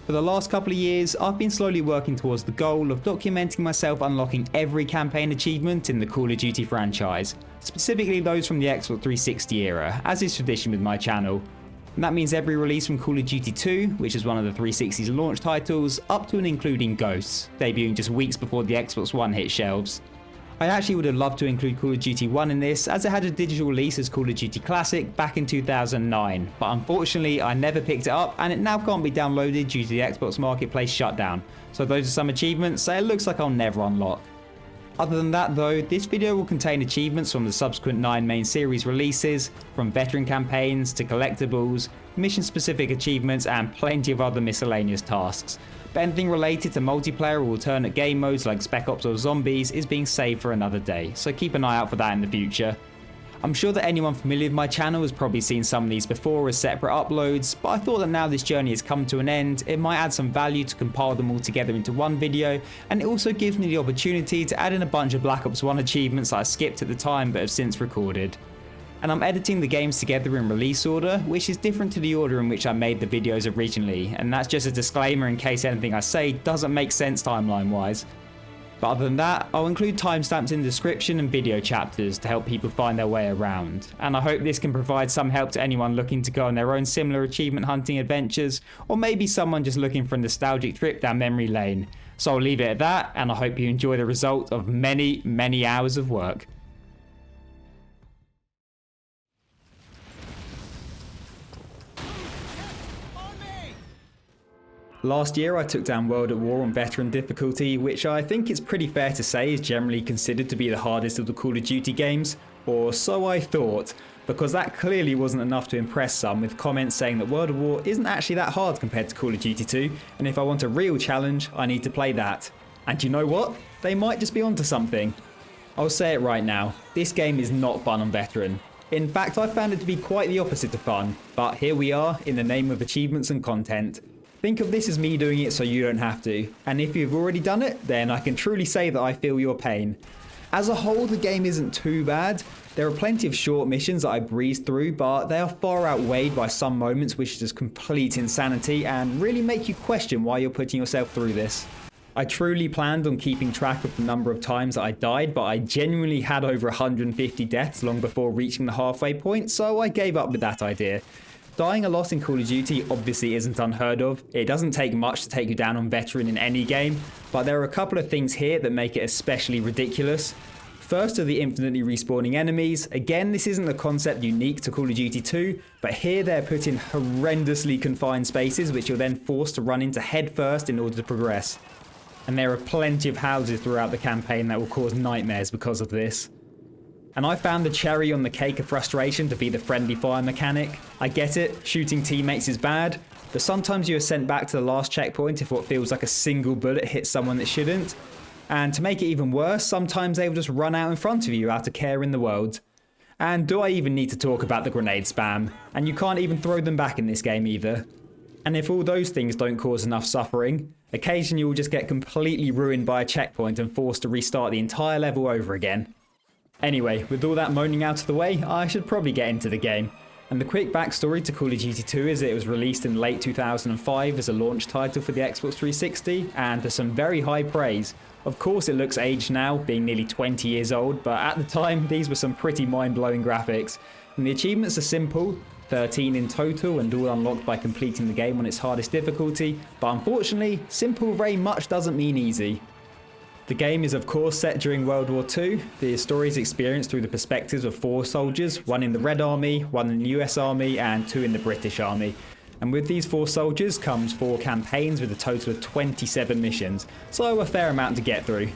For the last couple of years, I've been slowly working towards the goal of documenting myself unlocking every campaign achievement in the Call of Duty franchise, specifically those from the Xbox 360 era, as is tradition with my channel. And that means every release from Call of Duty 2, which is one of the 360's launch titles, up to and including Ghosts, debuting just weeks before the Xbox One hit shelves. I actually would have loved to include Call of Duty 1 in this, as it had a digital release as Call of Duty Classic back in 2009, but unfortunately I never picked it up and it now can't be downloaded due to the Xbox Marketplace shutdown, so those are some achievements that it looks like I'll never unlock. Other than that though, this video will contain achievements from the subsequent 9 main series releases, from veteran campaigns to collectibles, mission specific achievements and plenty of other miscellaneous tasks. But anything related to multiplayer or alternate game modes like Spec Ops or Zombies is being saved for another day, so keep an eye out for that in the future. I'm sure that anyone familiar with my channel has probably seen some of these before as separate uploads, but I thought that now this journey has come to an end, it might add some value to compile them all together into one video, and it also gives me the opportunity to add in a bunch of Black Ops 1 achievements that I skipped at the time but have since recorded. And I'm editing the games together in release order, which is different to the order in which I made the videos originally, and that's just a disclaimer in case anything I say doesn't make sense timeline wise. But other than that, I'll include timestamps in the description and video chapters to help people find their way around, and I hope this can provide some help to anyone looking to go on their own similar achievement hunting adventures, or maybe someone just looking for a nostalgic trip down memory lane. So I'll leave it at that, and I hope you enjoy the result of many hours of work. Last year I took down World at War on veteran difficulty, which I think it's pretty fair to say is generally considered to be the hardest of the Call of Duty games, or so I thought, because that clearly wasn't enough to impress some, with comments saying that World at War isn't actually that hard compared to Call of Duty 2, and if I want a real challenge, I need to play that. And you know what? They might just be onto something. I'll say it right now, this game is not fun on veteran. In fact, I found it to be quite the opposite of fun, but here we are in the name of achievements and content. Think of this as me doing it so you don't have to, and if you've already done it, then I can truly say that I feel your pain. As a whole, the game isn't too bad. There are plenty of short missions that I breezed through, but they are far outweighed by some moments which are just complete insanity and really make you question why you're putting yourself through this. I truly planned on keeping track of the number of times that I died, but I genuinely had over 150 deaths long before reaching the halfway point, so I gave up with that idea. Dying a lot in Call of Duty obviously isn't unheard of. It doesn't take much to take you down on veteran in any game, but there are a couple of things here that make it especially ridiculous. First are the infinitely respawning enemies. Again, this isn't a concept unique to Call of Duty 2, but here they're put in horrendously confined spaces which you're then forced to run into head first in order to progress. And there are plenty of houses throughout the campaign that will cause nightmares because of this. And I found the cherry on the cake of frustration to be the friendly fire mechanic. I get it, shooting teammates is bad, but sometimes you are sent back to the last checkpoint if what feels like a single bullet hits someone that shouldn't. And to make it even worse, sometimes they will just run out in front of you out of care in the world. And do I even need to talk about the grenade spam? And you can't even throw them back in this game either. And if all those things don't cause enough suffering, occasionally you will just get completely ruined by a checkpoint and forced to restart the entire level over again. Anyway, with all that moaning out of the way, I should probably get into the game. And the quick backstory to Call of Duty 2 is that it was released in late 2005 as a launch title for the Xbox 360, and to some very high praise. Of course it looks aged now, being nearly 20 years old, but at the time these were some pretty mind-blowing graphics. And the achievements are simple, 13 in total and all unlocked by completing the game on its hardest difficulty, but unfortunately, simple very much doesn't mean easy. The game is of course set during World War II. The story is experienced through the perspectives of 4 soldiers, one in the Red Army, one in the US Army and 2 in the British Army. And with these 4 soldiers comes 4 campaigns with a total of 27 missions, so a fair amount to get through.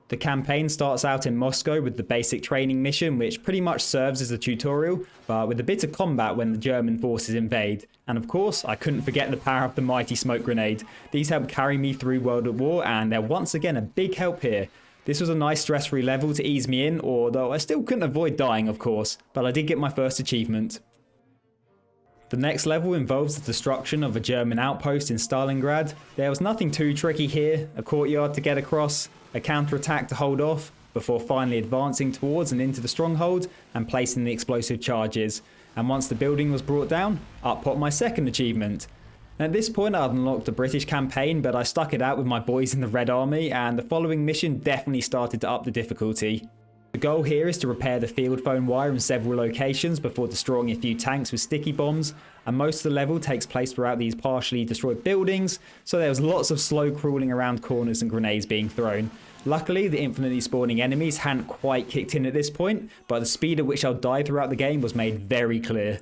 The campaign starts out in Moscow with the basic training mission, which pretty much serves as a tutorial, but with a bit of combat when the German forces invade. And of course, I couldn't forget the power of the mighty smoke grenade. These helped carry me through World at War, and they're once again a big help here. This was a nice stress-free level to ease me in, although I still couldn't avoid dying of course, but I did get my first achievement. The next level involves the destruction of a German outpost in Stalingrad. There was nothing too tricky here, a courtyard to get across, a counter-attack to hold off, before finally advancing towards and into the stronghold and placing the explosive charges. And once the building was brought down, up popped my second achievement. And at this point I'd unlocked the British campaign, but I stuck it out with my boys in the Red Army, and the following mission definitely started to up the difficulty. The goal here is to repair the field phone wire in several locations before destroying a few tanks with sticky bombs, and most of the level takes place throughout these partially destroyed buildings, so there was lots of slow crawling around corners and grenades being thrown. Luckily, the infinitely spawning enemies hadn't quite kicked in at this point, but the speed at which I'll die throughout the game was made very clear.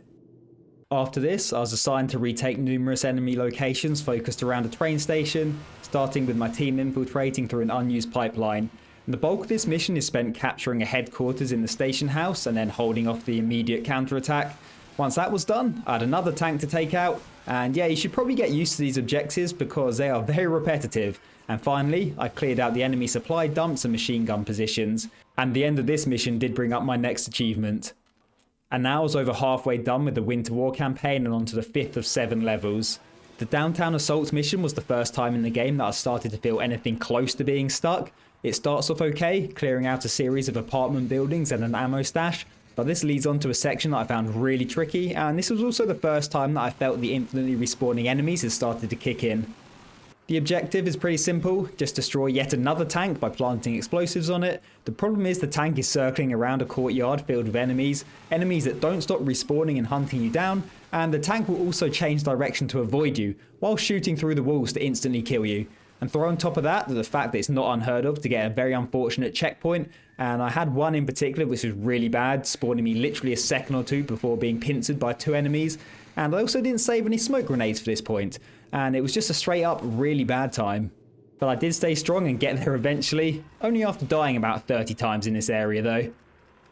After this, I was assigned to retake numerous enemy locations focused around a train station, starting with my team infiltrating through an unused pipeline. And the bulk of this mission is spent capturing a headquarters in the station house and then holding off the immediate counterattack. Once that was done, I had another tank to take out, and yeah, you should probably get used to these objectives because they are very repetitive. And finally, I cleared out the enemy supply dumps and machine gun positions, and the end of this mission did bring up my next achievement. And now I was over halfway done with the Winter War campaign and onto the 5th of 7 levels. The Downtown Assaults mission was the first time in the game that I started to feel anything close to being stuck. It starts off okay, clearing out a series of apartment buildings and an ammo stash, but this leads on to a section that I found really tricky, and this was also the first time that I felt the infinitely respawning enemies had started to kick in. The objective is pretty simple, just destroy yet another tank by planting explosives on it. The problem is the tank is circling around a courtyard filled with enemies that don't stop respawning and hunting you down, and the tank will also change direction to avoid you, while shooting through the walls to instantly kill you. And throw on top of that the fact that it's not unheard of to get a very unfortunate checkpoint, and I had one in particular which was really bad, spawning me literally a second or two before being pincered by 2 enemies, and I also didn't save any smoke grenades for this point, and it was just a straight up really bad time. But I did stay strong and get there eventually, only after dying about 30 times in this area though.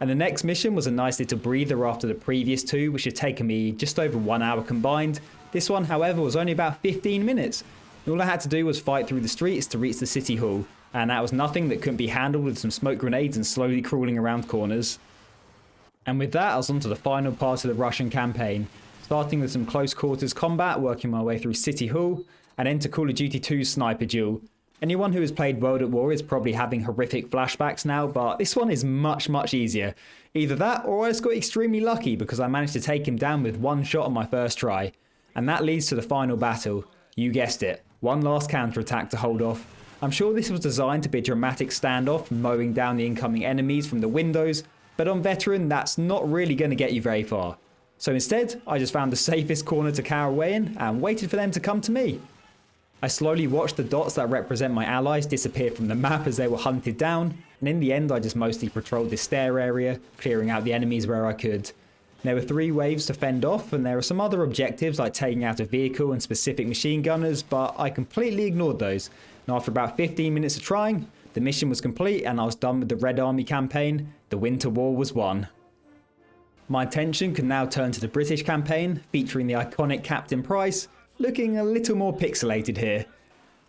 And the next mission was a nice little breather after the previous 2, which had taken me just over 1 hour combined. This one, however, was only about 15 minutes. All I had to do was fight through the streets to reach the city hall, and that was nothing that couldn't be handled with some smoke grenades and slowly crawling around corners. And with that, I was on to the final part of the Russian campaign, starting with some close quarters combat, working my way through City Hall, and into Call of Duty 2's Sniper Duel. Anyone who has played World at War is probably having horrific flashbacks now, but this one is much easier. Either that, or I just got extremely lucky because I managed to take him down with 1 shot on my first try. And that leads to the final battle. You guessed it, one last counterattack to hold off. I'm sure this was designed to be a dramatic standoff, mowing down the incoming enemies from the windows, but on Veteran, that's not really going to get you very far. So instead, I just found the safest corner to cower away in and waited for them to come to me. I slowly watched the dots that represent my allies disappear from the map as they were hunted down, and in the end I just mostly patrolled this stair area, clearing out the enemies where I could. There were 3 waves to fend off, and there were some other objectives like taking out a vehicle and specific machine gunners, but I completely ignored those. And after about 15 minutes of trying, the mission was complete and I was done with the Red Army campaign. The Winter War was won. My attention can now turn to the British campaign, featuring the iconic Captain Price, looking a little more pixelated here.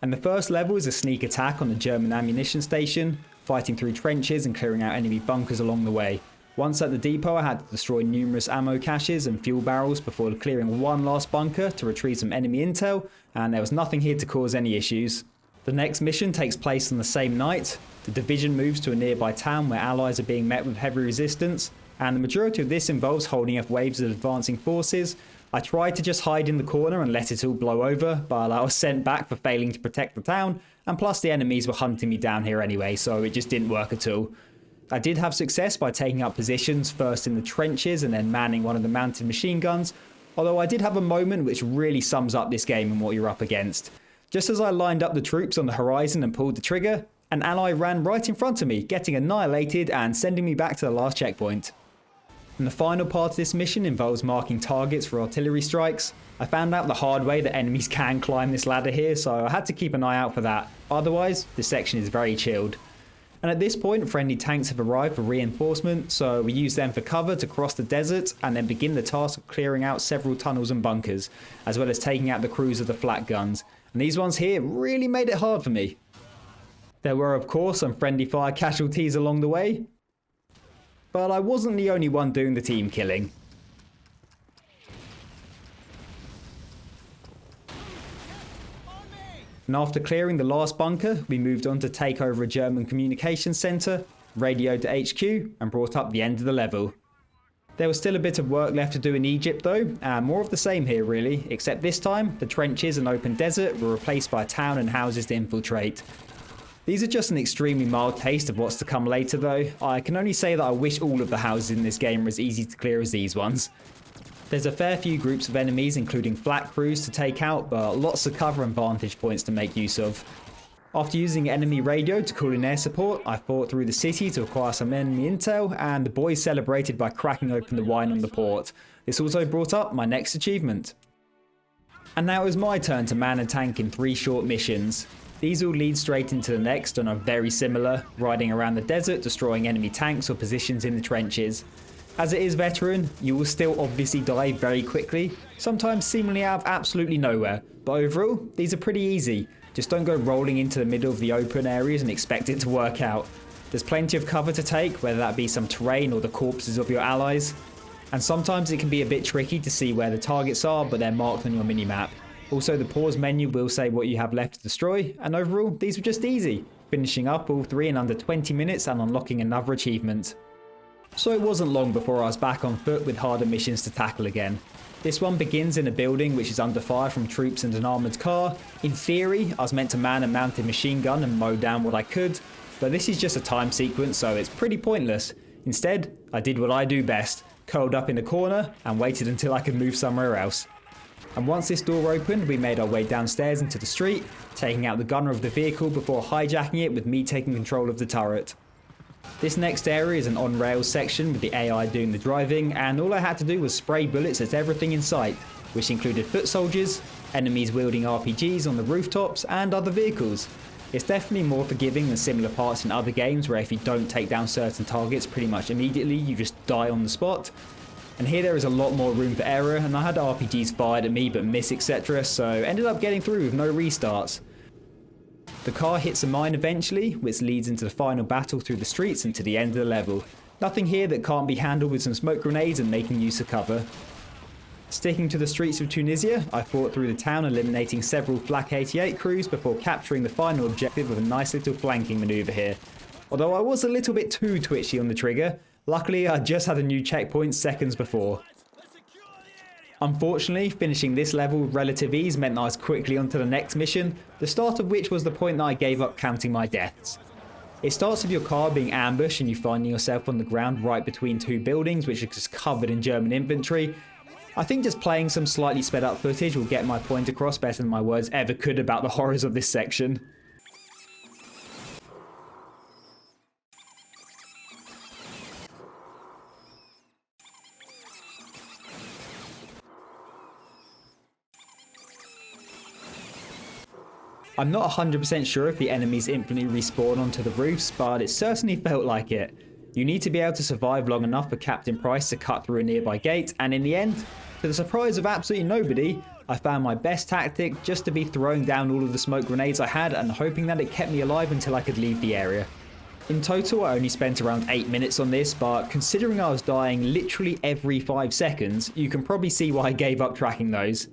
And the first level is a sneak attack on the German ammunition station, fighting through trenches and clearing out enemy bunkers along the way. Once at the depot, I had to destroy numerous ammo caches and fuel barrels before clearing one last bunker to retrieve some enemy intel, and there was nothing here to cause any issues. The next mission takes place on the same night. The division moves to a nearby town where allies are being met with heavy resistance, and the majority of this involves holding off waves of advancing forces. I tried to just hide in the corner and let it all blow over, but I was sent back for failing to protect the town, and plus the enemies were hunting me down here anyway, so it just didn't work at all. I did have success by taking up positions first in the trenches and then manning one of the mounted machine guns, although I did have a moment which really sums up this game and what you're up against. Just as I lined up the troops on the horizon and pulled the trigger, an ally ran right in front of me, getting annihilated and sending me back to the last checkpoint. And the final part of this mission involves marking targets for artillery strikes. I found out the hard way that enemies can climb this ladder here, so I had to keep an eye out for that. Otherwise, this section is very chilled. And at this point, friendly tanks have arrived for reinforcement, so we use them for cover to cross the desert and then begin the task of clearing out several tunnels and bunkers, as well as taking out the crews of the flak guns. And these ones here really made it hard for me. There were of course some friendly fire casualties along the way, but I wasn't the only one doing the team killing. And after clearing the last bunker, we moved on to take over a German communications centre, radioed to HQ, and brought up the end of the level. There was still a bit of work left to do in Egypt though, and more of the same here really, except this time, the trenches and open desert were replaced by a town and houses to infiltrate. These are just an extremely mild taste of what's to come later though. I can only say that I wish all of the houses in this game were as easy to clear as these ones. There's a fair few groups of enemies including flak crews to take out, but lots of cover and vantage points to make use of. After using enemy radio to call in air support, I fought through the city to acquire some enemy intel, and the boys celebrated by cracking open the wine on the port. This also brought up my next achievement. And now it was my turn to man a tank in 3 short missions. These all lead straight into the next and are very similar, riding around the desert, destroying enemy tanks or positions in the trenches. As it is veteran, you will still obviously die very quickly, sometimes seemingly out of absolutely nowhere, but overall, these are pretty easy. Just don't go rolling into the middle of the open areas and expect it to work out. There's plenty of cover to take, whether that be some terrain or the corpses of your allies. And sometimes it can be a bit tricky to see where the targets are, but they're marked on your minimap. Also, the pause menu will say what you have left to destroy, and overall, these were just easy, finishing up all 3 in under 20 minutes and unlocking another achievement. So it wasn't long before I was back on foot with harder missions to tackle again. This one begins in a building which is under fire from troops and an armoured car. In theory, I was meant to man a mounted machine gun and mow down what I could, but this is just a time sequence, so it's pretty pointless. Instead, I did what I do best, curled up in a corner and waited until I could move somewhere else. And once this door opened, we made our way downstairs into the street, taking out the gunner of the vehicle before hijacking it with me taking control of the turret. This next area is an on-rails section with the AI doing the driving, and all I had to do was spray bullets at everything in sight, which included foot soldiers, enemies wielding RPGs on the rooftops, and other vehicles. It's definitely more forgiving than similar parts in other games where if you don't take down certain targets pretty much immediately, you just die on the spot. And here there is a lot more room for error, and I had RPGs fired at me but miss etc, so ended up getting through with no restarts. The car hits a mine eventually, which leads into the final battle through the streets and to the end of the level. Nothing here that can't be handled with some smoke grenades and making use of cover. Sticking to the streets of Tunisia, I fought through the town eliminating several Flak 88 crews before capturing the final objective with a nice little flanking manoeuvre here. Although I was a little bit too twitchy on the trigger, luckily I just had a new checkpoint seconds before. Unfortunately, finishing this level with relative ease meant I was quickly onto the next mission, the start of which was the point that I gave up counting my deaths. It starts with your car being ambushed and you finding yourself on the ground right between 2 buildings which are just covered in German infantry. I think just playing some slightly sped up footage will get my point across better than my words ever could about the horrors of this section. I'm not 100% sure if the enemies instantly respawn onto the roofs, but it certainly felt like it. You need to be able to survive long enough for Captain Price to cut through a nearby gate, and in the end, to the surprise of absolutely nobody, I found my best tactic just to be throwing down all of the smoke grenades I had and hoping that it kept me alive until I could leave the area. In total, I only spent around 8 minutes on this, but considering I was dying literally every 5 seconds, you can probably see why I gave up tracking those.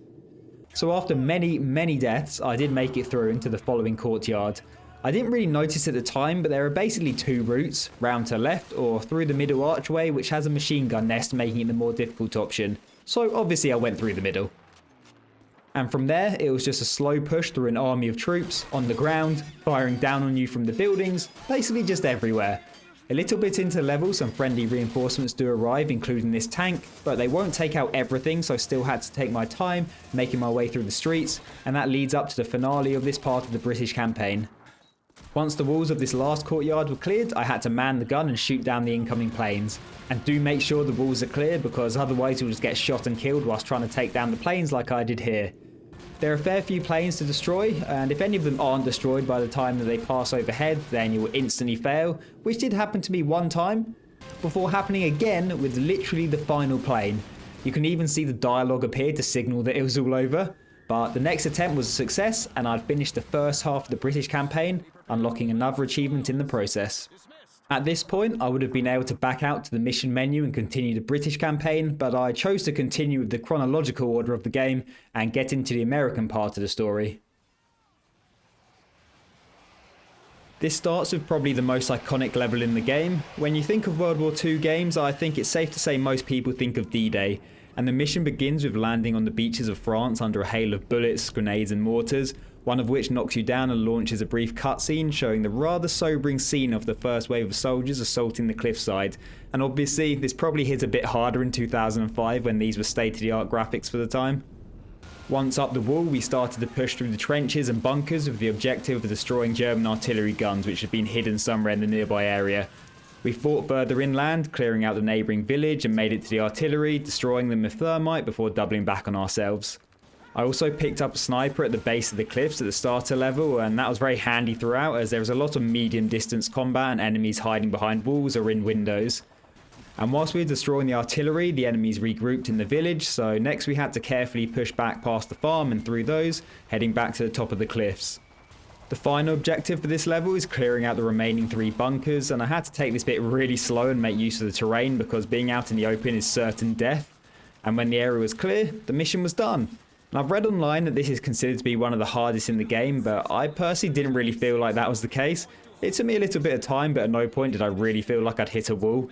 So after many deaths, I did make it through into the following courtyard. I didn't really notice at the time, but there are basically 2 routes, round to left or through the middle archway, which has a machine gun nest making it the more difficult option. So obviously I went through the middle. And from there, it was just a slow push through an army of troops, on the ground, firing down on you from the buildings, basically just everywhere. A little bit into the level, some friendly reinforcements do arrive, including this tank, but they won't take out everything, so I still had to take my time, making my way through the streets, and that leads up to the finale of this part of the British campaign. Once the walls of this last courtyard were cleared, I had to man the gun and shoot down the incoming planes. And do make sure the walls are clear, because otherwise you'll just get shot and killed whilst trying to take down the planes like I did here. There are a fair few planes to destroy, and if any of them aren't destroyed by the time that they pass overhead, then you will instantly fail, which did happen to me one time, before happening again with literally the final plane. You can even see the dialogue appear to signal that it was all over, but the next attempt was a success, and I'd finished the first half of the British campaign, unlocking another achievement in the process. At this point, I would have been able to back out to the mission menu and continue the British campaign, but I chose to continue with the chronological order of the game and get into the American part of the story. This starts with probably the most iconic level in the game. When you think of World War II games, I think it's safe to say most people think of D-Day, and the mission begins with landing on the beaches of France under a hail of bullets, grenades and mortars, one of which knocks you down and launches a brief cutscene showing the rather sobering scene of the first wave of soldiers assaulting the cliffside. And obviously, this probably hit a bit harder in 2005 when these were state-of-the-art graphics for the time. Once up the wall, we started to push through the trenches and bunkers with the objective of destroying German artillery guns which had been hidden somewhere in the nearby area. We fought further inland, clearing out the neighbouring village and made it to the artillery, destroying them with thermite before doubling back on ourselves. I also picked up a sniper at the base of the cliffs at the starter level, and that was very handy throughout as there was a lot of medium distance combat and enemies hiding behind walls or in windows. And whilst we were destroying the artillery, the enemies regrouped in the village, so next we had to carefully push back past the farm and through those, heading back to the top of the cliffs. The final objective for this level is clearing out the remaining 3 bunkers, and I had to take this bit really slow and make use of the terrain because being out in the open is certain death. And when the area was clear, the mission was done. And I've read online that this is considered to be one of the hardest in the game, but I personally didn't really feel like that was the case. It took me a little bit of time, but at no point did I really feel like I'd hit a wall.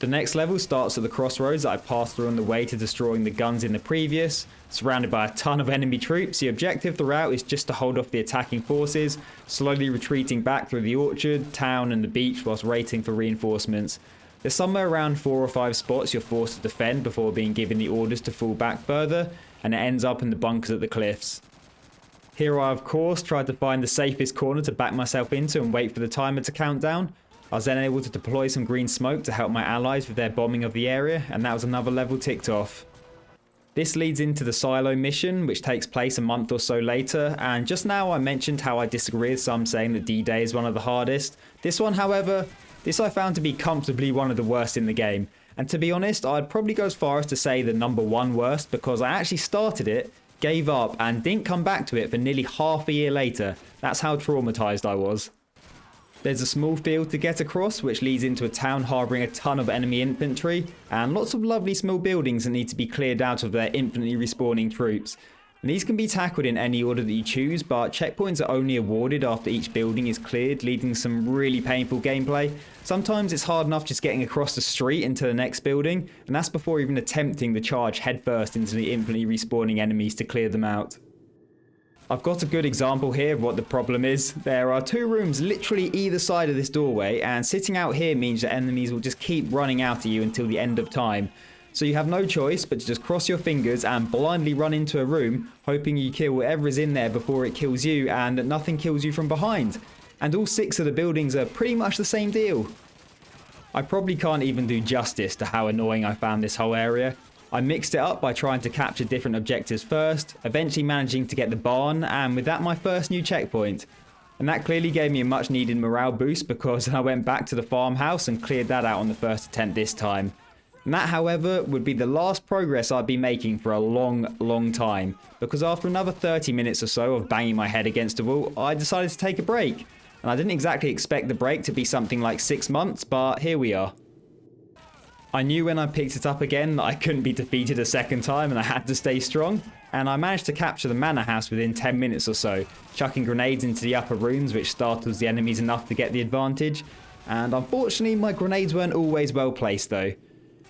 The next level starts at the crossroads that I passed through on the way to destroying the guns in the previous. Surrounded by a ton of enemy troops, the objective throughout is just to hold off the attacking forces, slowly retreating back through the orchard, town and the beach whilst waiting for reinforcements. There's somewhere around 4 or 5 spots you're forced to defend before being given the orders to fall back further, and it ends up in the bunkers at the cliffs. Here I of course tried to find the safest corner to back myself into and wait for the timer to count down. I was then able to deploy some green smoke to help my allies with their bombing of the area, and that was another level ticked off. This leads into the silo mission, which takes place a month or so later, and just now I mentioned how I disagree with some saying that D-Day is one of the hardest. This one, however, this I found to be comfortably one of the worst in the game, and to be honest, I'd probably go as far as to say the number 1 worst because I actually started it, gave up, and didn't come back to it for nearly half a year later. That's how traumatized I was. There's a small field to get across which leads into a town harbouring a ton of enemy infantry and lots of lovely small buildings that need to be cleared out of their infinitely respawning troops. And these can be tackled in any order that you choose, but checkpoints are only awarded after each building is cleared, leading to some really painful gameplay. Sometimes it's hard enough just getting across the street into the next building, and that's before even attempting the charge headfirst into the infinitely respawning enemies to clear them out. I've got a good example here of what the problem is. There are 2 rooms literally either side of this doorway, and sitting out here means that enemies will just keep running out at you until the end of time. So you have no choice but to just cross your fingers and blindly run into a room, hoping you kill whatever is in there before it kills you and that nothing kills you from behind. And all 6 of the buildings are pretty much the same deal. I probably can't even do justice to how annoying I found this whole area. I mixed it up by trying to capture different objectives first, eventually managing to get the barn, and with that my first new checkpoint. And that clearly gave me a much needed morale boost because I went back to the farmhouse and cleared that out on the first attempt this time. And that, however, would be the last progress I'd be making for a long time, because after another 30 minutes or so of banging my head against a wall, I decided to take a break. And I didn't exactly expect the break to be something like 6 months, but here we are. I knew when I picked it up again that I couldn't be defeated a second time and I had to stay strong, and I managed to capture the manor house within 10 minutes or so, chucking grenades into the upper rooms which startles the enemies enough to get the advantage, and unfortunately my grenades weren't always well placed though.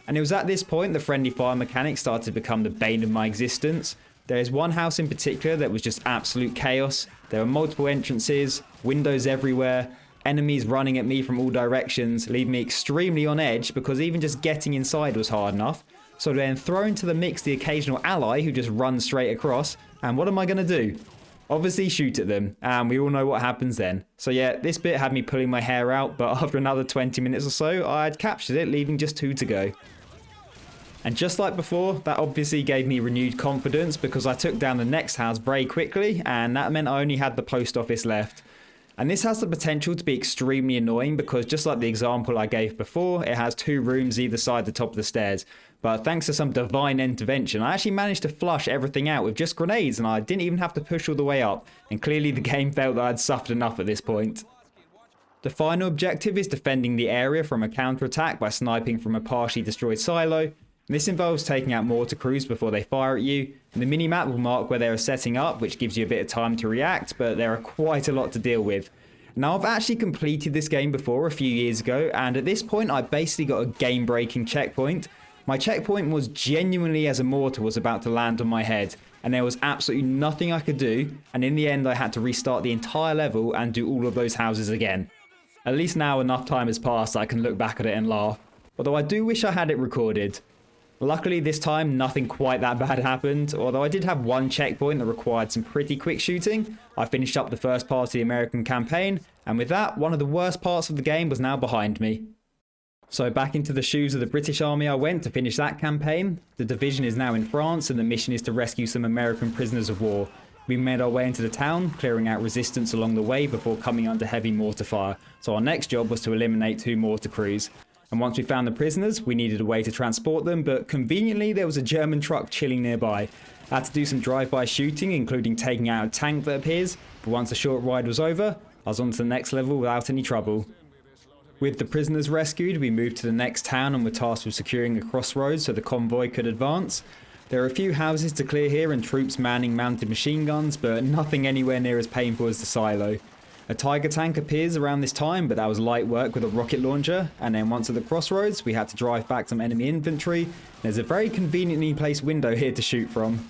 And it was at this point the friendly fire mechanic started to become the bane of my existence. There is one house in particular that was just absolute chaos. There were multiple entrances, windows everywhere, enemies running at me from all directions, leaving me extremely on edge because even just getting inside was hard enough. So then throw into the mix the occasional ally who just runs straight across, and what am I going to do? Obviously shoot at them, and we all know what happens then. So yeah, this bit had me pulling my hair out, but after another 20 minutes or so, I'd captured it, leaving just 2 to go. And just like before, that obviously gave me renewed confidence because I took down the next house very quickly, and that meant I only had the post office left. And this has the potential to be extremely annoying because just like the example I gave before, it has 2 rooms either side the top of the stairs. But thanks to some divine intervention, I actually managed to flush everything out with just grenades and I didn't even have to push all the way up. And clearly the game felt that I'd suffered enough at this point. The final objective is defending the area from a counterattack by sniping from a partially destroyed silo. This involves taking out mortar crews before they fire at you, and the minimap will mark where they are setting up, which gives you a bit of time to react, but there are quite a lot to deal with. Now, I've actually completed this game before a few years ago, and at this point I basically got a game-breaking checkpoint. My checkpoint was genuinely as a mortar was about to land on my head, and there was absolutely nothing I could do, and in the end I had to restart the entire level and do all of those houses again. At least now enough time has passed I can look back at it and laugh, although I do wish I had it recorded. Luckily this time nothing quite that bad happened, although I did have one checkpoint that required some pretty quick shooting. I finished up the first part of the American campaign, and with that, one of the worst parts of the game was now behind me. So back into the shoes of the British Army I went to finish that campaign. The division is now in France and the mission is to rescue some American prisoners of war. We made our way into the town, clearing out resistance along the way before coming under heavy mortar fire, so our next job was to eliminate 2 mortar crews. And once we found the prisoners, we needed a way to transport them, but conveniently there was a German truck chilling nearby. I had to do some drive-by shooting, including taking out a tank that appears, but once the short ride was over, I was on to the next level without any trouble. With the prisoners rescued, we moved to the next town and were tasked with securing a crossroads so the convoy could advance. There are a few houses to clear here and troops manning mounted machine guns, but nothing anywhere near as painful as the silo. A Tiger tank appears around this time, but that was light work with a rocket launcher, and then once at the crossroads we had to drive back some enemy infantry. There's a very conveniently placed window here to shoot from.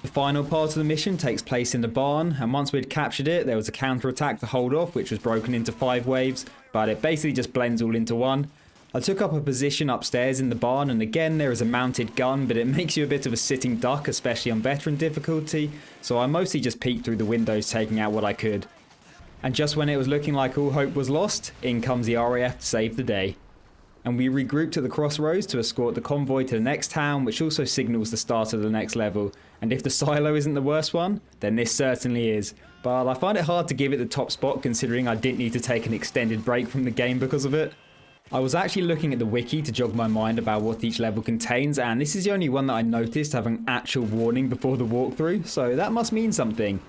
The final part of the mission takes place in the barn, and once we'd captured it there was a counter-attack to hold off which was broken into 5 waves, but it basically just blends all into one. I took up a position upstairs in the barn, and again there is a mounted gun, but it makes you a bit of a sitting duck, especially on veteran difficulty, so I mostly just peeked through the windows taking out what I could. And just when it was looking like all hope was lost, in comes the RAF to save the day. And we regrouped at the crossroads to escort the convoy to the next town, which also signals the start of the next level. And if the silo isn't the worst one, then this certainly is. But I find it hard to give it the top spot considering I didn't need to take an extended break from the game because of it. I was actually looking at the wiki to jog my mind about what each level contains, and this is the only one that I noticed having an actual warning before the walkthrough, so that must mean something.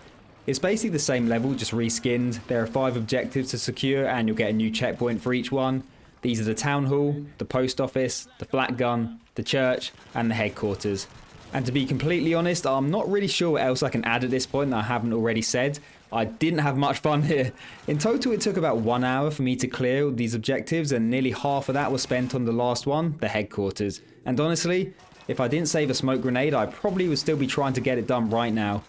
It's basically the same level, just reskinned. There are 5 objectives to secure and you'll get a new checkpoint for each one. These are the town hall, the post office, the flat gun, the church and the headquarters. And to be completely honest, I'm not really sure what else I can add at this point that I haven't already said. I didn't have much fun here. In total it took about 1 hour for me to clear all these objectives, and nearly half of that was spent on the last one, the headquarters. And honestly, if I didn't save a smoke grenade I probably would still be trying to get it done right now.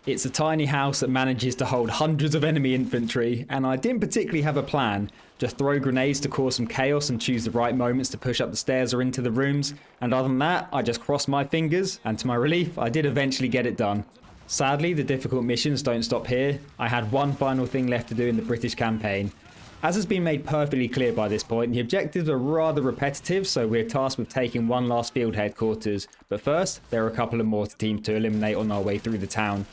It's a tiny house that manages to hold hundreds of enemy infantry, and I didn't particularly have a plan. Just throw grenades to cause some chaos and choose the right moments to push up the stairs or into the rooms, and other than that, I just crossed my fingers, and to my relief, I did eventually get it done. Sadly, the difficult missions don't stop here. I had one final thing left to do in the British campaign. As has been made perfectly clear by this point, the objectives are rather repetitive, so we're tasked with taking one last field headquarters. But first, there are a couple of mortar teams to eliminate on our way through the town.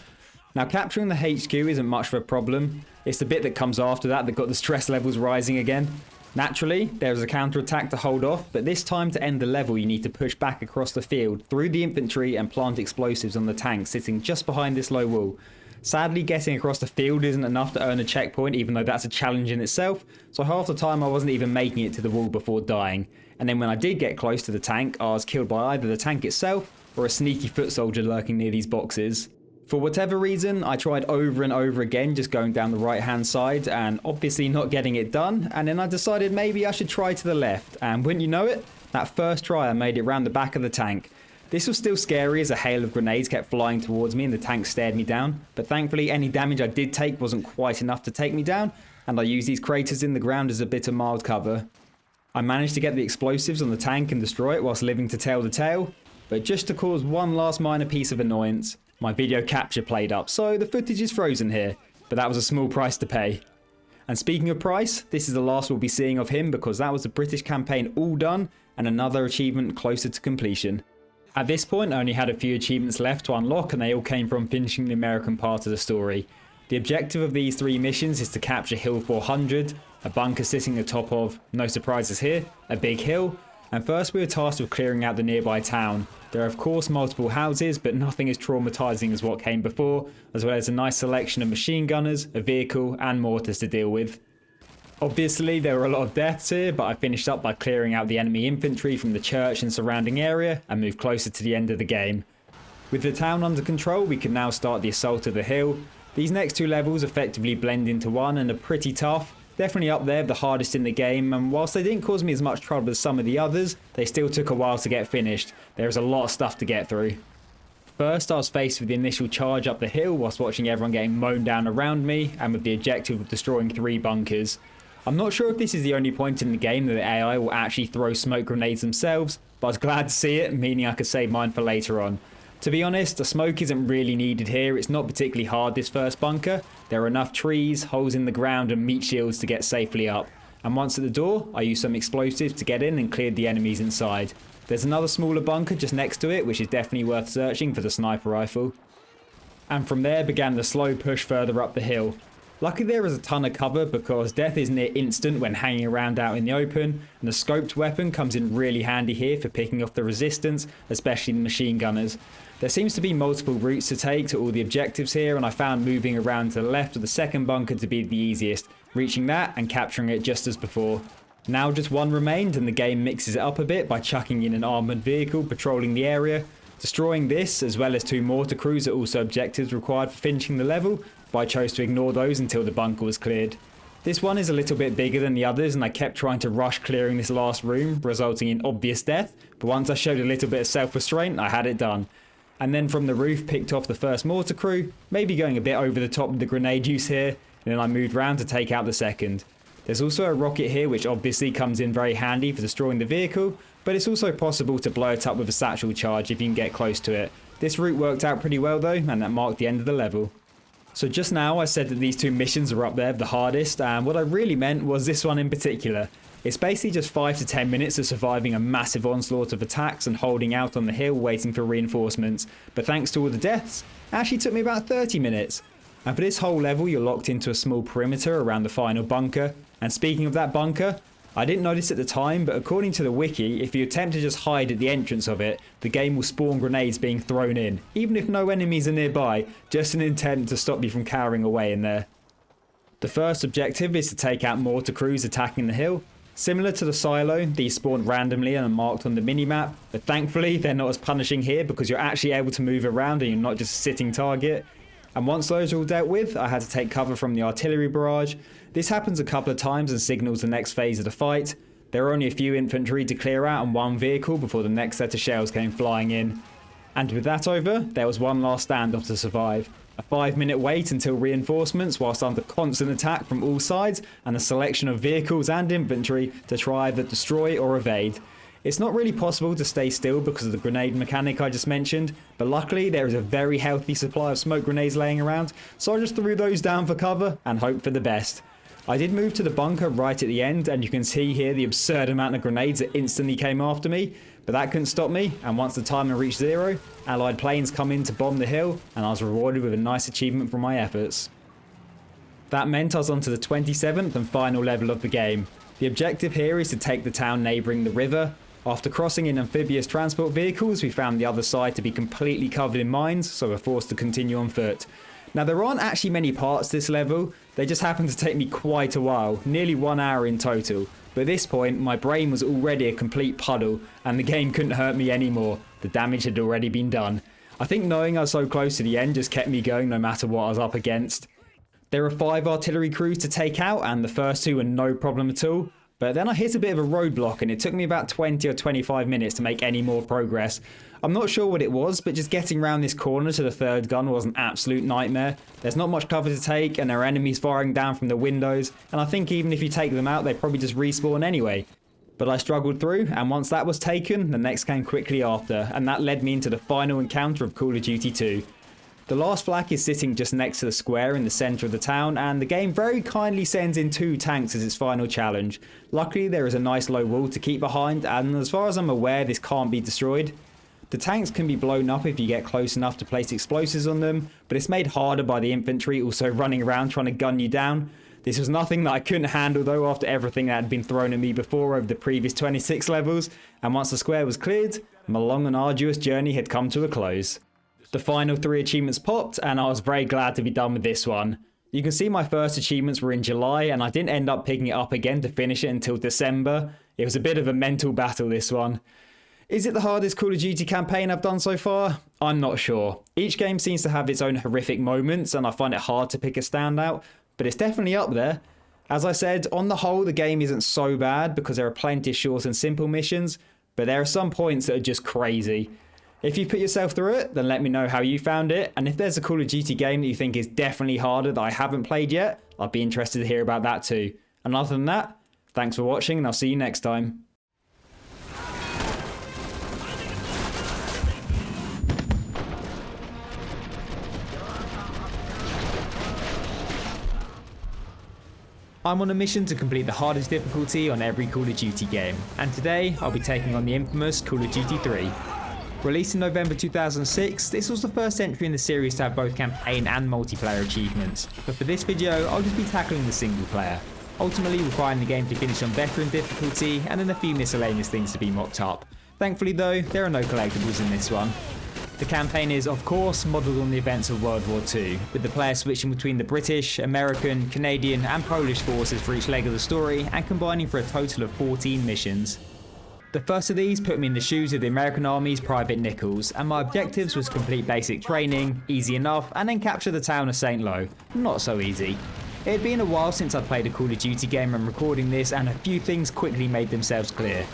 Now, capturing the HQ isn't much of a problem. It's the bit that comes after that got the stress levels rising again. Naturally, there is a counter-attack to hold off, but this time to end the level you need to push back across the field through the infantry and plant explosives on the tank sitting just behind this low wall. Sadly, getting across the field isn't enough to earn a checkpoint, even though that's a challenge in itself, so half the time I wasn't even making it to the wall before dying. And then when I did get close to the tank, I was killed by either the tank itself or a sneaky foot soldier lurking near these boxes. For whatever reason, I tried over and over again just going down the right hand side and obviously not getting it done, and then I decided maybe I should try to the left, and wouldn't you know it, that first try I made it round the back of the tank. This was still scary as a hail of grenades kept flying towards me and the tank stared me down, but thankfully any damage I did take wasn't quite enough to take me down, and I used these craters in the ground as a bit of mild cover. I managed to get the explosives on the tank and destroy it whilst living to tell the tale, but just to cause one last minor piece of annoyance, my video capture played up, so the footage is frozen here, but that was a small price to pay. And speaking of price, this is the last we'll be seeing of him because that was the British campaign all done and another achievement closer to completion. At this point I only had a few achievements left to unlock and they all came from finishing the American part of the story. The objective of these 3 missions is to capture Hill 400, a bunker sitting at the top of, no surprises here, a big hill, and first we were tasked with clearing out the nearby town. There are of course multiple houses, but nothing as traumatizing as what came before, as well as a nice selection of machine gunners, a vehicle and mortars to deal with. Obviously there were a lot of deaths here, but I finished up by clearing out the enemy infantry from the church and surrounding area and moved closer to the end of the game. With the town under control, we can now start the assault of the hill. These next two levels effectively blend into one and are pretty tough. Definitely up there, the hardest in the game, and whilst they didn't cause me as much trouble as some of the others, they still took a while to get finished. There is a lot of stuff to get through. First, I was faced with the initial charge up the hill whilst watching everyone getting mown down around me, and with the objective of destroying 3 bunkers. I'm not sure if this is the only point in the game that the AI will actually throw smoke grenades themselves, but I was glad to see it, meaning I could save mine for later on. To be honest, the smoke isn't really needed here. It's not particularly hard, this first bunker. There are enough trees, holes in the ground and meat shields to get safely up. And once at the door, I used some explosives to get in and cleared the enemies inside. There's another smaller bunker just next to it, which is definitely worth searching for the sniper rifle. And from there began the slow push further up the hill. Luckily there is a ton of cover because death is near instant when hanging around out in the open, and the scoped weapon comes in really handy here for picking off the resistance, especially the machine gunners. There seems to be multiple routes to take to all the objectives here, and I found moving around to the left of the second bunker to be the easiest, reaching that and capturing it just as before. Now just one remained, and the game mixes it up a bit by chucking in an armoured vehicle patrolling the area. Destroying this, as well as 2 mortar crews, are also objectives required for finishing the level, but I chose to ignore those until the bunker was cleared. This one is a little bit bigger than the others, and I kept trying to rush clearing this last room, resulting in obvious death, but once I showed a little bit of self-restraint, I had it done. And then from the roof picked off the first mortar crew, maybe going a bit over the top of the grenade use here, and then I moved round to take out the second. There's also a rocket here which obviously comes in very handy for destroying the vehicle, but it's also possible to blow it up with a satchel charge if you can get close to it. This route worked out pretty well though, and that marked the end of the level. So just now I said that these 2 missions are up there the hardest, and what I really meant was this one in particular. It's basically just 5 to 10 minutes of surviving a massive onslaught of attacks and holding out on the hill waiting for reinforcements, but thanks to all the deaths, it actually took me about 30 minutes. And for this whole level you're locked into a small perimeter around the final bunker, and speaking of that bunker, I didn't notice at the time, but according to the wiki, if you attempt to just hide at the entrance of it, the game will spawn grenades being thrown in, even if no enemies are nearby, just an intent to stop you from cowering away in there. The first objective is to take out mortar crews attacking the hill. Similar to the silo, these spawn randomly and are marked on the minimap, but thankfully they're not as punishing here because you're actually able to move around and you're not just a sitting target. And once those are all dealt with, I had to take cover from the artillery barrage. This happens a couple of times and signals the next phase of the fight. There were only a few infantry to clear out and 1 vehicle before the next set of shells came flying in. And with that over, there was one last standoff to survive. A 5-minute wait until reinforcements whilst under constant attack from all sides, and a selection of vehicles and infantry to try either destroy or evade. It's not really possible to stay still because of the grenade mechanic I just mentioned, but luckily there is a very healthy supply of smoke grenades laying around, so I just threw those down for cover and hoped for the best. I did move to the bunker right at the end, and you can see here the absurd amount of grenades that instantly came after me, but that couldn't stop me, and once the timer reached 0, allied planes come in to bomb the hill, and I was rewarded with a nice achievement for my efforts. That meant I was on to the 27th and final level of the game. The objective here is to take the town neighbouring the river. After crossing in amphibious transport vehicles, we found the other side to be completely covered in mines, so we're forced to continue on foot. Now there aren't actually many parts to this level, they just happened to take me quite a while, nearly 1 hour in total. But at this point, my brain was already a complete puddle, and the game couldn't hurt me anymore. The damage had already been done. I think knowing I was so close to the end just kept me going no matter what I was up against. There were 5 artillery crews to take out, and the first 2 were no problem at all. But then I hit a bit of a roadblock and it took me about 20 or 25 minutes to make any more progress. I'm not sure what it was, but just getting around this corner to the 3rd gun was an absolute nightmare. There's not much cover to take and there are enemies firing down from the windows, and I think even if you take them out they probably just respawn anyway. But I struggled through, and once that was taken, the next came quickly after, and that led me into the final encounter of Call of Duty 2. The last flak is sitting just next to the square in the centre of the town, and the game very kindly sends in 2 tanks as its final challenge. Luckily there is a nice low wall to keep behind, and as far as I'm aware this can't be destroyed. The tanks can be blown up if you get close enough to place explosives on them, but it's made harder by the infantry also running around trying to gun you down. This was nothing that I couldn't handle though after everything that had been thrown at me before over the previous 26 levels, and once the square was cleared, my long and arduous journey had come to a close. The final 3 achievements popped, and I was very glad to be done with this one. You can see my first achievements were in July, and I didn't end up picking it up again to finish it until December. It was a bit of a mental battle, this one. Is it the hardest Call of Duty campaign I've done so far? I'm not sure. Each game seems to have its own horrific moments and I find it hard to pick a standout, but it's definitely up there. As I said, on the whole the game isn't so bad because there are plenty of short and simple missions, but there are some points that are just crazy. If you put yourself through it, then let me know how you found it, and if there's a Call of Duty game that you think is definitely harder that I haven't played yet, I'd be interested to hear about that too. And other than that, thanks for watching and I'll see you next time. I'm on a mission to complete the hardest difficulty on every Call of Duty game, and today I'll be taking on the infamous Call of Duty 3. Released in November 2006, this was the first entry in the series to have both campaign and multiplayer achievements, but for this video I'll just be tackling the single player, ultimately requiring the game to finish on veteran difficulty and then a few miscellaneous things to be mocked up. Thankfully though, there are no collectibles in this one. The campaign is, of course, modelled on the events of World War II, with the player switching between the British, American, Canadian and Polish forces for each leg of the story and combining for a total of 14 missions. The first of these put me in the shoes of the American Army's Private Nichols, and my objectives was complete basic training, easy enough, and then capture the town of St. Lo. Not so easy. It had been a while since I'd played a Call of Duty game and recording this, and a few things quickly made themselves clear.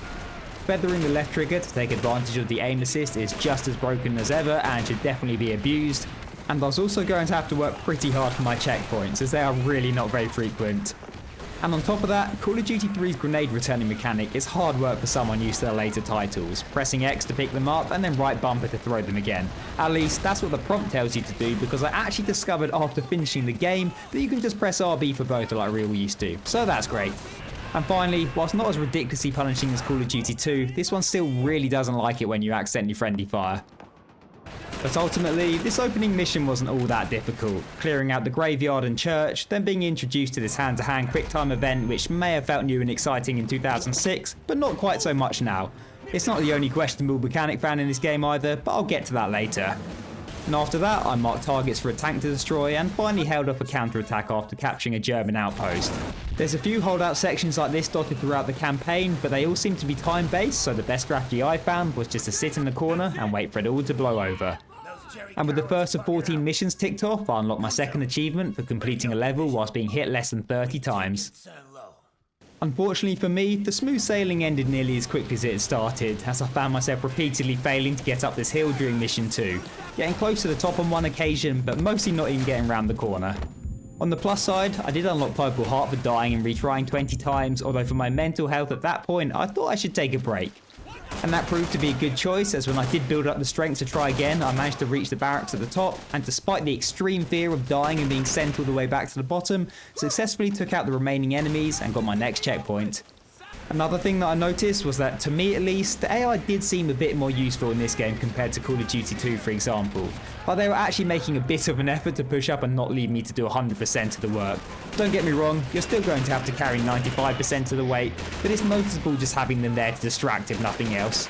Feathering the left trigger to take advantage of the aim assist is just as broken as ever and should definitely be abused. And I was also going to have to work pretty hard for my checkpoints as they are really not very frequent. And on top of that, Call of Duty 3's grenade returning mechanic is hard work for someone used to their later titles, pressing X to pick them up and then right bumper to throw them again. At least that's what the prompt tells you to do, because I actually discovered after finishing the game that you can just press RB for both like we all used to, so that's great. And finally, whilst not as ridiculously punishing as Call of Duty 2, this one still really doesn't like it when you accidentally friendly fire. But ultimately, this opening mission wasn't all that difficult, clearing out the graveyard and church, then being introduced to this hand-to-hand quick-time event which may have felt new and exciting in 2006, but not quite so much now. It's not the only questionable mechanic found in this game either, but I'll get to that later. And after that, I marked targets for a tank to destroy and finally held off a counter-attack after capturing a German outpost. There's a few holdout sections like this dotted throughout the campaign, but they all seem to be time-based, so the best strategy I found was just to sit in the corner and wait for it all to blow over. And with the first of 14 missions ticked off, I unlocked my second achievement for completing a level whilst being hit less than 30 times. Unfortunately for me, the smooth sailing ended nearly as quickly as it had started, as I found myself repeatedly failing to get up this hill during mission 2, getting close to the top on one occasion, but mostly not even getting round the corner. On the plus side, I did unlock Purple Heart for dying and retrying 20 times, although for my mental health at that point, I thought I should take a break. And that proved to be a good choice, as when I did build up the strength to try again, I managed to reach the barracks at the top, and despite the extreme fear of dying and being sent all the way back to the bottom, successfully took out the remaining enemies and got my next checkpoint. Another thing that I noticed was that, to me at least, the AI did seem a bit more useful in this game compared to Call of Duty 2 for example. Like they were actually making a bit of an effort to push up and not leave me to do 100% of the work. Don't get me wrong, you're still going to have to carry 95% of the weight, but it's noticeable just having them there to distract if nothing else.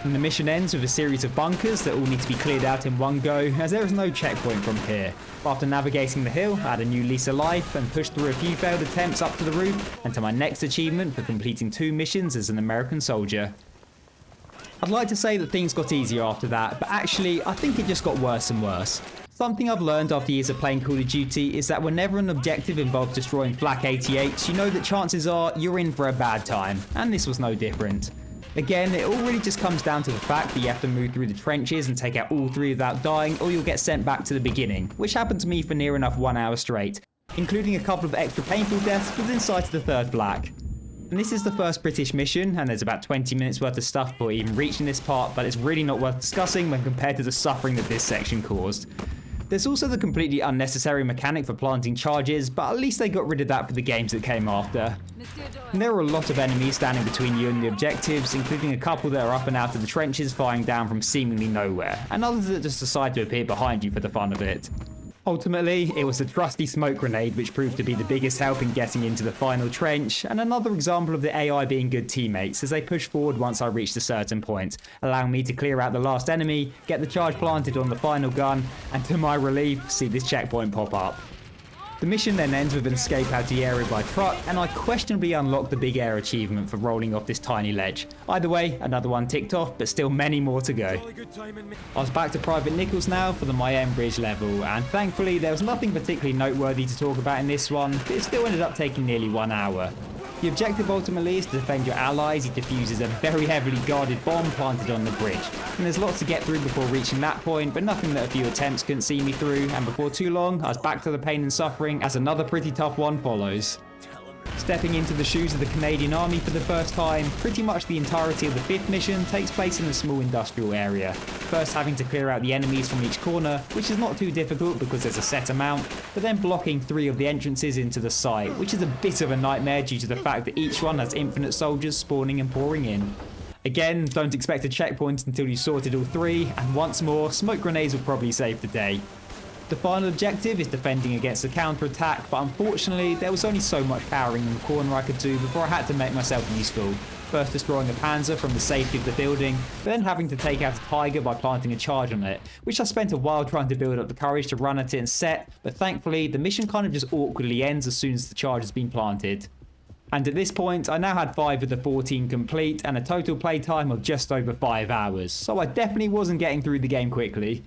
And the mission ends with a series of bunkers that all need to be cleared out in one go, as there is no checkpoint from here. After navigating the hill, I had a new lease of life and pushed through a few failed attempts up to the roof, and to my next achievement for completing 2 missions as an American soldier. I'd like to say that things got easier after that, but actually I think it just got worse and worse. Something I've learned after years of playing Call of Duty is that whenever an objective involves destroying flak 88s, you know that chances are you're in for a bad time, and this was no different. Again, it all really just comes down to the fact that you have to move through the trenches and take out all 3 without dying, or you'll get sent back to the beginning, which happened to me for near enough 1 hour straight, including a couple of extra painful deaths within sight of the 3rd flak. And this is the first British mission, and there's about 20 minutes worth of stuff before even reaching this part, but it's really not worth discussing when compared to the suffering that this section caused. There's also the completely unnecessary mechanic for planting charges, but at least they got rid of that for the games that came after. And there are a lot of enemies standing between you and the objectives, including a couple that are up and out of the trenches firing down from seemingly nowhere, and others that just decide to appear behind you for the fun of it. Ultimately, it was the trusty smoke grenade which proved to be the biggest help in getting into the final trench, and another example of the AI being good teammates as they pushed forward once I reached a certain point, allowing me to clear out the last enemy, get the charge planted on the final gun, and to my relief, see this checkpoint pop up. The mission then ends with an escape out of the area by truck, and I questionably unlocked the big air achievement for rolling off this tiny ledge. Either way, another one ticked off, but still many more to go. I was back to Private Nichols now for the Miami Bridge level, and thankfully there was nothing particularly noteworthy to talk about in this one, but it still ended up taking nearly 1 hour. The objective ultimately is to defend your allies. He defuses a very heavily guarded bomb planted on the bridge. And there's lots to get through before reaching that point, but nothing that a few attempts couldn't see me through, and before too long, I was back to the pain and suffering as another pretty tough one follows. Stepping into the shoes of the Canadian Army for the first time, pretty much the entirety of the 5th mission takes place in a small industrial area. First having to clear out the enemies from each corner, which is not too difficult because there's a set amount, but then blocking 3 of the entrances into the site, which is a bit of a nightmare due to the fact that each one has infinite soldiers spawning and pouring in. Again, don't expect a checkpoint until you've sorted all 3, and once more, smoke grenades will probably save the day. The final objective is defending against a counter-attack, but unfortunately there was only so much powering in the corner I could do before I had to make myself useful. First destroying a Panzer from the safety of the building, then having to take out a Tiger by planting a charge on it, which I spent a while trying to build up the courage to run at it and set, but thankfully the mission kind of just awkwardly ends as soon as the charge has been planted. And at this point, I now had 5 of the 14 complete and a total playtime of just over 5 hours, so I definitely wasn't getting through the game quickly.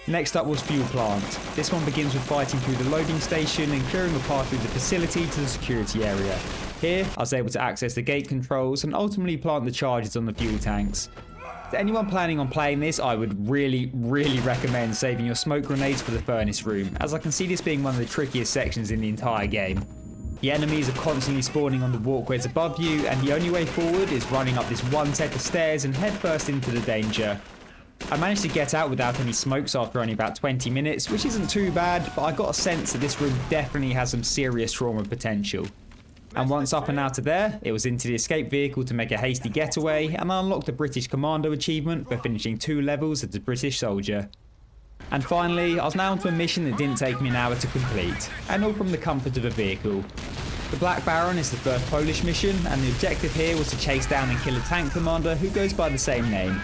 Next up was Fuel Plant. This one begins with fighting through the loading station and clearing a path through the facility to the security area. Here, I was able to access the gate controls and ultimately plant the charges on the fuel tanks. To anyone planning on playing this, I would really recommend saving your smoke grenades for the furnace room, as I can see this being one of the trickiest sections in the entire game. The enemies are constantly spawning on the walkways above you, and the only way forward is running up this one set of stairs and headfirst into the danger. I managed to get out without any smokes after only about 20 minutes, which isn't too bad, but I got a sense that this room definitely has some serious trauma potential. And once up and out of there, it was into the escape vehicle to make a hasty getaway, and I unlocked the British Commando achievement for finishing 2 levels as a British soldier. And finally, I was now onto a mission that didn't take me an hour to complete, and all from the comfort of a vehicle. The Black Baron is the first Polish mission, and the objective here was to chase down and kill a tank commander who goes by the same name.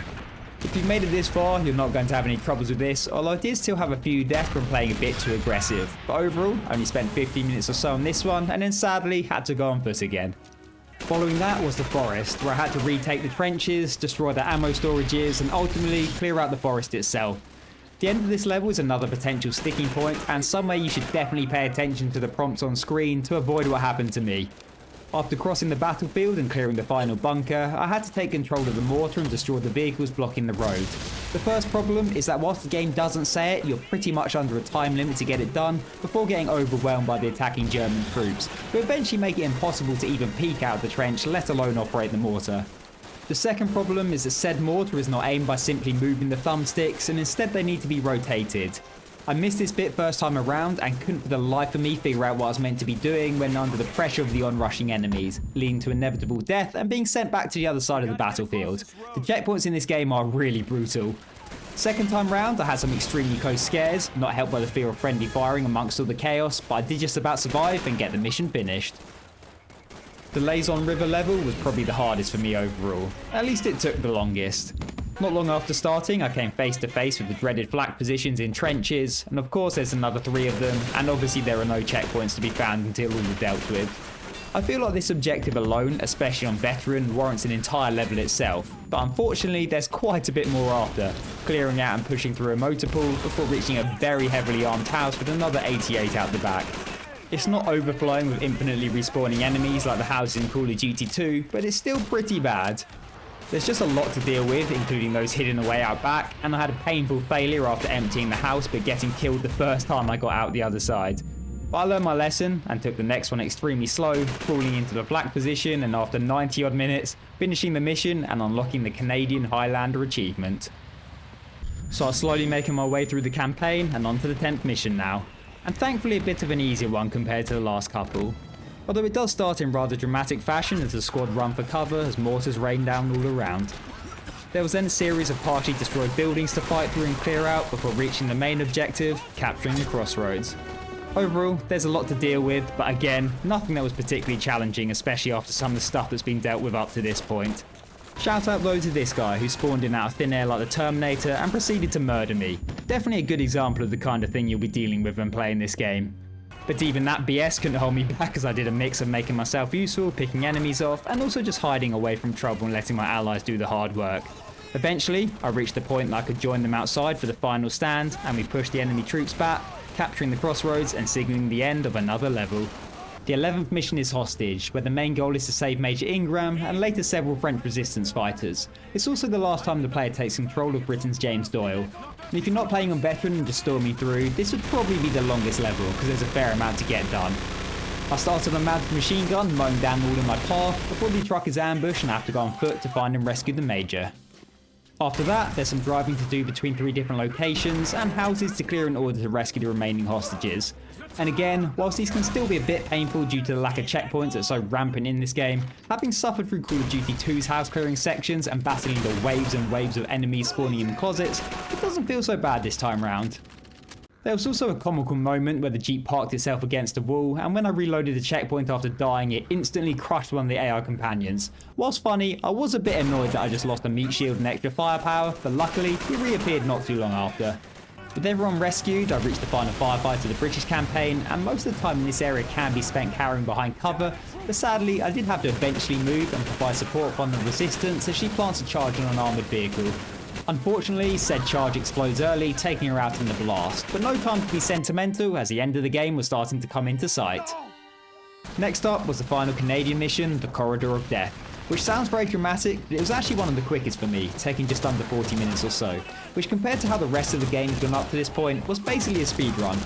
If you've made it this far, you're not going to have any troubles with this, although I did still have a few deaths from playing a bit too aggressive. But overall, only spent 15 minutes or so on this one, and then sadly had to go on foot again. Following that was the forest, where I had to retake the trenches, destroy the ammo storages, and ultimately clear out the forest itself. The end of this level is another potential sticking point, and somewhere you should definitely pay attention to the prompts on screen to avoid what happened to me. After crossing the battlefield and clearing the final bunker, I had to take control of the mortar and destroy the vehicles blocking the road. The first problem is that whilst the game doesn't say it, you're pretty much under a time limit to get it done before getting overwhelmed by the attacking German troops, who eventually make it impossible to even peek out of the trench, let alone operate the mortar. The second problem is that said mortar is not aimed by simply moving the thumbsticks, and instead they need to be rotated. I missed this bit first time around and couldn't for the life of me figure out what I was meant to be doing when under the pressure of the onrushing enemies, leading to inevitable death and being sent back to the other side of the battlefield. The checkpoints in this game are really brutal. Second time round, I had some extremely close scares, not helped by the fear of friendly firing amongst all the chaos, but I did just about survive and get the mission finished. The Laison River level was probably the hardest for me overall, at least it took the longest. Not long after starting, I came face to face with the dreaded flak positions in trenches, and of course there's another 3 of them, and obviously there are no checkpoints to be found until all are dealt with. I feel like this objective alone, especially on veteran, warrants an entire level itself, but unfortunately there's quite a bit more after, clearing out and pushing through a motor pool before reaching a very heavily armed house with another 88 out the back. It's not overflowing with infinitely respawning enemies like the houses in Call of Duty 2, but it's still pretty bad. There's just a lot to deal with, including those hidden away out back, and I had a painful failure after emptying the house but getting killed the first time I got out the other side. But I learned my lesson and took the next one extremely slow, crawling into the flak position, and after 90 odd minutes, finishing the mission and unlocking the Canadian Highlander achievement. So I was slowly making my way through the campaign and onto the 10th mission now, and thankfully a bit of an easier one compared to the last couple. Although it does start in rather dramatic fashion as the squad run for cover as mortars rain down all around. There was then a series of partially destroyed buildings to fight through and clear out before reaching the main objective, capturing the crossroads. Overall, there's a lot to deal with, but again, nothing that was particularly challenging, especially after some of the stuff that's been dealt with up to this point. Shout out though to this guy who spawned in out of thin air like the Terminator and proceeded to murder me. Definitely a good example of the kind of thing you'll be dealing with when playing this game. But even that BS couldn't hold me back, as I did a mix of making myself useful, picking enemies off, and also just hiding away from trouble and letting my allies do the hard work. Eventually, I reached the point that I could join them outside for the final stand, and we pushed the enemy troops back, capturing the crossroads and signaling the end of another level. The 11th mission is Hostage, where the main goal is to save Major Ingram and later several French resistance fighters. It's also the last time the player takes control of Britain's James Doyle. And if you're not playing on Veteran and just storming through, this would probably be the longest level, because there's a fair amount to get done. I started on a mounted machine gun, mowing down all in my path, before the truck is ambushed and I have to go on foot to find and rescue the Major. After that, there's some driving to do between 3 different locations and houses to clear in order to rescue the remaining hostages. And again, whilst these can still be a bit painful due to the lack of checkpoints that's so rampant in this game, having suffered through Call of Duty 2's house clearing sections and battling the waves and waves of enemies spawning in closets, it doesn't feel so bad this time round. There was also a comical moment where the Jeep parked itself against a wall, and when I reloaded the checkpoint after dying, it instantly crushed one of the AI companions. Whilst funny, I was a bit annoyed that I just lost a meat shield and extra firepower, but luckily, he reappeared not too long after. With everyone rescued, I reached the final firefight of the British campaign, and most of the time in this area can be spent cowering behind cover, but sadly I did have to eventually move and provide support from the resistance as she plants a charge on an armoured vehicle. Unfortunately, said charge explodes early, taking her out in the blast, but no time to be sentimental as the end of the game was starting to come into sight. Next up was the final Canadian mission, the Corridor of Death, which sounds very dramatic, but it was actually one of the quickest for me, taking just under 40 minutes or so, which compared to how the rest of the game has gone up to this point was basically a speed run.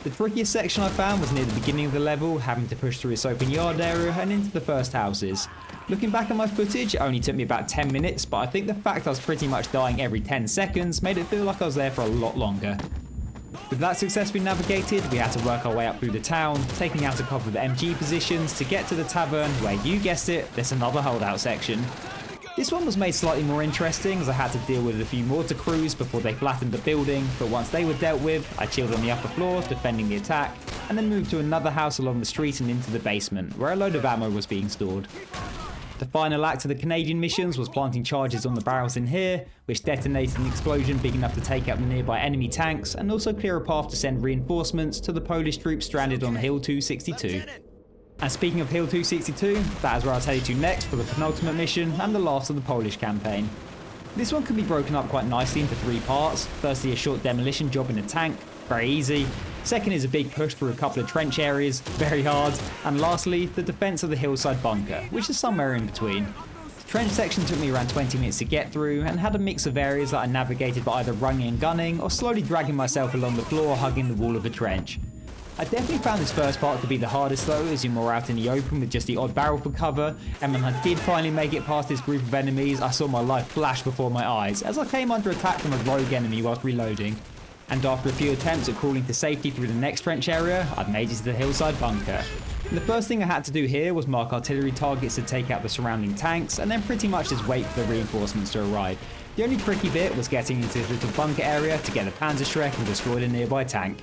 The trickiest section I found was near the beginning of the level, having to push through this open yard area and into the first houses. Looking back at my footage, it only took me about 10 minutes, but I think the fact I was pretty much dying every 10 seconds made it feel like I was there for a lot longer. With that successfully navigated, we had to work our way up through the town, taking out a couple of MG positions to get to the tavern where, you guessed it, there's another holdout section. This one was made slightly more interesting as I had to deal with a few mortar crews before they flattened the building, but once they were dealt with, I chilled on the upper floor defending the attack, and then moved to another house along the street and into the basement where a load of ammo was being stored. The final act of the Canadian missions was planting charges on the barrels in here, which detonated an explosion big enough to take out the nearby enemy tanks and also clear a path to send reinforcements to the Polish troops stranded on Hill 262. And speaking of Hill 262, that is where I'll tell you to next for the penultimate mission and the last of the Polish campaign. This one can be broken up quite nicely into 3 parts. Firstly, a short demolition job in a tank, very easy. Second is a big push through a couple of trench areas, very hard. And lastly, the defense of the hillside bunker, which is somewhere in between. The trench section took me around 20 minutes to get through and had a mix of areas that I navigated by either running and gunning or slowly dragging myself along the floor hugging the wall of a trench. I definitely found this first part to be the hardest though, as you're more out in the open with just the odd barrel for cover, and when I did finally make it past this group of enemies, I saw my life flash before my eyes as I came under attack from a rogue enemy whilst reloading. And after a few attempts at crawling to safety through the next trench area, I'd made it to the hillside bunker. And the first thing I had to do here was mark artillery targets to take out the surrounding tanks, and then pretty much just wait for the reinforcements to arrive. The only tricky bit was getting into the little bunker area to get a Panzerschreck and destroy the nearby tank.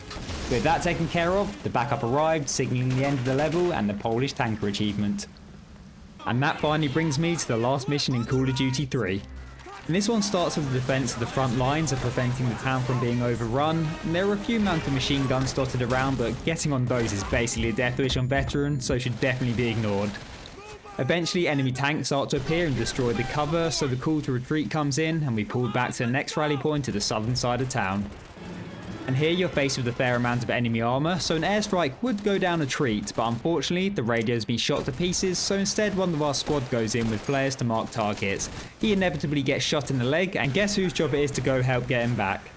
With that taken care of, the backup arrived, signalling the end of the level and the Polish tanker achievement. And that finally brings me to the last mission in Call of Duty 3. And this one starts with the defense of the front lines and preventing the town from being overrun. And there are a few mounted machine guns dotted around, but getting on those is basically a death wish on Veteran, so should definitely be ignored. Eventually enemy tanks start to appear and destroy the cover, so the call to retreat comes in and we pulled back to the next rally point to the southern side of town. And here you're faced with a fair amount of enemy armour, so an airstrike would go down a treat, but unfortunately the radio's been shot to pieces, so instead one of our squad goes in with flares to mark targets. He inevitably gets shot in the leg, and guess whose job it is to go help get him back.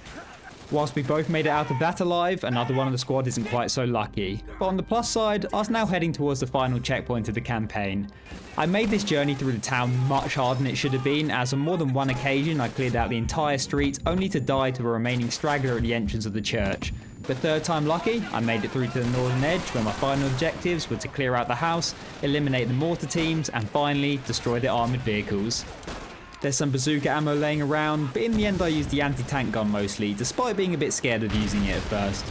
Whilst we both made it out of that alive, another one of the squad isn't quite so lucky. But on the plus side, I was now heading towards the final checkpoint of the campaign. I made this journey through the town much harder than it should have been, as on more than one occasion I cleared out the entire street only to die to a remaining straggler at the entrance of the church. But third time lucky, I made it through to the northern edge where my final objectives were to clear out the house, eliminate the mortar teams, and finally destroy the armoured vehicles. There's some bazooka ammo laying around, but in the end I used the anti-tank gun mostly, despite being a bit scared of using it at first.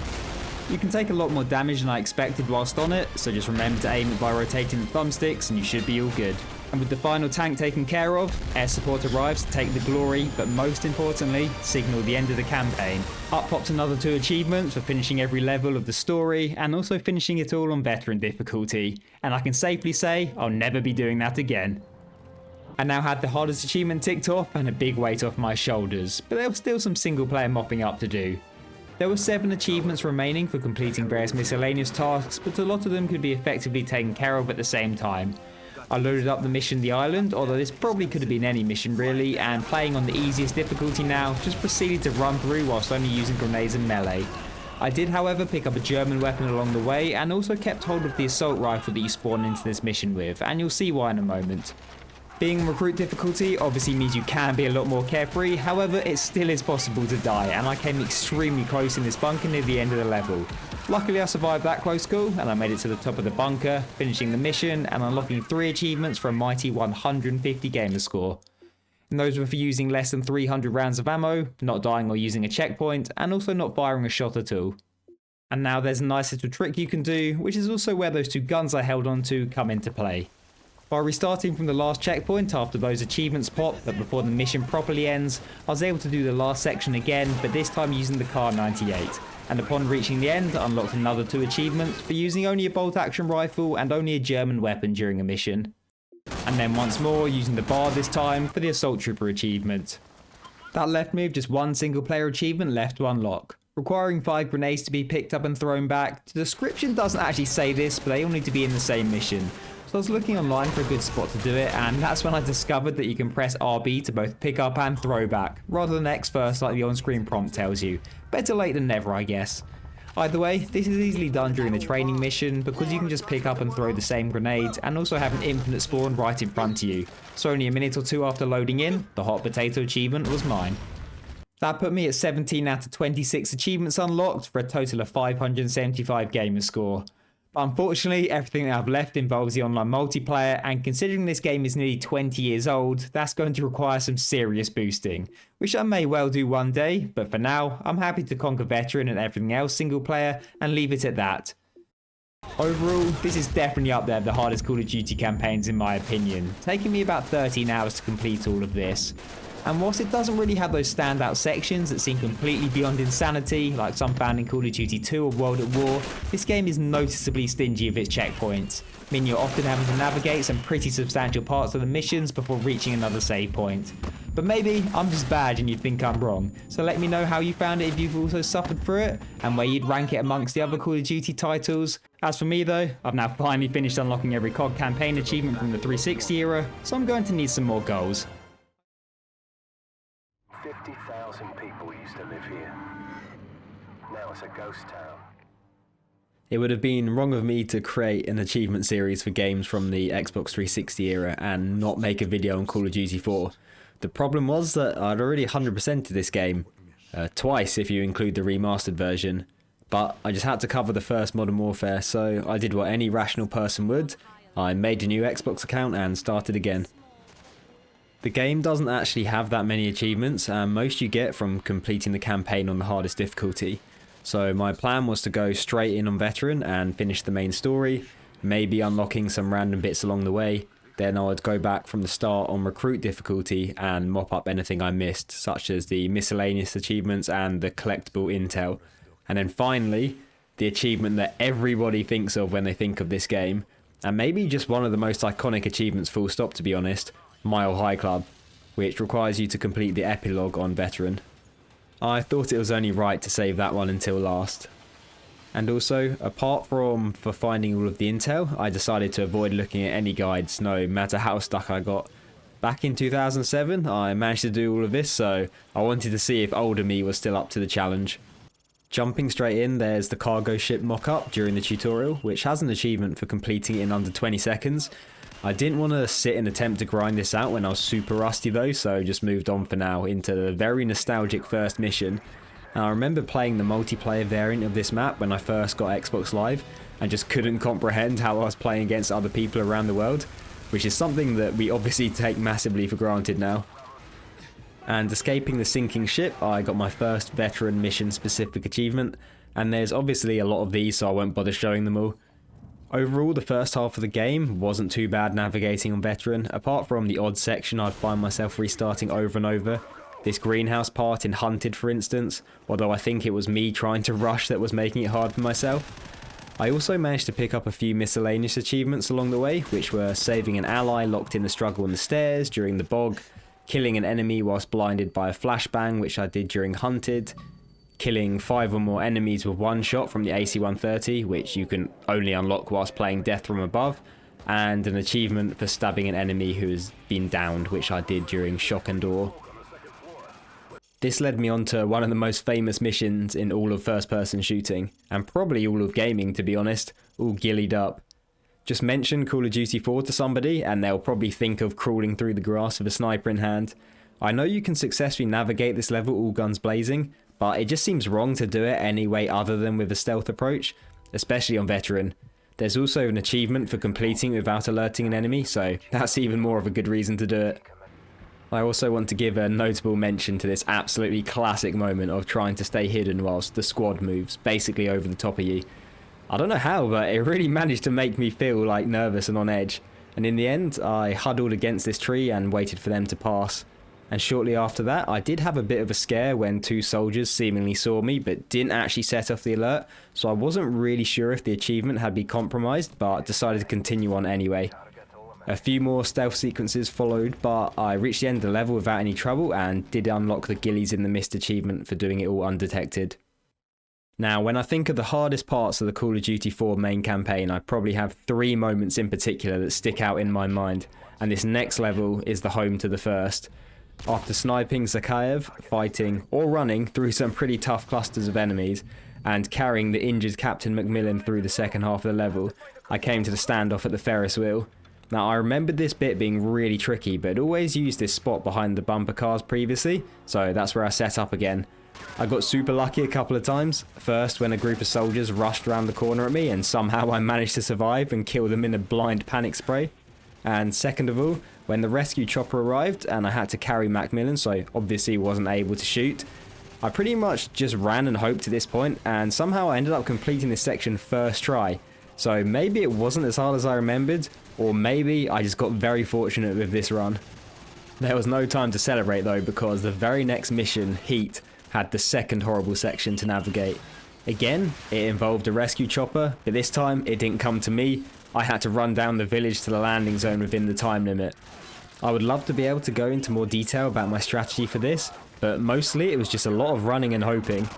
You can take a lot more damage than I expected whilst on it, so just remember to aim it by rotating the thumbsticks and you should be all good. And with the final tank taken care of, air support arrives to take the glory, but most importantly, signal the end of the campaign. Up popped another 2 achievements for finishing every level of the story, and also finishing it all on veteran difficulty. And I can safely say, I'll never be doing that again. I now had the hardest achievement ticked off and a big weight off my shoulders, but there was still some single player mopping up to do. There were 7 achievements remaining for completing various miscellaneous tasks, but a lot of them could be effectively taken care of at the same time. I loaded up the mission The Island, although this probably could have been any mission really, and playing on the easiest difficulty now, just proceeded to run through whilst only using grenades and melee. I did however pick up a German weapon along the way, and also kept hold of the assault rifle that you spawn into this mission with, and you'll see why in a moment. Being recruit difficulty obviously means you can be a lot more carefree, however it still is possible to die, and I came extremely close in this bunker near the end of the level. Luckily I survived that close call, and I made it to the top of the bunker, finishing the mission and unlocking 3 achievements for a mighty 150 gamer score. And those were for using less than 300 rounds of ammo, not dying or using a checkpoint, and also not firing a shot at all. And now there's a nice little trick you can do, which is also where those 2 guns I held onto come into play. By restarting from the last checkpoint after those achievements pop, but before the mission properly ends, I was able to do the last section again, but this time using the Kar 98. And upon reaching the end, unlocked another 2 achievements for using only a bolt action rifle and only a German weapon during a mission. And then once more using the bar this time for the assault trooper achievement. That left me with just 1 single player achievement left to unlock, requiring 5 grenades to be picked up and thrown back. The description doesn't actually say this, but they all need to be in the same mission. So I was looking online for a good spot to do it, and that's when I discovered that you can press RB to both pick up and throw back, rather than X first like the on-screen prompt tells you. Better late than never, I guess. Either way, this is easily done during the training mission because you can just pick up and throw the same grenades and also have an infinite spawn right in front of you. So only a minute or 2 after loading in, the hot potato achievement was mine. That put me at 17 out of 26 achievements unlocked for a total of 575 gamer score. Unfortunately, everything that I've left involves the online multiplayer, and considering this game is nearly 20 years old, that's going to require some serious boosting, which I may well do one day, but for now, I'm happy to conquer veteran and everything else single player and leave it at that. Overall, this is definitely up there with the hardest Call of Duty campaigns in my opinion, taking me about 13 hours to complete all of this. And whilst it doesn't really have those standout sections that seem completely beyond insanity, like some found in Call of Duty 2 or World at War, this game is noticeably stingy of its checkpoints, meaning you're often having to navigate some pretty substantial parts of the missions before reaching another save point. But maybe I'm just bad and you think I'm wrong, so let me know how you found it if you've also suffered through it, and where you'd rank it amongst the other Call of Duty titles. As for me though, I've now finally finished unlocking every COD campaign achievement from the 360 era, so I'm going to need some more goals. 50,000 people used to live here. Now it's a ghost town. It would have been wrong of me to create an achievement series for games from the Xbox 360 era and not make a video on Call of Duty 4. The problem was that I'd already 100%ed this game, twice if you include the remastered version, but I just had to cover the first Modern Warfare, so I did what any rational person would. I made a new Xbox account and started again. The game doesn't actually have that many achievements, and most you get from completing the campaign on the hardest difficulty. So my plan was to go straight in on veteran and finish the main story, maybe unlocking some random bits along the way. Then I would go back from the start on recruit difficulty and mop up anything I missed, such as the miscellaneous achievements and the collectible intel. And then finally, the achievement that everybody thinks of when they think of this game, and maybe just one of the most iconic achievements full stop to be honest, Mile High Club, which requires you to complete the epilogue on veteran. I thought it was only right to save that one until last. And also, apart from for finding all of the intel, I decided to avoid looking at any guides, no matter how stuck I got. Back in 2007, I managed to do all of this, so I wanted to see if older me was still up to the challenge. Jumping straight in, there's the cargo ship mock-up during the tutorial, which has an achievement for completing it in under 20 seconds. I didn't want to sit and attempt to grind this out when I was super rusty though, so just moved on for now into the very nostalgic first mission. And I remember playing the multiplayer variant of this map when I first got Xbox Live and just couldn't comprehend how I was playing against other people around the world, which is something that we obviously take massively for granted now. And escaping the sinking ship, I got my first veteran mission specific achievement, and there's obviously a lot of these so I won't bother showing them all. Overall, the first half of the game wasn't too bad navigating on veteran, apart from the odd section I'd find myself restarting over and over. This greenhouse part in Hunted, for instance, although I think it was me trying to rush that was making it hard for myself. I also managed to pick up a few miscellaneous achievements along the way, which were saving an ally locked in the struggle on the stairs during the bog, killing an enemy whilst blinded by a flashbang, which I did during Hunted, killing 5 or more enemies with one shot from the AC-130, which you can only unlock whilst playing Death from Above, and an achievement for stabbing an enemy who has been downed, which I did during Shock and Awe. This led me on to one of the most famous missions in all of first-person shooting, and probably all of gaming to be honest, all gillied up. Just mention Call of Duty 4 to somebody and they'll probably think of crawling through the grass with a sniper in hand. I know you can successfully navigate this level all guns blazing, but it just seems wrong to do it any way other than with a stealth approach, especially on veteran. There's also an achievement for completing without alerting an enemy, so that's even more of a good reason to do it. I also want to give a notable mention to this absolutely classic moment of trying to stay hidden whilst the squad moves basically over the top of you. I don't know how, but it really managed to make me feel like nervous and on edge, and in the end I huddled against this tree and waited for them to pass. And shortly after that I did have a bit of a scare when 2 soldiers seemingly saw me but didn't actually set off the alert, so I wasn't really sure if the achievement had been compromised, but decided to continue on anyway. A few more stealth sequences followed, but I reached the end of the level without any trouble and did unlock the Gillies in the Mist achievement for doing it all undetected. Now, when I think of the hardest parts of the Call of Duty 4 main campaign, I probably have 3 moments in particular that stick out in my mind, and this next level is the home to the first. After sniping Zakhaev, fighting or running through some pretty tough clusters of enemies, and carrying the injured Captain Macmillan through the second half of the level, I came to the standoff at the Ferris wheel. Now, I remembered this bit being really tricky, but I'd always used this spot behind the bumper cars previously, so that's where I set up again. I got super lucky a couple of times. First, when a group of soldiers rushed around the corner at me and somehow I managed to survive and kill them in a blind panic spray. And second of all, when the rescue chopper arrived and I had to carry Macmillan, so obviously wasn't able to shoot, I pretty much just ran and hoped to this point, and somehow I ended up completing this section first try. So maybe it wasn't as hard as I remembered, or maybe I just got very fortunate with this run. There was no time to celebrate though, because the very next mission, Heat, had the second horrible section to navigate. Again, it involved a rescue chopper, but this time it didn't come to me. I had to run down the village to the landing zone within the time limit. I would love to be able to go into more detail about my strategy for this, but mostly it was just a lot of running and hoping.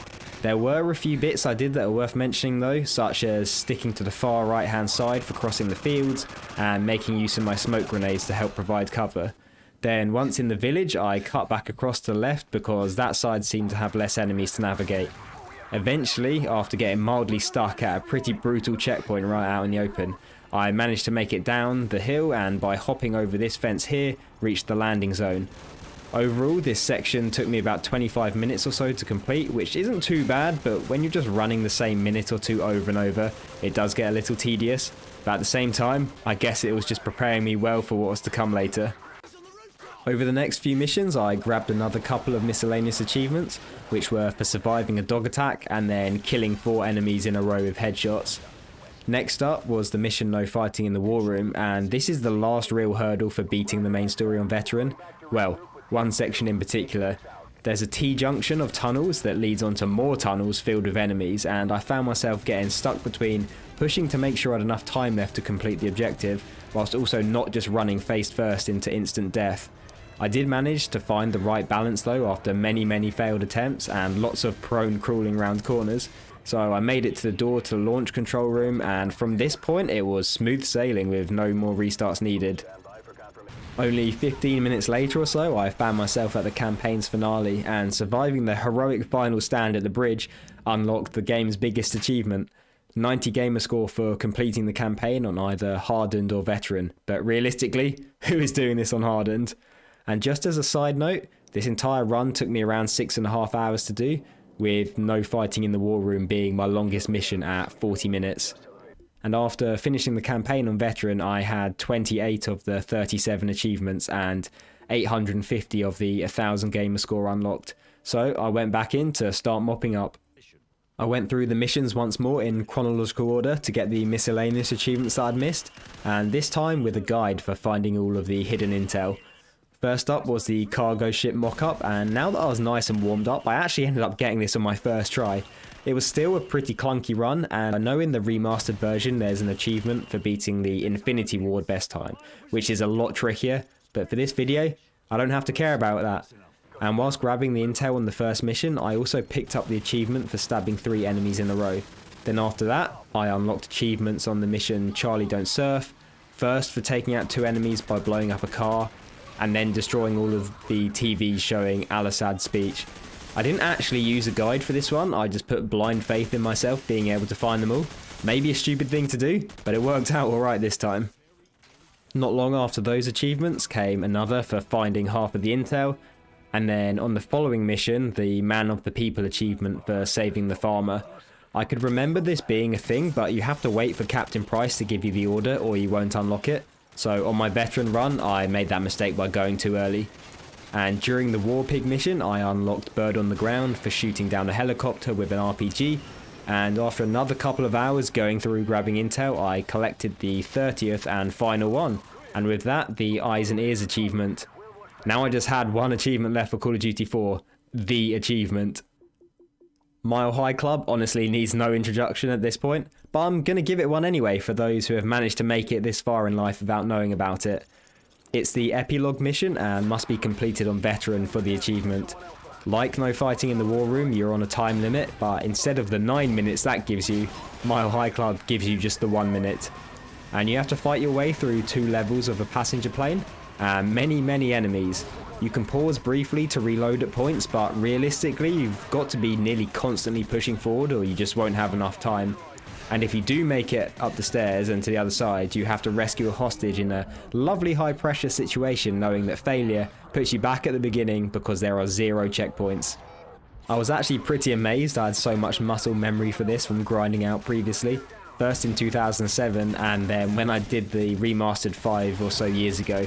There were a few bits I did that are worth mentioning though, such as sticking to the far right hand side for crossing the fields and making use of my smoke grenades to help provide cover. Then once in the village I cut back across to the left because that side seemed to have less enemies to navigate. Eventually, after getting mildly stuck at a pretty brutal checkpoint right out in the open, I managed to make it down the hill and by hopping over this fence here, reached the landing zone. Overall, this section took me about 25 minutes or so to complete, which isn't too bad, but when you're just running the same minute or two over and over, it does get a little tedious. But at the same time, I guess it was just preparing me well for what was to come later. Over the next few missions, I grabbed another couple of miscellaneous achievements, which were for surviving a dog attack and then killing 4 enemies in a row with headshots. Next up was the mission No Fighting in the War Room, and this is the last real hurdle for beating the main story on veteran. Well, one section in particular. There's a T-junction of tunnels that leads onto more tunnels filled with enemies, and I found myself getting stuck between pushing to make sure I had enough time left to complete the objective, whilst also not just running face first into instant death. I did manage to find the right balance though after many failed attempts and lots of prone crawling around corners, so I made it to the door to the launch control room, and from this point it was smooth sailing with no more restarts needed. Only 15 minutes later or so, I found myself at the campaign's finale, and surviving the heroic final stand at the bridge unlocked the game's biggest achievement. 90 gamer score for completing the campaign on either hardened or veteran, but realistically, who is doing this on hardened? And just as a side note, this entire run took me around 6.5 hours to do, with No Fighting in the War Room being my longest mission at 40 minutes. And after finishing the campaign on veteran, I had 28 of the 37 achievements and 850 of the 1000 gamer score unlocked. So I went back in to start mopping up. I went through the missions once more in chronological order to get the miscellaneous achievements that I'd missed, and this time with a guide for finding all of the hidden intel. First up was the cargo ship mock-up, and now that I was nice and warmed up, I actually ended up getting this on my first try. It was still a pretty clunky run, and I know in the remastered version there's an achievement for beating the Infinity Ward best time, which is a lot trickier, but for this video, I don't have to care about that. And whilst grabbing the intel on the first mission, I also picked up the achievement for stabbing 3 enemies in a row. Then after that, I unlocked achievements on the mission Charlie Don't Surf, first for taking out 2 enemies by blowing up a car, and then destroying all of the TVs showing Al-Assad's speech. I didn't actually use a guide for this one, I just put blind faith in myself being able to find them all. Maybe a stupid thing to do, but it worked out alright this time. Not long after those achievements came another for finding half of the intel, and then on the following mission, the Man of the People achievement for saving the farmer. I could remember this being a thing, but you have to wait for Captain Price to give you the order or you won't unlock it. So on my veteran run, I made that mistake by going too early. And during the War Pig mission, I unlocked Bird on the Ground for shooting down a helicopter with an RPG. And after another couple of hours going through grabbing intel, I collected the 30th and final one. And with that, the Eyes and Ears achievement. Now I just had one achievement left for Call of Duty 4, the achievement. Mile High Club honestly needs no introduction at this point, but I'm going to give it one anyway for those who have managed to make it this far in life without knowing about it. It's the epilogue mission and must be completed on veteran for the achievement. Like No Fighting in the War Room, you're on a time limit, but instead of the 9 minutes that gives you, Mile High Club gives you just the 1 minute. And you have to fight your way through 2 levels of a passenger plane, and many enemies. You can pause briefly to reload at points, but realistically you've got to be nearly constantly pushing forward or you just won't have enough time. And if you do make it up the stairs and to the other side, you have to rescue a hostage in a lovely high pressure situation, knowing that failure puts you back at the beginning because there are 0 checkpoints. I was actually pretty amazed I had so much muscle memory for this from grinding out previously. First in 2007 and then when I did the remastered 5 or so years ago.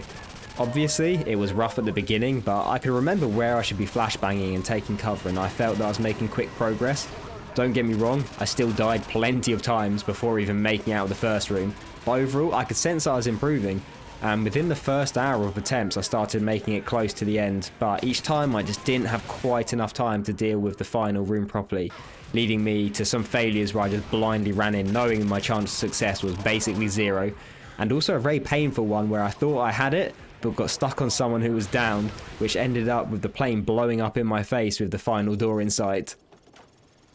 Obviously, it was rough at the beginning, but I could remember where I should be flashbanging and taking cover, and I felt that I was making quick progress. Don't get me wrong, I still died plenty of times before even making out of the first room, but overall I could sense I was improving, and within the first hour of attempts I started making it close to the end, but each time I just didn't have quite enough time to deal with the final room properly, leading me to some failures where I just blindly ran in knowing my chance of success was basically 0, and also a very painful one where I thought I had it, but got stuck on someone who was downed, which ended up with the plane blowing up in my face with the final door in sight.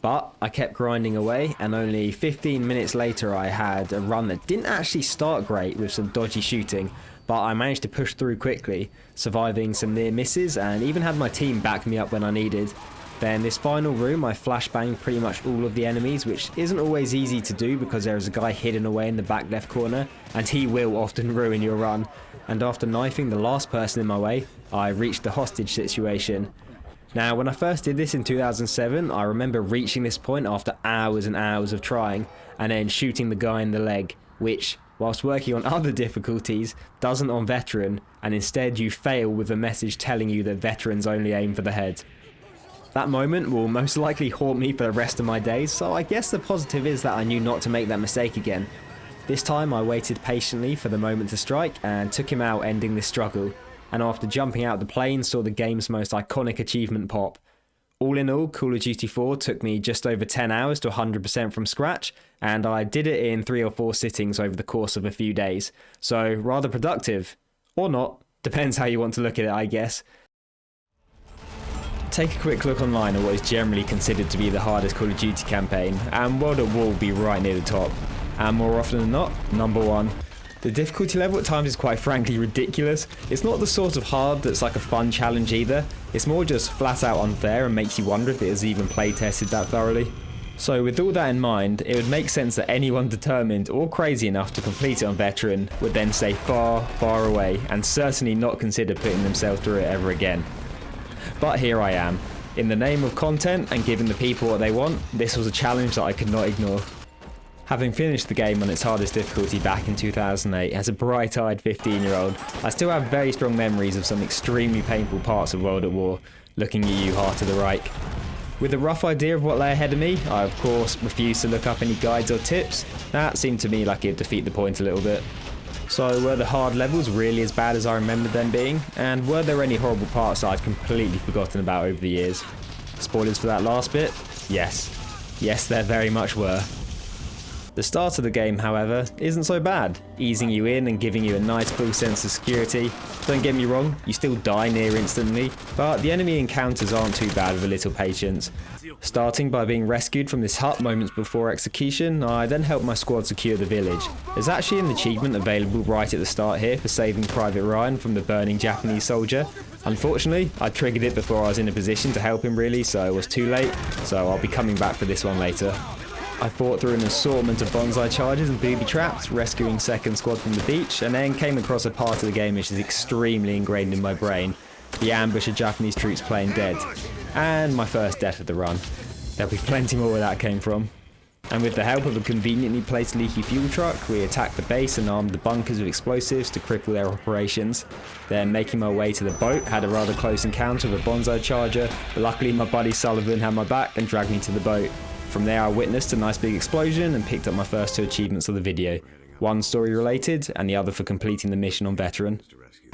But I kept grinding away, and only 15 minutes later I had a run that didn't actually start great with some dodgy shooting, but I managed to push through quickly, surviving some near misses and even had my team back me up when I needed. Then this final room I flashbanged pretty much all of the enemies, which isn't always easy to do because there is a guy hidden away in the back left corner and he will often ruin your run. And after knifing the last person in my way, I reached the hostage situation. Now when I first did this in 2007, I remember reaching this point after hours and hours of trying and then shooting the guy in the leg, which, whilst working on other difficulties, doesn't on veteran, and instead you fail with a message telling you that veterans only aim for the head. That moment will most likely haunt me for the rest of my days, so I guess the positive is that I knew not to make that mistake again. This time I waited patiently for the moment to strike and took him out, ending this struggle, and after jumping out of the plane saw the game's most iconic achievement pop. All in all, Call of Duty 4 took me just over 10 hours to 100% from scratch, and I did it in 3 or 4 sittings over the course of a few days, so rather productive. Or not, depends how you want to look at it I guess. Take a quick look online at what is generally considered to be the hardest Call of Duty campaign, and World at War will be right near the top. And more often than not, number 1. The difficulty level at times is quite frankly ridiculous. It's not the sort of hard that's like a fun challenge either. It's more just flat out unfair and makes you wonder if it is even play tested that thoroughly. So with all that in mind, it would make sense that anyone determined or crazy enough to complete it on veteran would then stay far, far away and certainly not consider putting themselves through it ever again. But here I am. In the name of content and giving the people what they want, this was a challenge that I could not ignore. Having finished the game on its hardest difficulty back in 2008 as a bright-eyed 15-year-old, I still have very strong memories of some extremely painful parts of World at War, looking at you, Heart of the Reich. With a rough idea of what lay ahead of me, I of course refused to look up any guides or tips. That seemed to me like it'd defeat the point a little bit. So were the hard levels really as bad as I remembered them being? And were there any horrible parts I'd completely forgotten about over the years? Spoilers for that last bit? Yes. Yes, there very much were. The start of the game, however, isn't so bad, easing you in and giving you a nice full sense of security. Don't get me wrong, you still die near instantly, but the enemy encounters aren't too bad with a little patience. Starting by being rescued from this hut moments before execution, I then helped my squad secure the village. There's actually an achievement available right at the start here for saving Private Ryan from the burning Japanese soldier. Unfortunately, I triggered it before I was in a position to help him really, so it was too late, so I'll be coming back for this one later. I fought through an assortment of bonsai charges and booby traps, rescuing second squad from the beach, and then came across a part of the game which is extremely ingrained in my brain: the ambush of Japanese troops playing dead. And my first death of the run. There'll be plenty more where that came from. And with the help of a conveniently placed leaky fuel truck, we attacked the base and armed the bunkers with explosives to cripple their operations. Then, making my way to the boat, had a rather close encounter with a bonsai charger, but luckily my buddy Sullivan had my back and dragged me to the boat. From there I witnessed a nice big explosion and picked up my first 2 achievements of the video. One story related and the other for completing the mission on Veteran.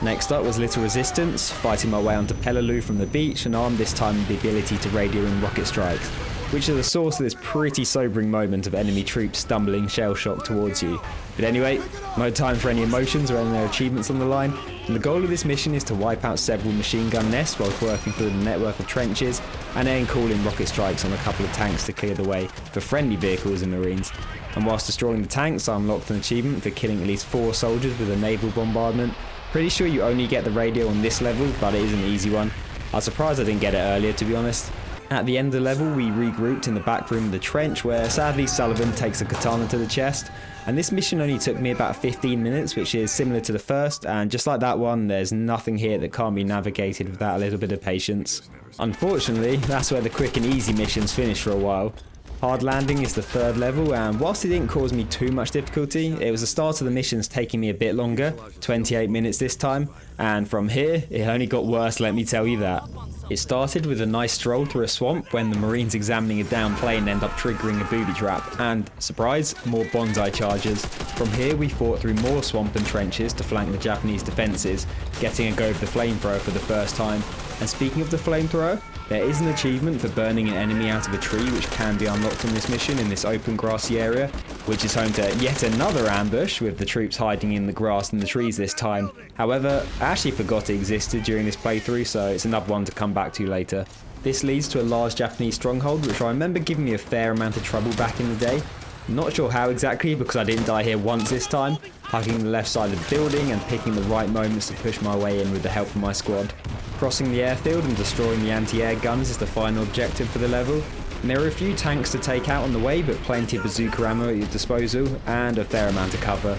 Next up was Little Resistance, fighting my way onto Peleliu from the beach and armed this time with the ability to radio in rocket strikes, which are the source of this pretty sobering moment of enemy troops stumbling shell-shocked towards you. But anyway, no time for any emotions or any of their achievements on the line, and the goal of this mission is to wipe out several machine gun nests whilst working through the network of trenches, and then call in rocket strikes on a couple of tanks to clear the way for friendly vehicles and marines. And whilst destroying the tanks, I unlocked an achievement for killing at least 4 soldiers with a naval bombardment. Pretty sure you only get the radio on this level, but it is an easy one. I was surprised I didn't get it earlier, to be honest. At the end of the level, we regrouped in the back room of the trench, where sadly Sullivan takes a katana to the chest. And this mission only took me about 15 minutes, which is similar to the first, and just like that one, there's nothing here that can't be navigated without a little bit of patience. Unfortunately, that's where the quick and easy missions finish for a while. Hard Landing is the 3rd level, and whilst it didn't cause me too much difficulty, it was the start of the missions taking me a bit longer, 28 minutes this time, and from here, it only got worse, let me tell you that. It started with a nice stroll through a swamp when the Marines examining a downed plane end up triggering a booby trap, and, surprise, more bonsai charges. From here we fought through more swamp and trenches to flank the Japanese defences, getting a go of the flamethrower for the first time. And speaking of the flamethrower, there is an achievement for burning an enemy out of a tree which can be unlocked on this mission in this open grassy area, which is home to yet another ambush with the troops hiding in the grass and the trees this time. However, I actually forgot it existed during this playthrough, so it's another one to come back to later. This leads to a large Japanese stronghold which I remember giving me a fair amount of trouble back in the day. Not sure how exactly because I didn't die here once this time, hugging the left side of the building and picking the right moments to push my way in with the help of my squad. Crossing the airfield and destroying the anti-air guns is the final objective for the level. And there are a few tanks to take out on the way, but plenty of bazooka ammo at your disposal and a fair amount of cover.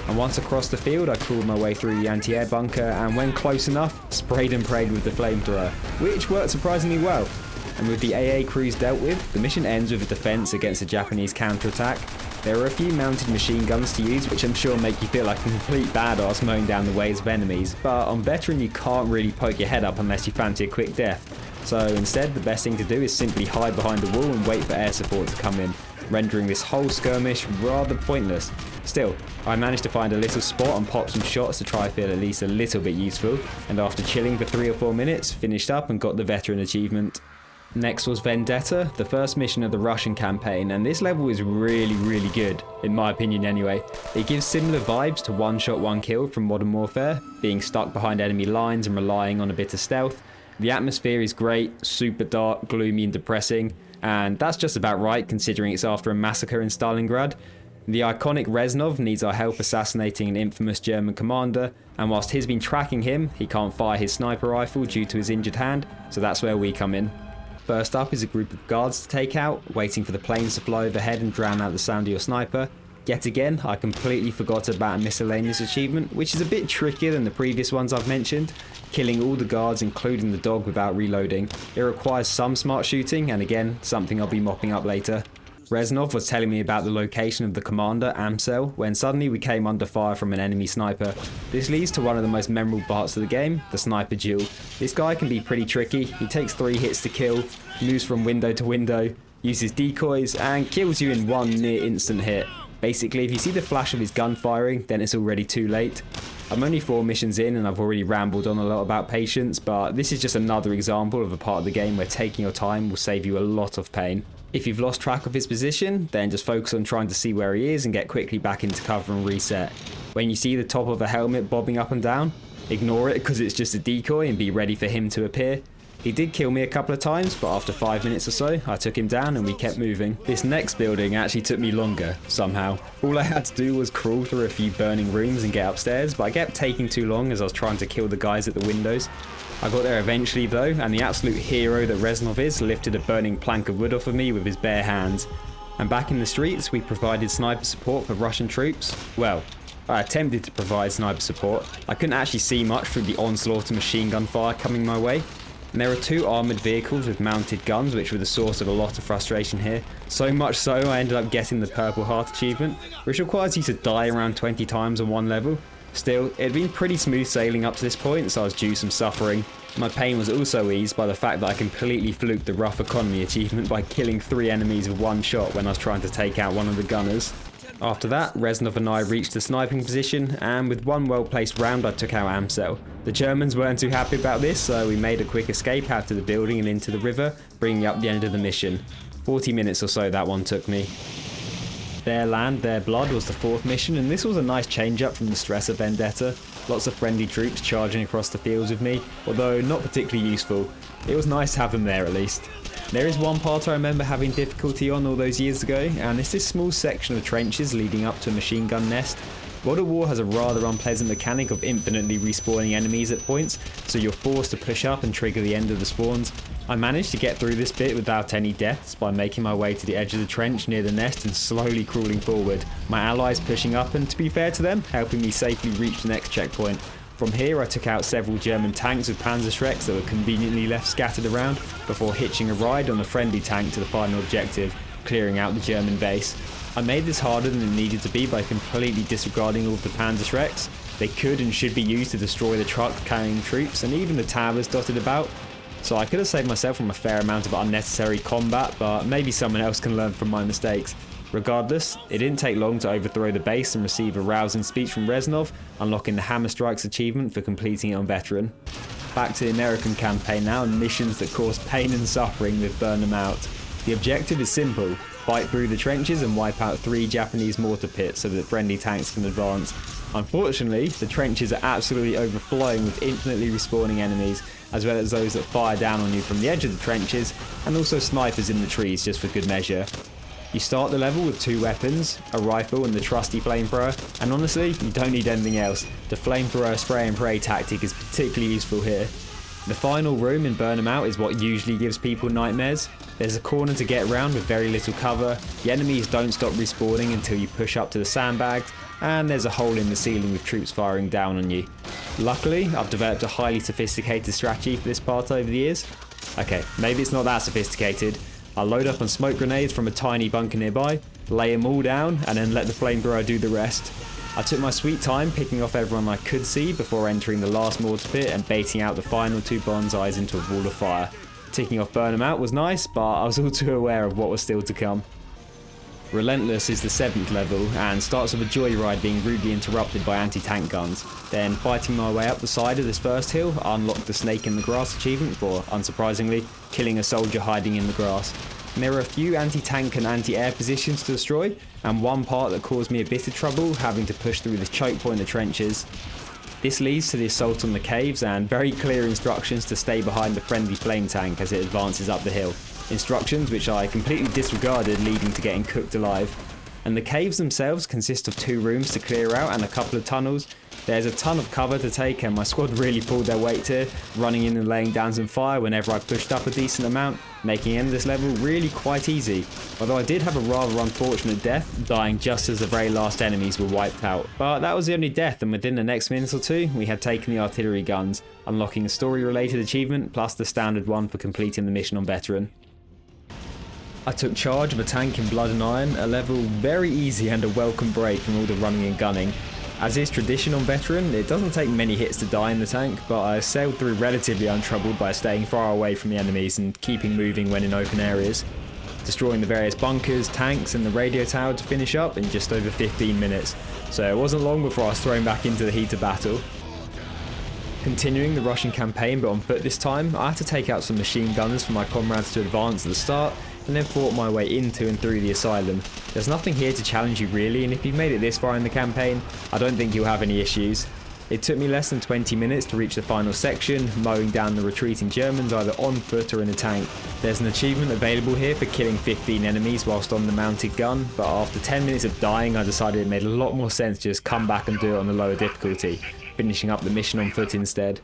And once across the field, I crawled my way through the anti-air bunker and when close enough, sprayed and prayed with the flamethrower, which worked surprisingly well. And with the AA crews dealt with, the mission ends with a defense against a Japanese counterattack. There are a few mounted machine guns to use, which I'm sure make you feel like a complete badass mowing down the waves of enemies, but on Veteran you can't really poke your head up unless you fancy a quick death. So instead, the best thing to do is simply hide behind the wall and wait for air support to come in, rendering this whole skirmish rather pointless. Still, I managed to find a little spot and pop some shots to try feel at least a little bit useful, and after chilling for 3 or 4 minutes, finished up and got the Veteran achievement. Next was Vendetta, the first mission of the Russian campaign, and this level is really good, in my opinion anyway. It gives similar vibes to One Shot One Kill from Modern Warfare, being stuck behind enemy lines and relying on a bit of stealth. The atmosphere is great, super dark, gloomy and depressing, and that's just about right considering it's after a massacre in Stalingrad. The iconic Reznov needs our help assassinating an infamous German commander, and whilst he's been tracking him, he can't fire his sniper rifle due to his injured hand, so that's where we come in. First up is a group of guards to take out, waiting for the planes to fly overhead and drown out the sound of your sniper. Yet again, I completely forgot about a miscellaneous achievement, which is a bit trickier than the previous ones I've mentioned, killing all the guards including the dog without reloading. It requires some smart shooting, and again, something I'll be mopping up later. Reznov was telling me about the location of the commander, Amsel, when suddenly we came under fire from an enemy sniper. This leads to one of the most memorable parts of the game, the sniper duel. This guy can be pretty tricky. He takes 3 hits to kill, moves from window to window, uses decoys, and kills you in one near instant hit. Basically, if you see the flash of his gun firing, then it's already too late. I'm only 4 missions in and I've already rambled on a lot about patience, but this is just another example of a part of the game where taking your time will save you a lot of pain. If you've lost track of his position, then just focus on trying to see where he is and get quickly back into cover and reset. When you see the top of a helmet bobbing up and down, ignore it because it's just a decoy and be ready for him to appear. He did kill me a couple of times, but after 5 minutes or so, I took him down and we kept moving. This next building actually took me longer, somehow. All I had to do was crawl through a few burning rooms and get upstairs, but I kept taking too long as I was trying to kill the guys at the windows. I got there eventually though, and the absolute hero that Reznov is lifted a burning plank of wood off of me with his bare hands. And back in the streets, we provided sniper support for Russian troops. Well, I attempted to provide sniper support. I couldn't actually see much through the onslaught of machine gun fire coming my way. And there were 2 armoured vehicles with mounted guns which were the source of a lot of frustration here. So much so I ended up getting the Purple Heart achievement, which requires you to die around 20 times on one level. Still, it had been pretty smooth sailing up to this point, so I was due some suffering. My pain was also eased by the fact that I completely fluked the Rough Economy achievement by killing 3 enemies with 1 shot when I was trying to take out one of the gunners. After that, Reznov and I reached the sniping position, and with 1 well-placed round I took out Amsel. The Germans weren't too happy about this, so we made a quick escape out of the building and into the river, bringing up the end of the mission. 40 minutes or so that one took me. Their Land, Their Blood was the 4th mission, and this was a nice change up from the stress of Vendetta. Lots of friendly troops charging across the fields with me, although not particularly useful. It was nice to have them there at least. There is one part I remember having difficulty on all those years ago, and it's this small section of trenches leading up to a machine gun nest. World at War has a rather unpleasant mechanic of infinitely respawning enemies at points, so you're forced to push up and trigger the end of the spawns. I managed to get through this bit without any deaths by making my way to the edge of the trench near the nest and slowly crawling forward, my allies pushing up and, to be fair to them, helping me safely reach the next checkpoint. From here I took out several German tanks with Panzerschrecks that were conveniently left scattered around before hitching a ride on a friendly tank to the final objective, clearing out the German base. I made this harder than it needed to be by completely disregarding all of the Panzerschrecks. They could and should be used to destroy the truck carrying troops and even the towers dotted about. So I could have saved myself from a fair amount of unnecessary combat, but maybe someone else can learn from my mistakes. Regardless, it didn't take long to overthrow the base and receive a rousing speech from Reznov, unlocking the Hammer Strikes achievement for completing it on Veteran. Back to the American campaign now, and missions that cause pain and suffering with Burn Them Out. The objective is simple: fight through the trenches and wipe out 3 Japanese mortar pits so that friendly tanks can advance. Unfortunately, the trenches are absolutely overflowing with infinitely respawning enemies, as well as those that fire down on you from the edge of the trenches, and also snipers in the trees just for good measure. You start the level with 2 weapons, a rifle and the trusty flamethrower, and honestly, you don't need anything else. The flamethrower spray and pray tactic is particularly useful here. The final room in Burn 'Em Out is what usually gives people nightmares. There's a corner to get around with very little cover, the enemies don't stop respawning until you push up to the sandbags, and there's a hole in the ceiling with troops firing down on you. Luckily, I've developed a highly sophisticated strategy for this part over the years. Okay, maybe it's not that sophisticated. I'll load up on smoke grenades from a tiny bunker nearby, lay them all down, and then let the flamethrower do the rest. I took my sweet time picking off everyone I could see before entering the last mortar pit and baiting out the final 2 bonsais into a wall of fire. Ticking off Burn 'Em Out was nice, but I was all too aware of what was still to come. Relentless is the 7th level and starts with a joyride being rudely interrupted by anti-tank guns. Then, fighting my way up the side of this first hill, I unlocked the Snake in the Grass achievement for, unsurprisingly, killing a soldier hiding in the grass. And there were a few anti-tank and anti-air positions to destroy, and one part that caused me a bit of trouble, having to push through the choke point of the trenches. This leads to the assault on the caves and very clear instructions to stay behind the friendly flame tank as it advances up the hill. Instructions which I completely disregarded, leading to getting cooked alive. And the caves themselves consist of 2 rooms to clear out and a couple of tunnels. There's a ton of cover to take and my squad really pulled their weight here, running in and laying down some fire whenever I pushed up a decent amount, making end of this level really quite easy. Although I did have a rather unfortunate death, dying just as the very last enemies were wiped out. But that was the only death, and within the next minute or 2 we had taken the artillery guns, unlocking a story related achievement plus the standard one for completing the mission on Veteran. I took charge of a tank in Blood and Iron, a level very easy and a welcome break from all the running and gunning. As is tradition on Veteran, it doesn't take many hits to die in the tank, but I sailed through relatively untroubled by staying far away from the enemies and keeping moving when in open areas, destroying the various bunkers, tanks and the radio tower to finish up in just over 15 minutes, so it wasn't long before I was thrown back into the heat of battle. Continuing the Russian campaign but on foot this time, I had to take out some machine gunners for my comrades to advance at the start, and then fought my way into and through the asylum. There's nothing here to challenge you really, and if you've made it this far in the campaign, I don't think you'll have any issues. It took me less than 20 minutes to reach the final section, mowing down the retreating Germans either on foot or in a tank. There's an achievement available here for killing 15 enemies whilst on the mounted gun, but after 10 minutes of dying I decided it made a lot more sense to just come back and do it on the lower difficulty, finishing up the mission on foot instead.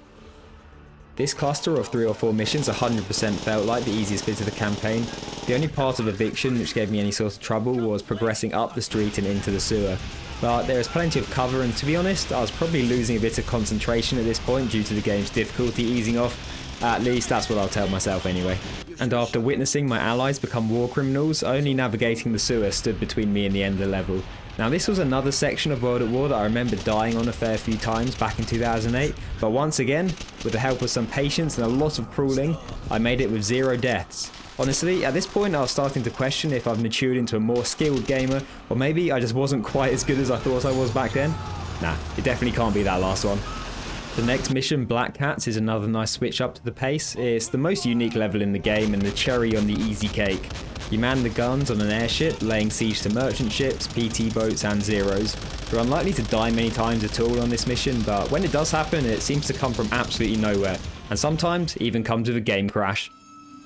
This cluster of 3 or 4 missions 100% felt like the easiest bit of the campaign. The only part of eviction which gave me any sort of trouble was progressing up the street and into the sewer. But there is plenty of cover, and to be honest, I was probably losing a bit of concentration at this point due to the game's difficulty easing off. At least that's what I'll tell myself anyway. And after witnessing my allies become war criminals, only navigating the sewer stood between me and the end of the level. Now this was another section of World at War that I remember dying on a fair few times back in 2008, but once again, with the help of some patience and a lot of crawling, I made it with 0 deaths. Honestly, at this point I was starting to question if I've matured into a more skilled gamer, or maybe I just wasn't quite as good as I thought I was back then. Nah, it definitely can't be that last one. The next mission, Black Cats, is another nice switch up to the pace. It's the most unique level in the game and the cherry on the easy cake. You man the guns on an airship, laying siege to merchant ships, PT boats and Zeros. You're unlikely to die many times at all on this mission, but when it does happen it seems to come from absolutely nowhere, and sometimes even comes with a game crash.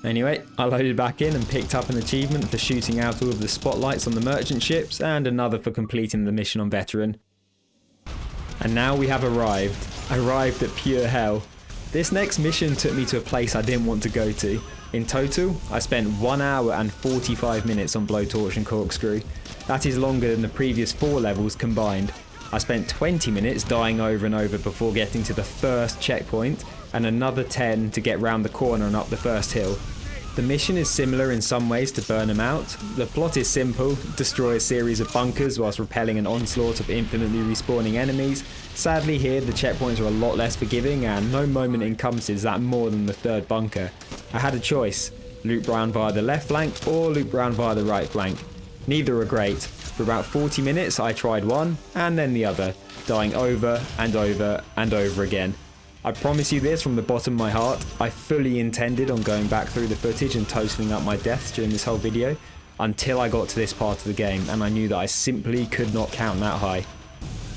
Anyway, I loaded back in and picked up an achievement for shooting out all of the spotlights on the merchant ships, and another for completing the mission on Veteran. And now we have arrived at pure hell. This next mission took me to a place I didn't want to go to. In total, I spent 1 hour and 45 minutes on Blowtorch and Corkscrew. That is longer than the previous 4 levels combined. I spent 20 minutes dying over and over before getting to the first checkpoint, and another 10 to get round the corner and up the first hill. The mission is similar in some ways to Burn 'Em Out. The plot is simple: destroy a series of bunkers whilst repelling an onslaught of infinitely respawning enemies. Sadly here the checkpoints are a lot less forgiving, and no moment encompasses that more than the 3rd bunker. I had a choice: loop round via the left flank or loop round via the right flank. Neither are great. For about 40 minutes I tried one and then the other, dying over and over and over again. I promise you this from the bottom of my heart, I fully intended on going back through the footage and totaling up my deaths during this whole video, until I got to this part of the game and I knew that I simply could not count that high.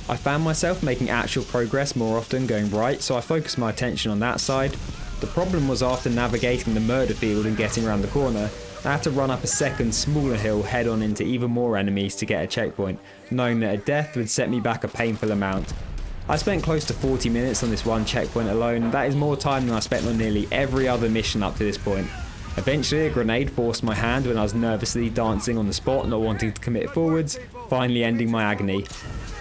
I found myself making actual progress more often going right, so I focused my attention on that side. The problem was after navigating the murder field and getting around the corner, I had to run up a second smaller hill head on into even more enemies to get a checkpoint, knowing that a death would set me back a painful amount. I spent close to 40 minutes on this one checkpoint alone, and that is more time than I spent on nearly every other mission up to this point. Eventually a grenade forced my hand when I was nervously dancing on the spot, not wanting to commit forwards, finally ending my agony.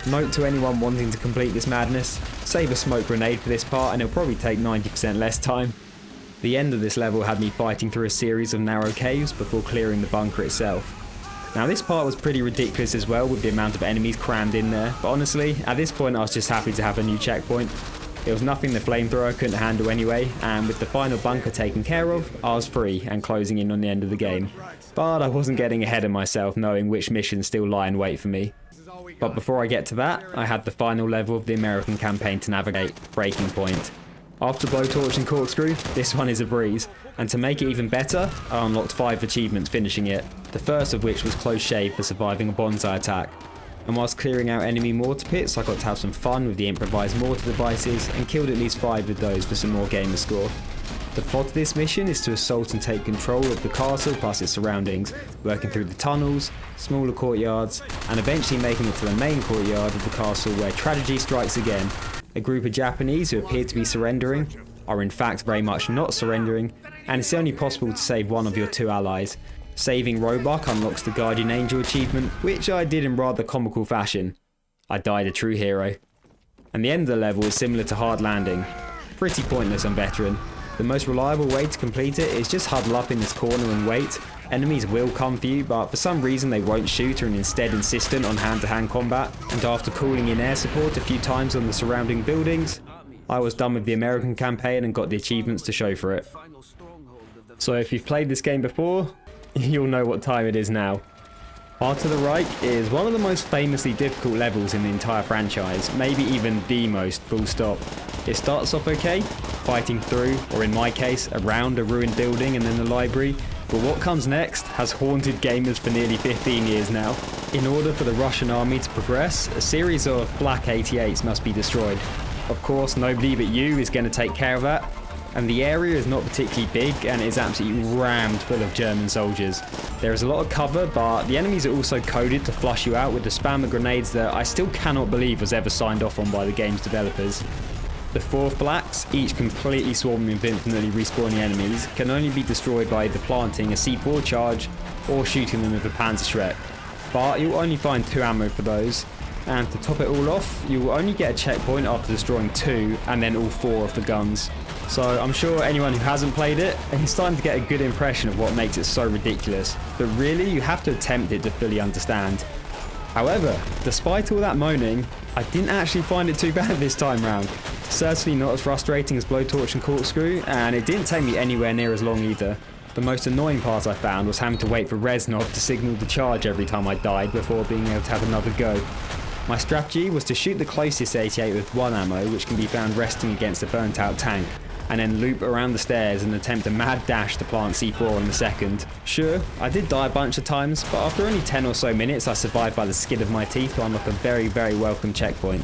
Note to anyone wanting to complete this madness: save a smoke grenade for this part and it'll probably take 90% less time. The end of this level had me fighting through a series of narrow caves before clearing the bunker itself. Now this part was pretty ridiculous as well, with the amount of enemies crammed in there, but honestly, at this point I was just happy to have a new checkpoint. It was nothing the flamethrower couldn't handle anyway, and with the final bunker taken care of, I was free and closing in on the end of the game. But I wasn't getting ahead of myself, knowing which missions still lie in wait for me. But before I get to that, I had the final level of the American campaign to navigate, Breaking Point. After Blowtorch and Corkscrew, this one is a breeze, and to make it even better, I unlocked 5 achievements finishing it, the first of which was Close Shave for surviving a bonsai attack. And whilst clearing out enemy mortar pits, I got to have some fun with the improvised mortar devices and killed at least 5 with those for some more gamer score. The plot of this mission is to assault and take control of the castle plus its surroundings, working through the tunnels, smaller courtyards, and eventually making it to the main courtyard of the castle where tragedy strikes again. A group of Japanese who appear to be surrendering are in fact very much not surrendering, and it's only possible to save one of your 2 allies. Saving Roebuck unlocks the Guardian Angel achievement, which I did in rather comical fashion. I died a true hero. And the end of the level is similar to Hard Landing. Pretty pointless on Veteran. The most reliable way to complete it is just huddle up in this corner and wait. Enemies will come for you, but for some reason they won't shoot and are instead insistent on hand-to-hand combat. And after calling in air support a few times on the surrounding buildings, I was done with the American campaign and got the achievements to show for it. So if you've played this game before, you'll know what time it is now. Heart of the Reich is one of the most famously difficult levels in the entire franchise, maybe even the most, full stop. It starts off okay, fighting through, or in my case, around a ruined building and then the library, but what comes next has haunted gamers for nearly 15 years now. In order for the Russian army to progress, a series of Black 88s must be destroyed. Of course, nobody but you is going to take care of that, and the area is not particularly big and it is absolutely rammed full of German soldiers. There is a lot of cover, but the enemies are also coded to flush you out with the spam of grenades that I still cannot believe was ever signed off on by the game's developers. The 4th Blacks, each completely swarming with infinitely respawning enemies, can only be destroyed by either planting a C4 charge or shooting them with a Panzerschreck. But you'll only find 2 ammo for those, and to top it all off, you will only get a checkpoint after destroying 2 and then all 4 of the guns. So I'm sure anyone who hasn't played it is starting to get a good impression of what makes it so ridiculous, but really you have to attempt it to fully understand. However, despite all that moaning, I didn't actually find it too bad this time round. Certainly not as frustrating as Blowtorch and Corkscrew, and it didn't take me anywhere near as long either. The most annoying part I found was having to wait for Reznov to signal the charge every time I died before being able to have another go. My strategy was to shoot the closest 88 with 1 ammo, which can be found resting against a burnt out tank, and then loop around the stairs and attempt a mad dash to plant C4 on the second. Sure, I did die a bunch of times, but after only 10 or so minutes I survived by the skin of my teeth to unlock a very, very welcome checkpoint.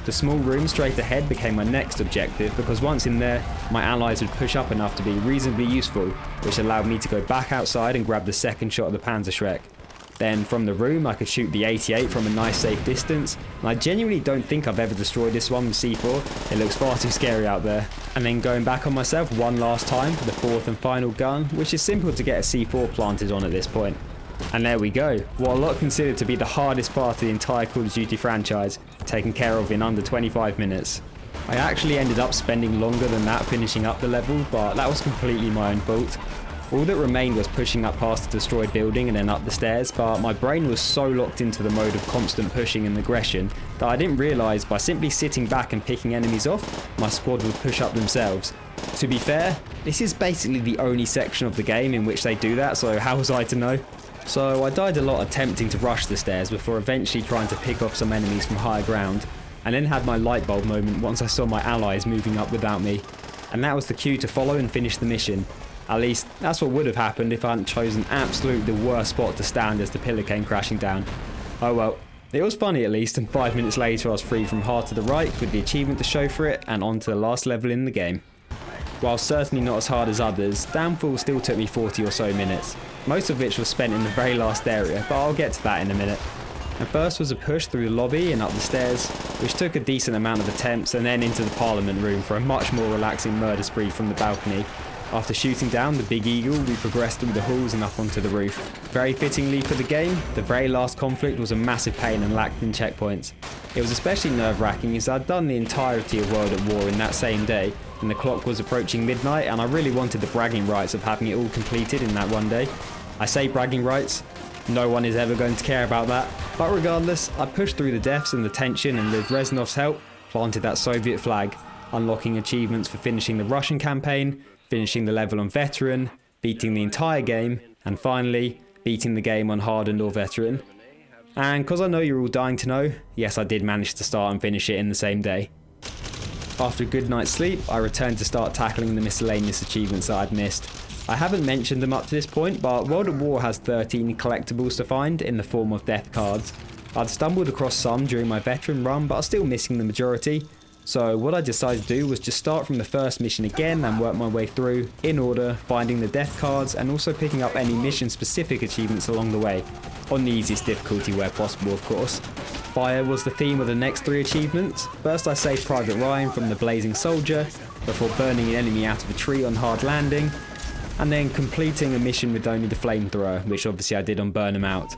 The small room straight ahead became my next objective because once in there, my allies would push up enough to be reasonably useful, which allowed me to go back outside and grab the second shot of the Panzerschreck. Then from the room I could shoot the 88 from a nice safe distance, and I genuinely don't think I've ever destroyed this one with C4, it looks far too scary out there. And then going back on myself one last time for the 4th and final gun, which is simple to get a C4 planted on at this point. And there we go, what a lot considered to be the hardest part of the entire Call of Duty franchise, taken care of in under 25 minutes. I actually ended up spending longer than that finishing up the level, but that was completely my own fault. All that remained was pushing up past the destroyed building and then up the stairs, but my brain was so locked into the mode of constant pushing and aggression that I didn't realise by simply sitting back and picking enemies off, my squad would push up themselves. To be fair, this is basically the only section of the game in which they do that, so how was I to know? So I died a lot attempting to rush the stairs before eventually trying to pick off some enemies from higher ground, and then had my light bulb moment once I saw my allies moving up without me. And that was the cue to follow and finish the mission. At least, that's what would have happened if I hadn't chosen absolutely the worst spot to stand as the pillar came crashing down. Oh well, it was funny at least, and 5 minutes later I was free from Heart of the Reich with the achievement to show for it and on to the last level in the game. While certainly not as hard as others, Downfall still took me 40 or so minutes, most of which was spent in the very last area, but I'll get to that in a minute. And first was a push through the lobby and up the stairs, which took a decent amount of attempts, and then into the Parliament room for a much more relaxing murder spree from the balcony. After shooting down the Big Eagle, we progressed through the halls and up onto the roof. Very fittingly for the game, the very last conflict was a massive pain and lacked in checkpoints. It was especially nerve-wracking as I'd done the entirety of World at War in that same day, and the clock was approaching midnight, and I really wanted the bragging rights of having it all completed in that one day. I say bragging rights, no one is ever going to care about that, but regardless, I pushed through the deaths and the tension, and with Reznov's help, planted that Soviet flag, unlocking achievements for finishing the Russian campaign, finishing the level on Veteran, beating the entire game, and finally, beating the game on Hardened or Veteran. And because I know you're all dying to know, yes, I did manage to start and finish it in the same day. After a good night's sleep, I returned to start tackling the miscellaneous achievements that I'd missed. I haven't mentioned them up to this point, but World at War has 13 collectibles to find in the form of death cards. I'd stumbled across some during my Veteran run, but I was still missing the majority. So what I decided to do was just start from the first mission again and work my way through, in order, finding the death cards and also picking up any mission specific achievements along the way, on the easiest difficulty where possible of course. Fire was the theme of the next 3 achievements. First I saved Private Ryan from the blazing soldier, before burning an enemy out of a tree on hard landing, and then completing a mission with only the flamethrower, which obviously I did on Burn 'em Out.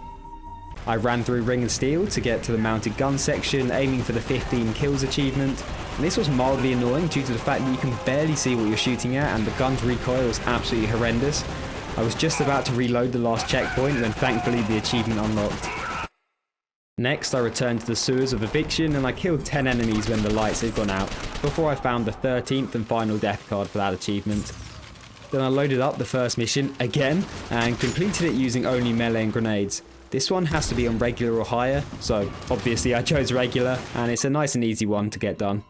I ran through Ring of Steel to get to the mounted gun section, aiming for the 15 kills achievement, and this was mildly annoying due to the fact that you can barely see what you're shooting at and the gun's recoil was absolutely horrendous. I was just about to reload the last checkpoint when thankfully the achievement unlocked. Next, I returned to the sewers of Eviction and I killed 10 enemies when the lights had gone out, before I found the 13th and final death card for that achievement. Then I loaded up the first mission again and completed it using only melee and grenades. This one has to be on regular or higher, so obviously I chose regular, and it's a nice and easy one to get done.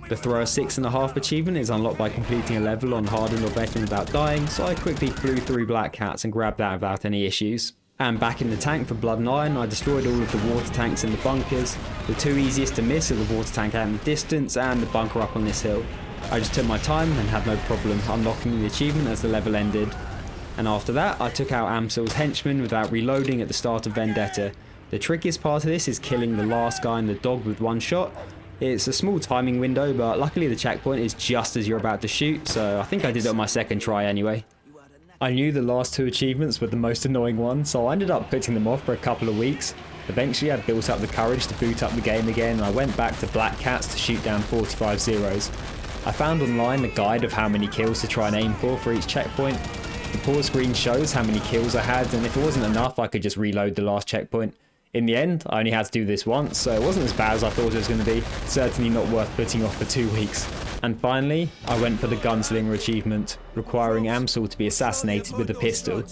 The Thrower 6.5 achievement is unlocked by completing a level on hardened or veteran without dying, so I quickly flew through Black Cats and grabbed that without any issues. And back in the tank for Blood and Iron, I destroyed all of the water tanks in the bunkers. The two easiest to miss are the water tank out in the distance and the bunker up on this hill. I just took my time and had no problem unlocking the achievement as the level ended. And after that, I took out Amsil's henchman without reloading at the start of Vendetta. The trickiest part of this is killing the last guy in the dog with one shot. It's a small timing window, but luckily the checkpoint is just as you're about to shoot, so I think I did it on my second try anyway. I knew the last two achievements were the most annoying ones, so I ended up putting them off for a couple of weeks. Eventually I built up the courage to boot up the game again and I went back to Black Cats to shoot down 45 zeros. I found online a guide of how many kills to try and aim for each checkpoint. The pause screen shows how many kills I had, and if it wasn't enough I could just reload the last checkpoint. In the end, I only had to do this once, so it wasn't as bad as I thought it was going to be. Certainly not worth putting off for 2 weeks. And finally, I went for the Gunslinger achievement, requiring Amsil to be assassinated with a pistol.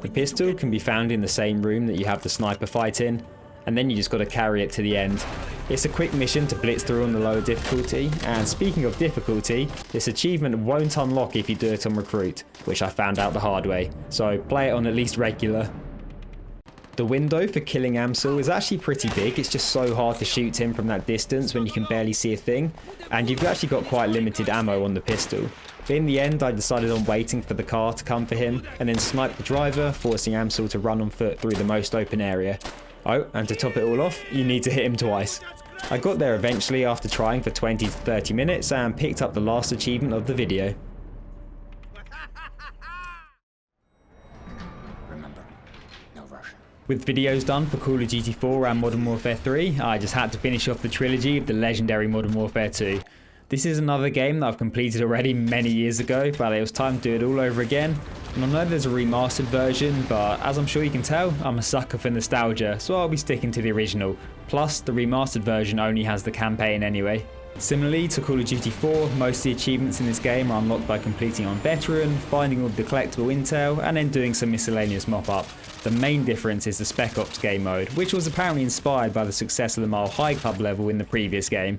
The pistol can be found in the same room that you have the sniper fight in, and then you just got to carry it to the end. It's a quick mission to blitz through on the lower difficulty, and speaking of difficulty, this achievement won't unlock if you do it on Recruit, which I found out the hard way, so play it on at least regular. The window for killing Amsil is actually pretty big. It's just so hard to shoot him from that distance when you can barely see a thing, and you've actually got quite limited ammo on the pistol. But in the end I decided on waiting for the car to come for him and then snipe the driver, forcing Amsil to run on foot through the most open area. Oh, and to top it all off, you need to hit him twice. I got there eventually after trying for 20 to 30 minutes and picked up the last achievement of the video. With videos done for Call of Duty 4 and Modern Warfare 3, I just had to finish off the trilogy of the legendary Modern Warfare 2. This is another game that I've completed already many years ago, but it was time to do it all over again. And I know there's a remastered version, but as I'm sure you can tell, I'm a sucker for nostalgia, so I'll be sticking to the original. Plus, the remastered version only has the campaign anyway. Similarly to Call of Duty 4, most of the achievements in this game are unlocked by completing on Veteran, finding all the collectible intel, and then doing some miscellaneous mop-up. The main difference is the Spec Ops game mode, which was apparently inspired by the success of the Mile High Club level in the previous game.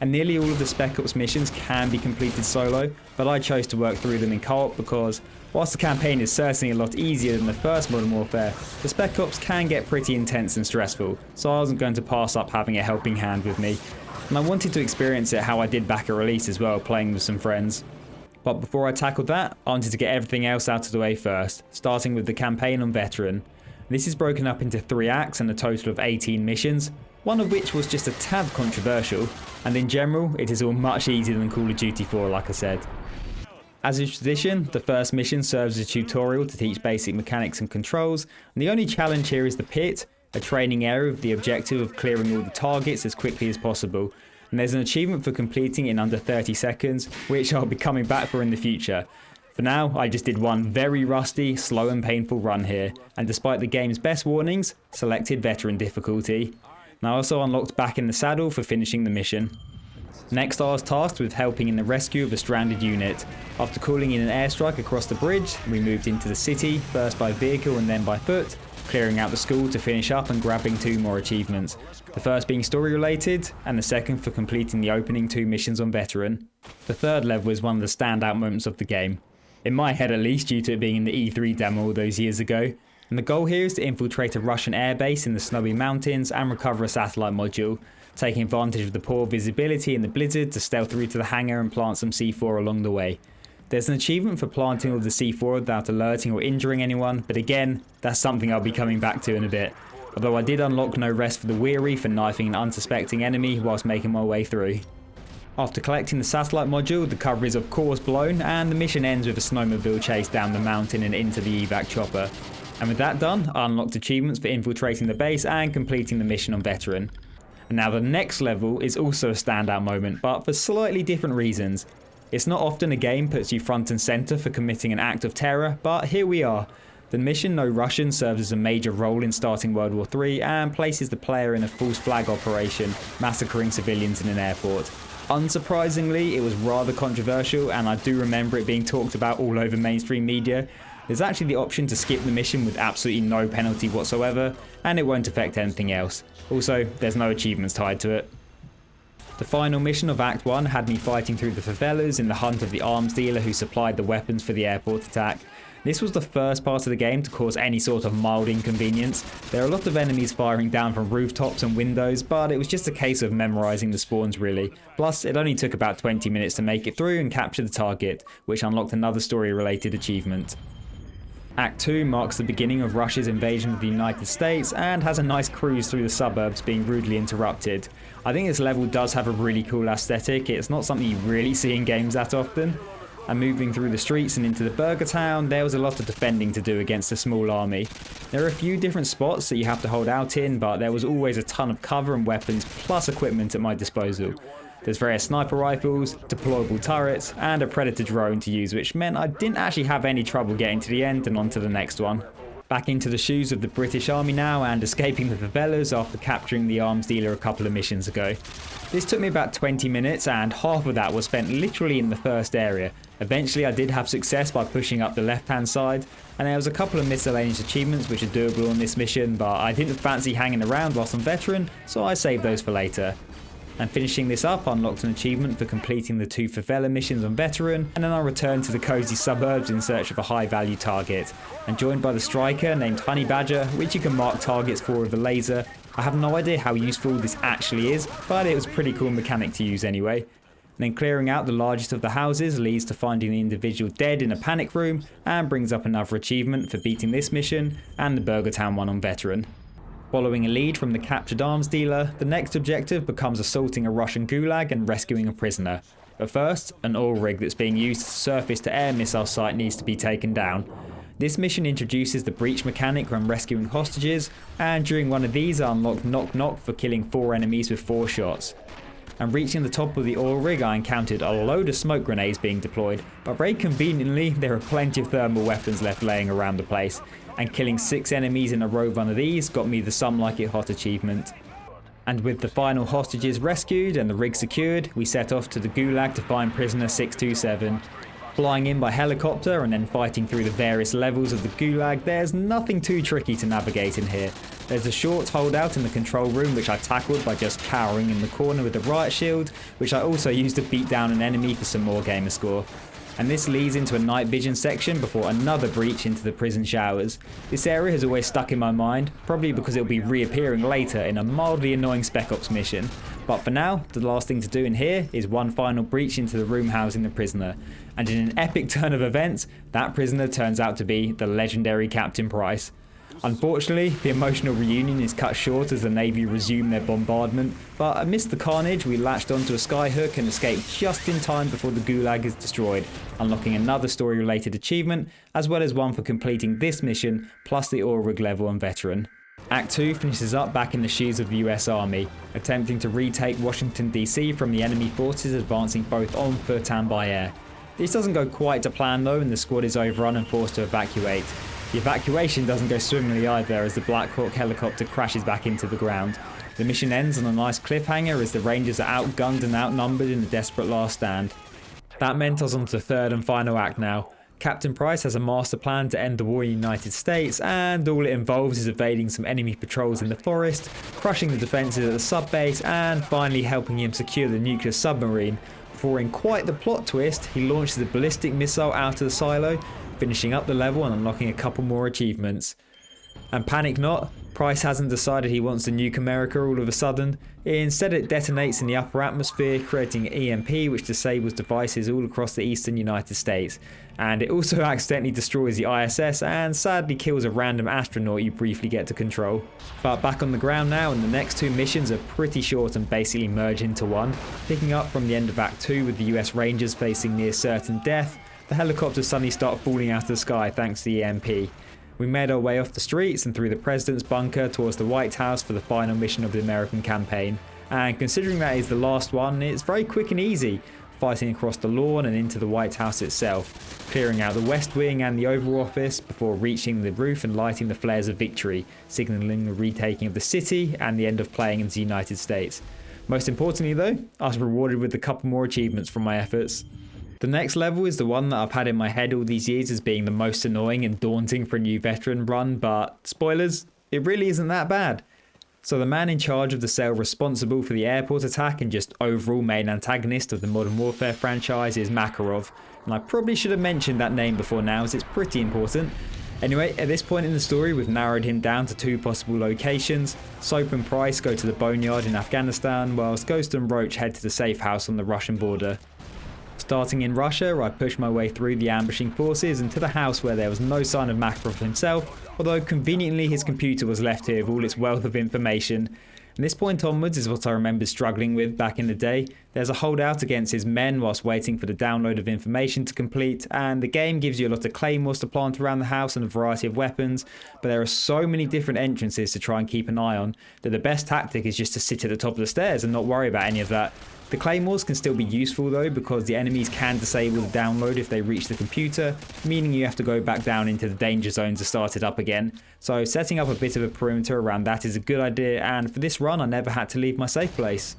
And nearly all of the Spec Ops missions can be completed solo, but I chose to work through them in co-op because, whilst the campaign is certainly a lot easier than the first Modern Warfare, the Spec Ops can get pretty intense and stressful, so I wasn't going to pass up having a helping hand with me. And I wanted to experience it how I did back at release as well, playing with some friends. But before I tackled that, I wanted to get everything else out of the way first, starting with the campaign on Veteran. This is broken up into 3 acts and a total of 18 missions, one of which was just a tad controversial, and in general it is all much easier than Call of Duty 4 like I said. As is tradition, the first mission serves as a tutorial to teach basic mechanics and controls, and the only challenge here is the pit, a training area with the objective of clearing all the targets as quickly as possible, and there's an achievement for completing in under 30 seconds, which I'll be coming back for in the future. For now, I just did one very rusty, slow and painful run here, and despite the game's best warnings, selected Veteran difficulty. And I also unlocked Back in the Saddle for finishing the mission. Next I was tasked with helping in the rescue of a stranded unit. After calling in an airstrike across the bridge, we moved into the city, first by vehicle and then by foot, clearing out the school to finish up and grabbing 2 more achievements. The first being story related, and the second for completing the opening 2 missions on Veteran. The third level is one of the standout moments of the game. In my head at least, due to it being in the E3 demo all those years ago. And the goal here is to infiltrate a Russian airbase in the snowy mountains and recover a satellite module, taking advantage of the poor visibility in the blizzard to stealth through to the hangar and plant some C4 along the way. There's an achievement for planting all the C4 without alerting or injuring anyone, but again, that's something I'll be coming back to in a bit. Although I did unlock No Rest for the Weary for knifing an unsuspecting enemy whilst making my way through. After collecting the satellite module, the cover is of course blown, and the mission ends with a snowmobile chase down the mountain and into the evac chopper. And with that done, I unlocked achievements for infiltrating the base and completing the mission on Veteran. And now the next level is also a standout moment, but for slightly different reasons. It's not often a game puts you front and center for committing an act of terror, but here we are. The mission No Russian serves as a major role in starting World War III and places the player in a false flag operation, massacring civilians in an airport. Unsurprisingly, it was rather controversial, and I do remember it being talked about all over mainstream media. There's actually the option to skip the mission with absolutely no penalty whatsoever, and it won't affect anything else. Also, there's no achievements tied to it. The final mission of Act 1 had me fighting through the favelas in the hunt of the arms dealer who supplied the weapons for the airport attack. This was the first part of the game to cause any sort of mild inconvenience. There are a lot of enemies firing down from rooftops and windows, but it was just a case of memorising the spawns really. Plus, it only took about 20 minutes to make it through and capture the target, which unlocked another story-related achievement. Act 2 marks the beginning of Russia's invasion of the United States and has a nice cruise through the suburbs being rudely interrupted. I think this level does have a really cool aesthetic. It's not something you really see in games that often. And moving through the streets and into the burger town, there was a lot of defending to do against a small army. There are a few different spots that you have to hold out in, but there was always a ton of cover and weapons plus equipment at my disposal. There's various sniper rifles, deployable turrets, and a predator drone to use, which meant I didn't actually have any trouble getting to the end and on to the next one. Back into the shoes of the British Army now and escaping the favelas after capturing the arms dealer a couple of missions ago. This took me about 20 minutes and half of that was spent literally in the first area. Eventually I did have success by pushing up the left hand side, and there was a couple of miscellaneous achievements which are doable on this mission, but I didn't fancy hanging around whilst on Veteran, so I saved those for later. And finishing this up, I unlocked an achievement for completing the 2 favela missions on Veteran, and then I returned to the cozy suburbs in search of a high value target, and joined by the striker named Honey Badger, which you can mark targets for with a laser. I have no idea how useful this actually is, but it was a pretty cool mechanic to use anyway. And then clearing out the largest of the houses leads to finding the individual dead in a panic room, and brings up another achievement for beating this mission and the Burger Town one on Veteran. Following a lead from the captured arms dealer, the next objective becomes assaulting a Russian gulag and rescuing a prisoner. But first, an oil rig that's being used as a surface-to-air missile site needs to be taken down. This mission introduces the breach mechanic when rescuing hostages, and during one of these I unlocked Knock Knock for killing 4 enemies with 4 shots. And reaching the top of the oil rig I encountered a load of smoke grenades being deployed, but very conveniently there are plenty of thermal weapons left laying around the place. And killing 6 enemies in a row of one of these got me the Some Like It Hot achievement. And with the final hostages rescued and the rig secured, we set off to the Gulag to find prisoner 627. Flying in by helicopter and then fighting through the various levels of the Gulag, there's nothing too tricky to navigate in here. There's a short holdout in the control room which I tackled by just cowering in the corner with a riot shield, which I also used to beat down an enemy for some more gamer score. And this leads into a night vision section before another breach into the prison showers. This area has always stuck in my mind, probably because it'll be reappearing later in a mildly annoying Spec Ops mission. But for now, the last thing to do in here is one final breach into the room housing the prisoner. And in an epic turn of events, that prisoner turns out to be the legendary Captain Price. Unfortunately, the emotional reunion is cut short as the Navy resume their bombardment, but amidst the carnage we latched onto a skyhook and escaped just in time before the Gulag is destroyed, unlocking another story-related achievement, as well as one for completing this mission, plus the oil rig level on Veteran. Act 2 finishes up back in the shoes of the US Army, attempting to retake Washington DC from the enemy forces advancing both on foot and by air. This doesn't go quite to plan though, and the squad is overrun and forced to evacuate. The evacuation doesn't go swimmingly either as the Black Hawk helicopter crashes back into the ground. The mission ends on a nice cliffhanger as the Rangers are outgunned and outnumbered in a desperate last stand. That meant I was on to the third and final act now. Captain Price has a master plan to end the war in the United States, and all it involves is evading some enemy patrols in the forest, crushing the defences at the sub-base, and finally helping him secure the nuclear submarine, before in quite the plot twist, he launches a ballistic missile out of the silo, finishing up the level and unlocking a couple more achievements. And panic not, Price hasn't decided he wants to nuke America all of a sudden. Instead it detonates in the upper atmosphere, creating an EMP which disables devices all across the eastern United States. And it also accidentally destroys the ISS and sadly kills a random astronaut you briefly get to control. But back on the ground now, and the next 2 missions are pretty short and basically merge into one, picking up from the end of Act 2 with the US Rangers facing near certain death. The helicopters suddenly start falling out of the sky thanks to the EMP. We made our way off the streets and through the President's bunker towards the White House for the final mission of the American campaign. And considering that is the last one, it's very quick and easy, fighting across the lawn and into the White House itself, clearing out the West Wing and the Oval Office before reaching the roof and lighting the flares of victory, signalling the retaking of the city and the end of playing in the United States. Most importantly though, I was rewarded with a couple more achievements from my efforts. The next level is the one that I've had in my head all these years as being the most annoying and daunting for a new veteran run, but spoilers, it really isn't that bad. So the man in charge of the cell responsible for the airport attack and just overall main antagonist of the Modern Warfare franchise is Makarov, and I probably should have mentioned that name before now as it's pretty important. Anyway, at this point in the story we've narrowed him down to 2 possible locations. Soap and Price go to the Boneyard in Afghanistan, whilst Ghost and Roach head to the safe house on the Russian border. Starting in Russia, I pushed my way through the ambushing forces and to the house where there was no sign of Makarov himself, although conveniently his computer was left here with all its wealth of information. And this point onwards is what I remember struggling with back in the day. There's a holdout against his men whilst waiting for the download of information to complete, and the game gives you a lot of claymores to plant around the house and a variety of weapons, but there are so many different entrances to try and keep an eye on that the best tactic is just to sit at the top of the stairs and not worry about any of that. The claymores can still be useful though, because the enemies can disable the download if they reach the computer, meaning you have to go back down into the danger zone to start it up again. So setting up a bit of a perimeter around that is a good idea, and for this run I never had to leave my safe place.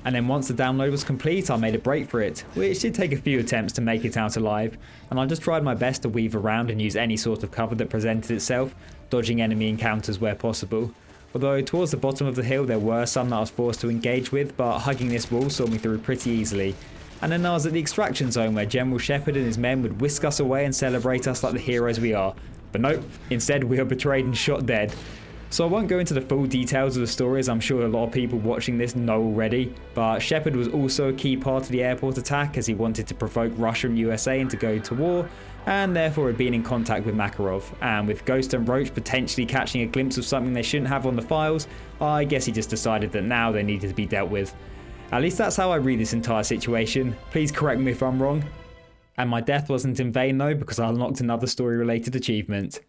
And then once the download was complete, I made a break for it, which did take a few attempts to make it out alive, and I just tried my best to weave around and use any sort of cover that presented itself, dodging enemy encounters where possible. Although towards the bottom of the hill there were some that I was forced to engage with, but hugging this wall saw me through pretty easily. And then I was at the extraction zone where General Shepard and his men would whisk us away and celebrate us like the heroes we are. But nope, instead we are betrayed and shot dead. So I won't go into the full details of the story, as I'm sure a lot of people watching this know already, but Shepard was also a key part of the airport attack as he wanted to provoke Russia and USA into going to war, and therefore had been in contact with Makarov, and with Ghost and Roach potentially catching a glimpse of something they shouldn't have on the files, I guess he just decided that now they needed to be dealt with. At least that's how I read this entire situation. Please correct me if I'm wrong. And my death wasn't in vain though, because I unlocked another story related achievement.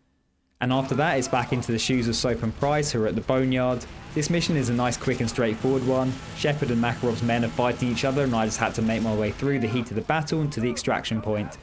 And after that it's back into the shoes of Soap and Price, who are at the Boneyard. This mission is a nice quick and straightforward one. Shepard and Makarov's men are fighting each other and I just had to make my way through the heat of the battle and to the extraction point.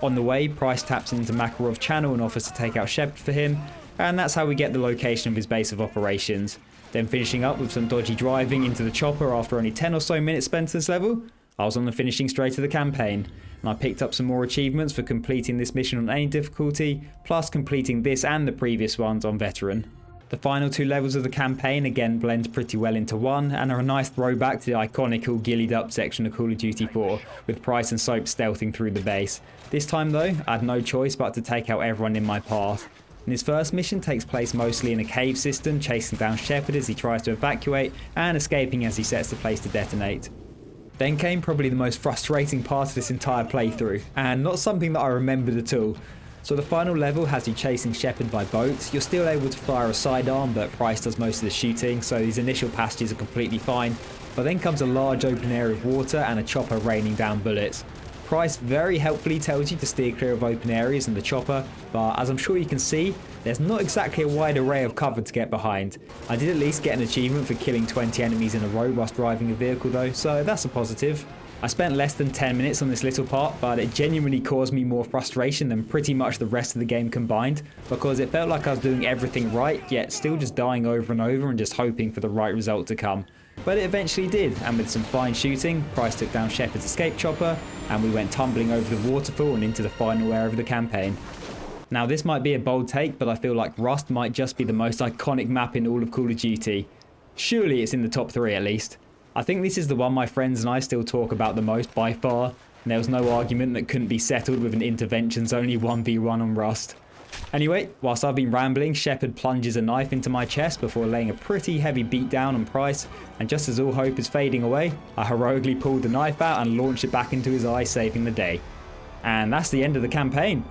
On the way, Price taps into Makarov's channel and offers to take out Shepard for him, and that's how we get the location of his base of operations. Then finishing up with some dodgy driving into the chopper after only 10 or so minutes spent this level, I was on the finishing straight of the campaign, and I picked up some more achievements for completing this mission on any difficulty, plus completing this and the previous ones on veteran. The final 2 levels of the campaign again blend pretty well into one, and are a nice throwback to the iconic all gillied up section of Call of Duty 4, with Price and Soap stealthing through the base. This time though, I had no choice but to take out everyone in my path. And his first mission takes place mostly in a cave system, chasing down Shepard as he tries to evacuate, and escaping as he sets the place to detonate. Then came probably the most frustrating part of this entire playthrough, and not something that I remembered at all. So the final level has you chasing Shepard by boat. You're still able to fire a sidearm, but Price does most of the shooting, so these initial passages are completely fine. But then comes a large open area of water and a chopper raining down bullets. Price very helpfully tells you to steer clear of open areas and the chopper, but as I'm sure you can see, there's not exactly a wide array of cover to get behind. I did at least get an achievement for killing 20 enemies in a row whilst driving a vehicle though, so that's a positive. I spent less than 10 minutes on this little part, but it genuinely caused me more frustration than pretty much the rest of the game combined, because it felt like I was doing everything right, yet still just dying over and over and just hoping for the right result to come. But it eventually did, and with some fine shooting, Price took down Shepard's escape chopper, and we went tumbling over the waterfall and into the final area of the campaign. Now this might be a bold take, but I feel like Rust might just be the most iconic map in all of Call of Duty. Surely it's in the top 3 at least. I think this is the one my friends and I still talk about the most by far, and there was no argument that couldn't be settled with an interventions only 1v1 on Rust. Anyway, whilst I've been rambling, Shepard plunges a knife into my chest before laying a pretty heavy beat down on Price, and just as all hope is fading away, I heroically pulled the knife out and launched it back into his eye, saving the day. And that's the end of the campaign.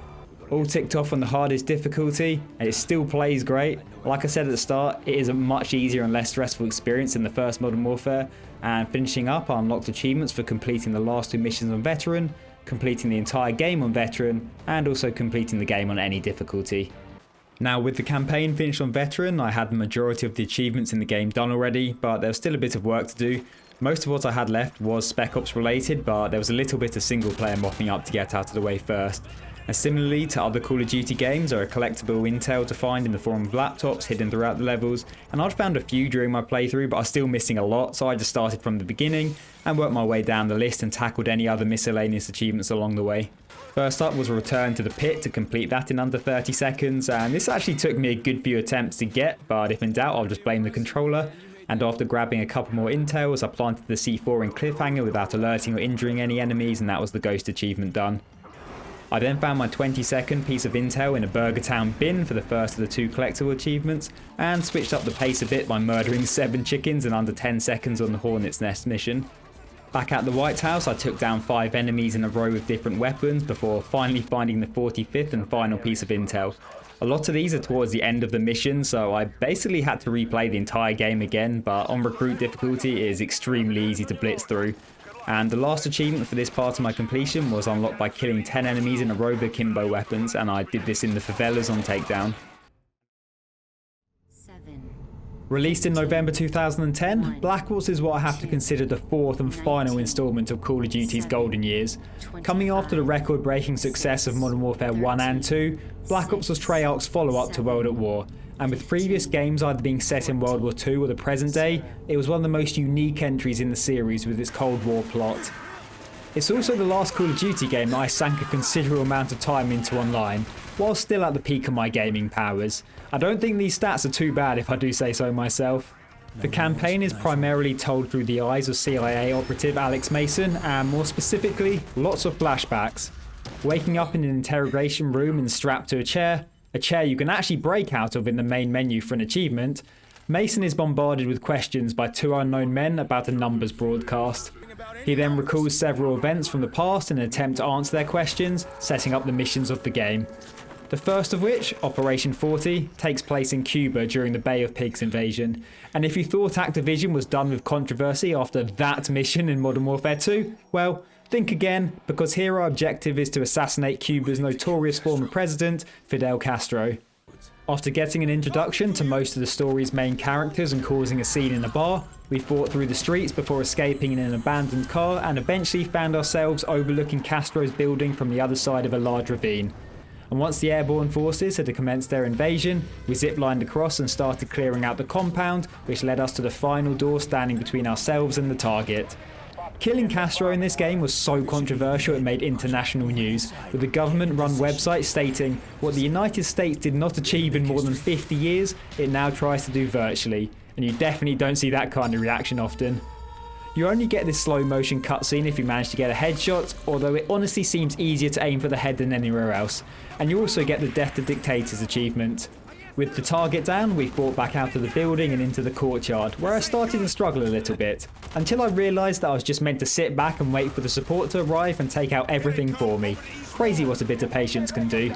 All ticked off on the hardest difficulty, and it still plays great. Like I said at the start, it is a much easier and less stressful experience than the first Modern Warfare, and finishing up, I unlocked achievements for completing the last 2 missions on Veteran, completing the entire game on Veteran, and also completing the game on any difficulty. Now, with the campaign finished on Veteran, I had the majority of the achievements in the game done already, but there was still a bit of work to do. Most of what I had left was Spec Ops related, but there was a little bit of single player mopping up to get out of the way first. And similarly to other Call of Duty games, there are collectible intel to find in the form of laptops hidden throughout the levels, and I'd found a few during my playthrough, but I was still missing a lot, so I just started from the beginning and worked my way down the list and tackled any other miscellaneous achievements along the way. First up was a return to the pit to complete that in under 30 seconds, and this actually took me a good few attempts to get, but if in doubt I'll just blame the controller. And after grabbing a couple more intels, I planted the C4 in cliffhanger without alerting or injuring any enemies, and that was the ghost achievement done. I then found my 20-second piece of intel in a Burger Town bin for the first of the 2 collectible achievements, and switched up the pace a bit by murdering 7 chickens in under 10 seconds on the Hornet's Nest mission. Back at the White House, I took down 5 enemies in a row with different weapons before finally finding the 45th and final piece of intel. A lot of these are towards the end of the mission, so I basically had to replay the entire game again, but on recruit difficulty it is extremely easy to blitz through. And the last achievement for this part of my completion was unlocked by killing 10 enemies in a row with akimbo weapons, and I did this in the favelas on Takedown. Released in November 2010, Black Ops is what I have to consider the 4th and final installment of Call of Duty's golden years. Coming after the record-breaking success of Modern Warfare 1 and 2, Black Ops was Treyarch's follow-up to World at War, and with previous games either being set in World War II or the present day, it was one of the most unique entries in the series with its Cold War plot. It's also the last Call of Duty game that I sank a considerable amount of time into online, while still at the peak of my gaming powers. I don't think these stats are too bad if I do say so myself. The campaign is primarily told through the eyes of CIA operative Alex Mason, and more specifically, lots of flashbacks. Waking up in an interrogation room and strapped to a chair you can actually break out of in the main menu for an achievement, Mason is bombarded with questions by 2 unknown men about a numbers broadcast. He then recalls several events from the past in an attempt to answer their questions, setting up the missions of the game. The first of which, Operation 40, takes place in Cuba during the Bay of Pigs invasion. And if you thought Activision was done with controversy after that mission in Modern Warfare 2, well, think again, because here our objective is to assassinate Cuba's notorious former president, Fidel Castro. After getting an introduction to most of the story's main characters and causing a scene in a bar, we fought through the streets before escaping in an abandoned car and eventually found ourselves overlooking Castro's building from the other side of a large ravine. And once the airborne forces had commenced their invasion, we ziplined across and started clearing out the compound, which led us to the final door standing between ourselves and the target. Killing Castro in this game was so controversial it made international news, with the government-run website stating what the United States did not achieve in more than 50 years, it now tries to do virtually, and you definitely don't see that kind of reaction often. You only get this slow motion cutscene if you manage to get a headshot, although it honestly seems easier to aim for the head than anywhere else, and you also get the Death to Dictators achievement. With the target down, we fought back out of the building and into the courtyard, where I started to struggle a little bit, until I realised that I was just meant to sit back and wait for the support to arrive and take out everything for me. Crazy what a bit of patience can do.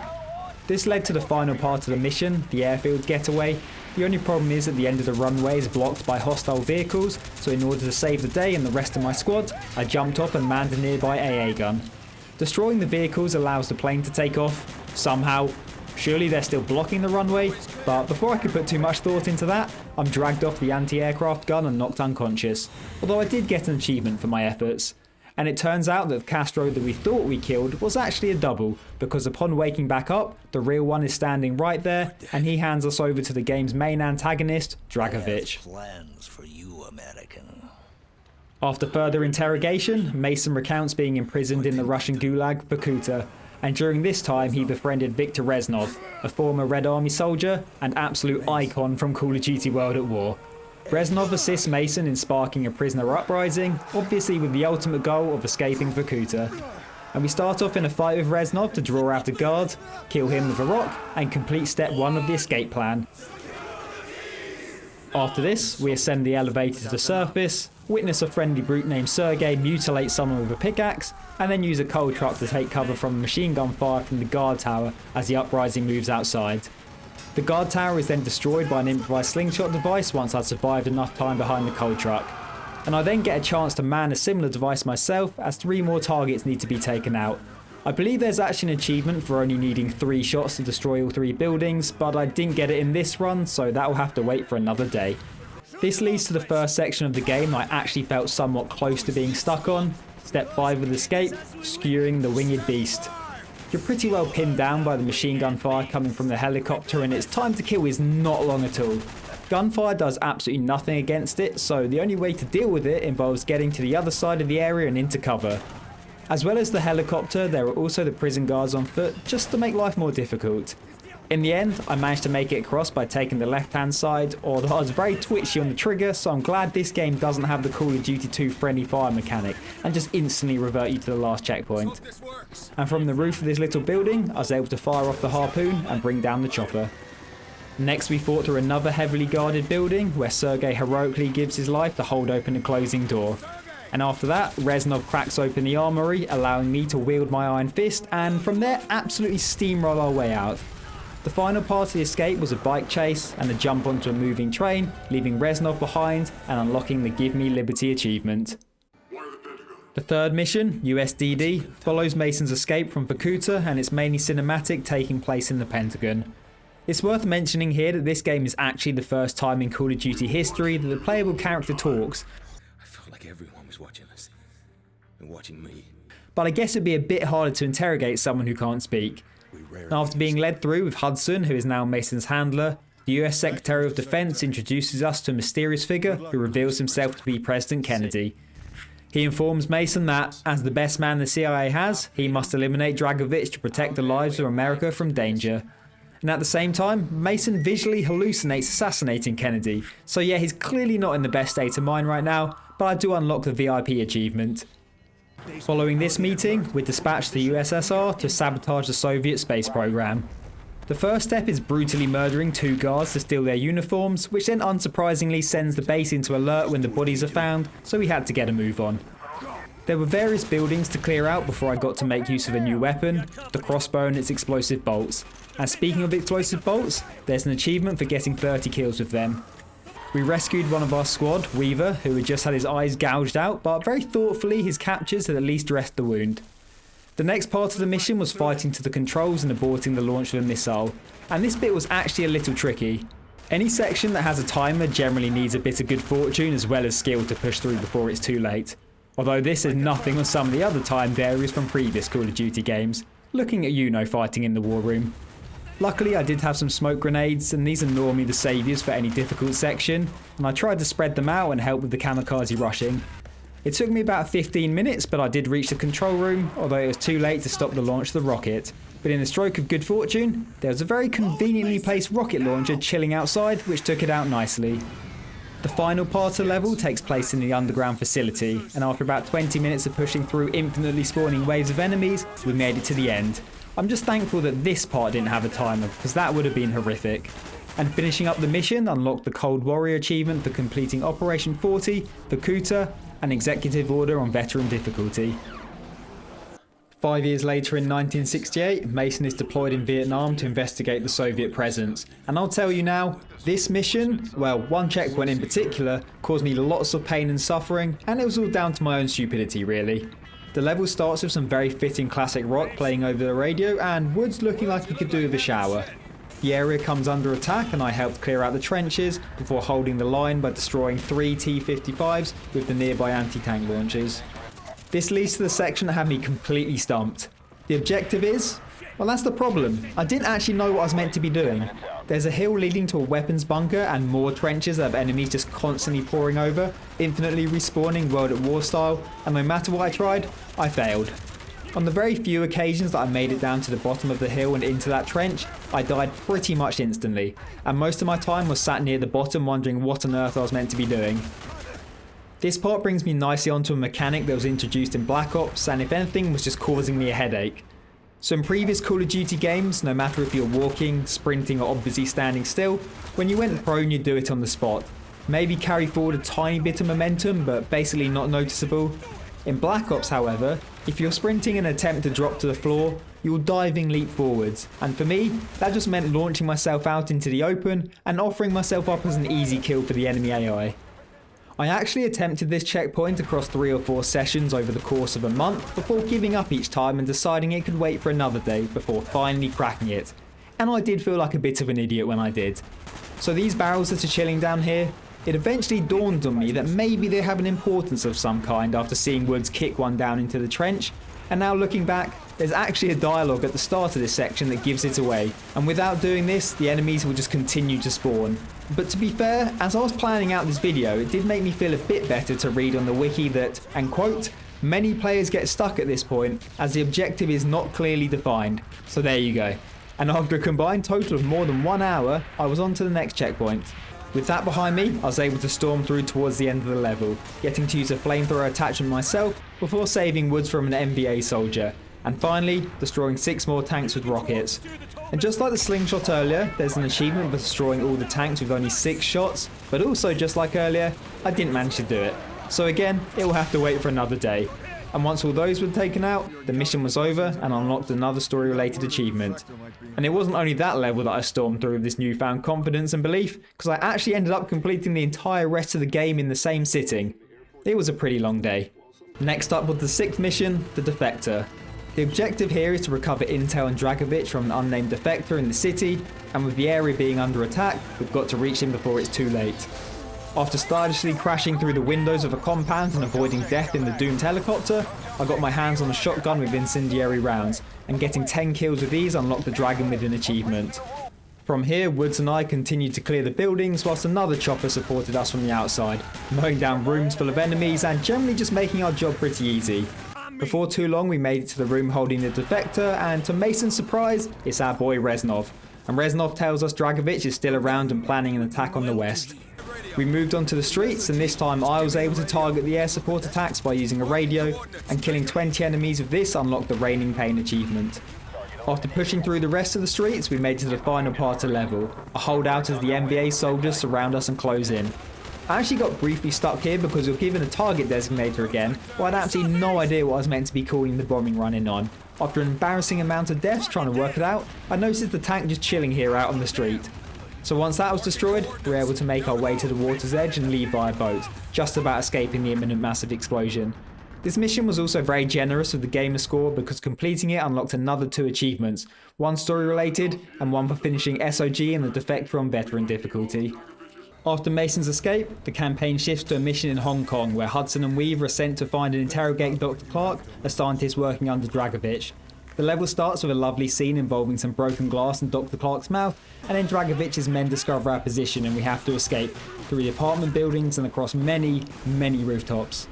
This led to the final part of the mission, the airfield getaway. The only problem is that the end of the runway is blocked by hostile vehicles, so in order to save the day and the rest of my squad, I jumped off and manned a nearby AA gun. Destroying the vehicles allows the plane to take off, somehow. Surely they're still blocking the runway, but before I could put too much thought into that, I'm dragged off the anti-aircraft gun and knocked unconscious, although I did get an achievement for my efforts. And it turns out that the Castro that we thought we killed was actually a double, because upon waking back up, the real one is standing right there, and he hands us over to the game's main antagonist, Dragovich. Plans for you, American. After further interrogation, Mason recounts being imprisoned in the Russian gulag Bakuta, and during this time he befriended Viktor Reznov, a former Red Army soldier and absolute icon from Call of Duty World at War. Reznov assists Mason in sparking a prisoner uprising, obviously with the ultimate goal of escaping Bakuta. And we start off in a fight with Reznov to draw out a guard, kill him with a rock, and complete step 1 of the escape plan. After this, we ascend the elevator to the surface, witness a friendly brute named Sergey mutilate someone with a pickaxe, and then use a coal truck to take cover from machine gun fire from the guard tower as the uprising moves outside. The guard tower is then destroyed by an improvised slingshot device once I'd survived enough time behind the coal truck. And I then get a chance to man a similar device myself as 3 more targets need to be taken out. I believe there's actually an achievement for only needing 3 shots to destroy all 3 buildings, but I didn't get it in this run, so that will have to wait for another day. This leads to the first section of the game I actually felt somewhat close to being stuck on. Step 5 with escape, skewering the winged beast. You're pretty well pinned down by the machine gun fire coming from the helicopter, and its time to kill is not long at all. Gunfire does absolutely nothing against it, so the only way to deal with it involves getting to the other side of the area and into cover. As well as the helicopter, there are also the prison guards on foot, just to make life more difficult. In the end, I managed to make it across by taking the left-hand side, although I was very twitchy on the trigger, so I'm glad this game doesn't have the Call of Duty 2 friendly fire mechanic and just instantly revert you to the last checkpoint. And from the roof of this little building, I was able to fire off the harpoon and bring down the chopper. Next we fought through another heavily guarded building, where Sergei heroically gives his life to hold open a closing door. And after that, Reznov cracks open the armory, allowing me to wield my iron fist, and from there absolutely steamroll our way out. The final part of the escape was a bike chase and a jump onto a moving train, leaving Reznov behind and unlocking the Give Me Liberty achievement. The third mission, USDD, follows Mason's escape from Vorkuta, and it's mainly cinematic, taking place in the Pentagon. It's worth mentioning here that this game is actually the first time in Call of Duty history that the playable character talks. I felt like everyone was watching us. And watching me. But I guess it'd be a bit harder to interrogate someone who can't speak. After being led through with Hudson, who is now Mason's handler, the US Secretary of Defense introduces us to a mysterious figure who reveals himself to be President Kennedy. He informs Mason that, as the best man the CIA has, he must eliminate Dragovich to protect the lives of America from danger. And at the same time, Mason visually hallucinates assassinating Kennedy, so yeah, he's clearly not in the best state of mind right now, but I do unlock the VIP achievement. Following this meeting, we're dispatched to the USSR to sabotage the Soviet space program. The first step is brutally murdering 2 guards to steal their uniforms, which then unsurprisingly sends the base into alert when the bodies are found, so we had to get a move on. There were various buildings to clear out before I got to make use of a new weapon, the crossbow and its explosive bolts. And speaking of explosive bolts, there's an achievement for getting 30 kills with them. We rescued one of our squad, Weaver, who had just had his eyes gouged out, but very thoughtfully his captures had at least dressed the wound. The next part of the mission was fighting to the controls and aborting the launch of a missile, and this bit was actually a little tricky. Any section that has a timer generally needs a bit of good fortune as well as skill to push through before it's too late. Although this is nothing on some of the other timed areas from previous Call of Duty games, looking at fighting in the war room. Luckily I did have some smoke grenades, and these are normally the saviours for any difficult section, and I tried to spread them out and help with the kamikaze rushing. It took me about 15 minutes, but I did reach the control room, although it was too late to stop the launch of the rocket. But in a stroke of good fortune, there was a very conveniently placed rocket launcher chilling outside, which took it out nicely. The final part of the level takes place in the underground facility, and after about 20 minutes of pushing through infinitely spawning waves of enemies, we made it to the end. I'm just thankful that this part didn't have a timer, because that would have been horrific. And finishing up the mission unlocked the Cold Warrior achievement for completing Operation 40, Vorkuta, and Executive Order on Veteran difficulty. 5 years later in 1968, Mason is deployed in Vietnam to investigate the Soviet presence. And I'll tell you now, this mission, well, one checkpoint in particular, caused me lots of pain and suffering, and it was all down to my own stupidity really. The level starts with some very fitting classic rock playing over the radio and woods looking like you could do with a shower. The area comes under attack and I helped clear out the trenches before holding the line by destroying 3 T-55s with the nearby anti-tank launchers. This leads to the section that had me completely stumped. The objective is, well, that's the problem. I didn't actually know what I was meant to be doing. There's a hill leading to a weapons bunker and more trenches that have enemies just constantly pouring over, infinitely respawning World at War style, and no matter what I tried, I failed. On the very few occasions that I made it down to the bottom of the hill and into that trench, I died pretty much instantly, and most of my time was sat near the bottom wondering what on earth I was meant to be doing. This part brings me nicely onto a mechanic that was introduced in Black Ops, and if anything was just causing me a headache. So in previous Call of Duty games, no matter if you're walking, sprinting or obviously standing still, when you went prone you'd do it on the spot. Maybe carry forward a tiny bit of momentum, but basically not noticeable. In Black Ops however, if you're sprinting and attempt to drop to the floor, you'll diving leap forwards, and for me, that just meant launching myself out into the open and offering myself up as an easy kill for the enemy AI. I actually attempted this checkpoint across 3 or 4 sessions over the course of a month before giving up each time and deciding it could wait for another day before finally cracking it. And I did feel like a bit of an idiot when I did. So these barrels that are chilling down here, it eventually dawned on me that maybe they have an importance of some kind after seeing Woods kick one down into the trench. And now looking back, there's actually a dialogue at the start of this section that gives it away. And without doing this, the enemies will just continue to spawn. But to be fair, as I was planning out this video, it did make me feel a bit better to read on the wiki that, and quote, many players get stuck at this point as the objective is not clearly defined. So there you go. And after a combined total of more than 1 hour, I was on to the next checkpoint. With that behind me, I was able to storm through towards the end of the level, getting to use a flamethrower attachment myself before saving Woods from an NBA soldier, and finally destroying 6 more tanks with rockets. And just like the slingshot earlier, there's an achievement for destroying all the tanks with only 6 shots, but also just like earlier, I didn't manage to do it. So again, it will have to wait for another day. And once all those were taken out, the mission was over and unlocked another story related achievement. And it wasn't only that level that I stormed through with this newfound confidence and belief, because I actually ended up completing the entire rest of the game in the same sitting. It was a pretty long day. Next up was the 6th mission, the Defector. The objective here is to recover intel and Dragovich from an unnamed defector in the city, and with the area being under attack, we've got to reach him before it's too late. After stylishly crashing through the windows of a compound and avoiding death in the doomed helicopter, I got my hands on a shotgun with incendiary rounds, and getting 10 kills with these unlocked the dragon with an achievement. From here, Woods and I continued to clear the buildings whilst another chopper supported us from the outside, mowing down rooms full of enemies and generally just making our job pretty easy. Before too long we made it to the room holding the defector, and to Mason's surprise, it's our boy Reznov. And Reznov tells us Dragovich is still around and planning an attack on the west. We moved on to the streets, and this time I was able to target the air support attacks by using a radio, and killing 20 enemies with this unlocked the Raining Pain achievement. After pushing through the rest of the streets, we made it to the final part of the level, a holdout as the NBA soldiers surround us and close in. I actually got briefly stuck here because we were given a target designator again, but I had absolutely no idea what I was meant to be calling the bombing run in on. After an embarrassing amount of deaths trying to work it out, I noticed the tank just chilling here out on the street. So once that was destroyed, we were able to make our way to the water's edge and leave via boat, just about escaping the imminent massive explosion. This mission was also very generous with the gamer score because completing it unlocked another 2 achievements, one story related and one for finishing SOG in the Defector on veteran difficulty. After Mason's escape, the campaign shifts to a mission in Hong Kong where Hudson and Weaver are sent to find and interrogate Dr. Clark, a scientist working under Dragovich. The level starts with a lovely scene involving some broken glass in Dr. Clark's mouth, and then Dragovich's men discover our position and we have to escape through the apartment buildings and across many, many rooftops.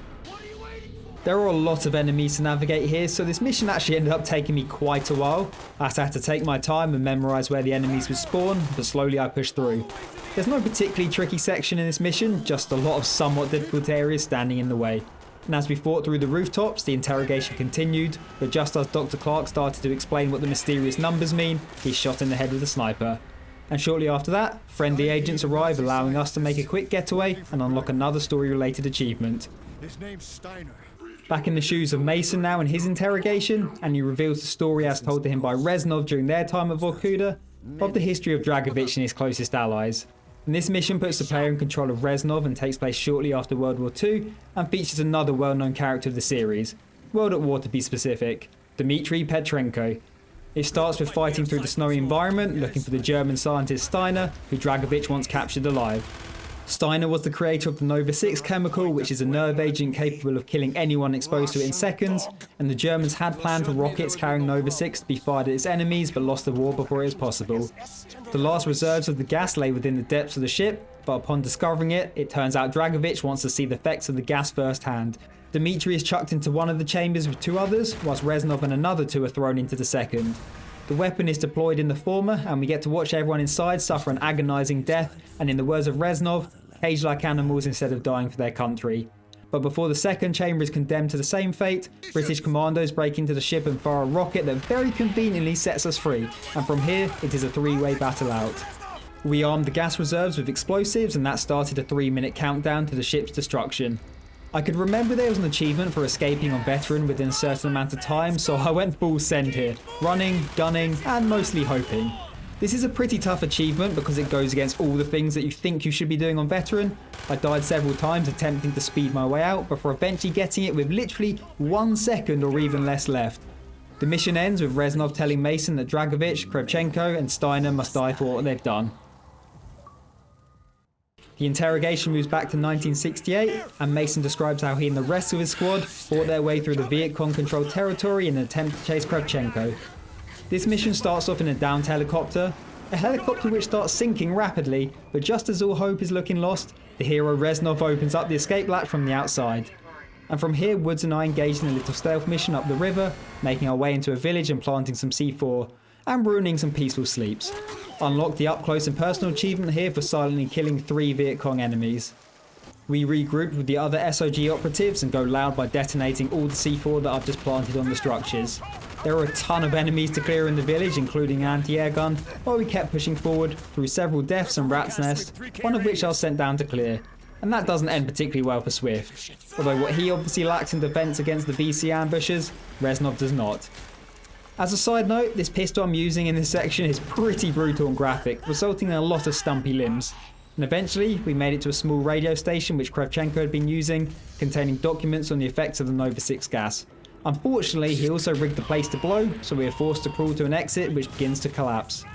There are a lot of enemies to navigate here, so this mission actually ended up taking me quite a while. I had to take my time and memorise where the enemies would spawn, but slowly I pushed through. There's no particularly tricky section in this mission, just a lot of somewhat difficult areas standing in the way. And as we fought through the rooftops, the interrogation continued, but just as Dr. Clark started to explain what the mysterious numbers mean, he's shot in the head with a sniper. And shortly after that, friendly agents arrive, allowing us to make a quick getaway and unlock another story-related achievement. His name's Steiner. Back in the shoes of Mason now in his interrogation, and he reveals the story as told to him by Reznov during their time at Vorkuta, of the history of Dragovich and his closest allies. And this mission puts the player in control of Reznov and takes place shortly after World War II, and features another well-known character of the series, World at War to be specific, Dmitry Petrenko. It starts with fighting through the snowy environment, looking for the German scientist Steiner, who Dragovich once captured alive. Steiner was the creator of the Nova 6 chemical, which is a nerve agent capable of killing anyone exposed to it in seconds, and the Germans had planned for rockets carrying Nova 6 to be fired at its enemies but lost the war before it was possible. The last reserves of the gas lay within the depths of the ship, but upon discovering it, it turns out Dragovich wants to see the effects of the gas firsthand. Dmitry is chucked into one of the chambers with 2 others, whilst Reznov and another 2 are thrown into the second. The weapon is deployed in the former, and we get to watch everyone inside suffer an agonising death, and in the words of Reznov, cage like animals instead of dying for their country. But before the second chamber is condemned to the same fate, British commandos break into the ship and fire a rocket that very conveniently sets us free, and from here it is a 3-way battle out. We armed the gas reserves with explosives, and that started a 3-minute countdown to the ship's destruction. I could remember there was an achievement for escaping on veteran within a certain amount of time, so I went full send here, running, gunning, and mostly hoping. This is a pretty tough achievement because it goes against all the things that you think you should be doing on Veteran. I died several times attempting to speed my way out before eventually getting it with literally 1 second or even less left. The mission ends with Reznov telling Mason that Dragovich, Kravchenko and Steiner must die for what they've done. The interrogation moves back to 1968, and Mason describes how he and the rest of his squad fought their way through the Viet Cong-controlled territory in an attempt to chase Kravchenko. This mission starts off in a downed helicopter, a helicopter which starts sinking rapidly, but just as all hope is looking lost, the hero Reznov opens up the escape latch from the outside. And from here, Woods and I engaged in a little stealth mission up the river, making our way into a village and planting some C4, and ruining some peaceful sleeps. Unlocked the up close and personal achievement here for silently killing 3 Viet Cong enemies. We regrouped with the other SOG operatives and go loud by detonating all the C4 that I've just planted on the structures. There were a ton of enemies to clear in the village, including an anti-air gun, while we kept pushing forward through several deaths and rat's nest, one of which I was sent down to clear. And that doesn't end particularly well for Swift. Although what he obviously lacks in defense against the VC ambushers, Reznov does not. As a side note, this pistol I'm using in this section is pretty brutal and graphic, resulting in a lot of stumpy limbs. And eventually, we made it to a small radio station which Kravchenko had been using, containing documents on the effects of the Nova 6 gas. Unfortunately, he also rigged the place to blow, so we are forced to crawl to an exit which begins to collapse.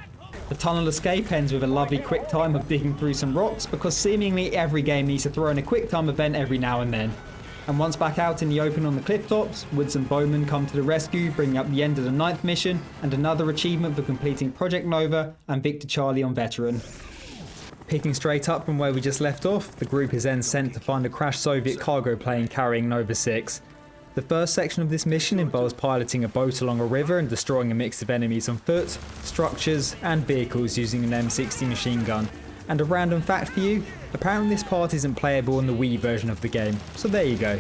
The tunnel escape ends with a lovely quick time of digging through some rocks, because seemingly every game needs to throw in a quick time event every now and then. And once back out in the open on the cliff tops, Woods and Bowman come to the rescue, bringing up the end of the 9th mission and another achievement for completing Project Nova and Victor Charlie on Veteran. Picking straight up from where we just left off, the group is then sent to find a crashed Soviet cargo plane carrying Nova 6. The first section of this mission involves piloting a boat along a river and destroying a mix of enemies on foot, structures and vehicles using an M60 machine gun. And a random fact for you, apparently this part isn't playable in the Wii version of the game, so there you go.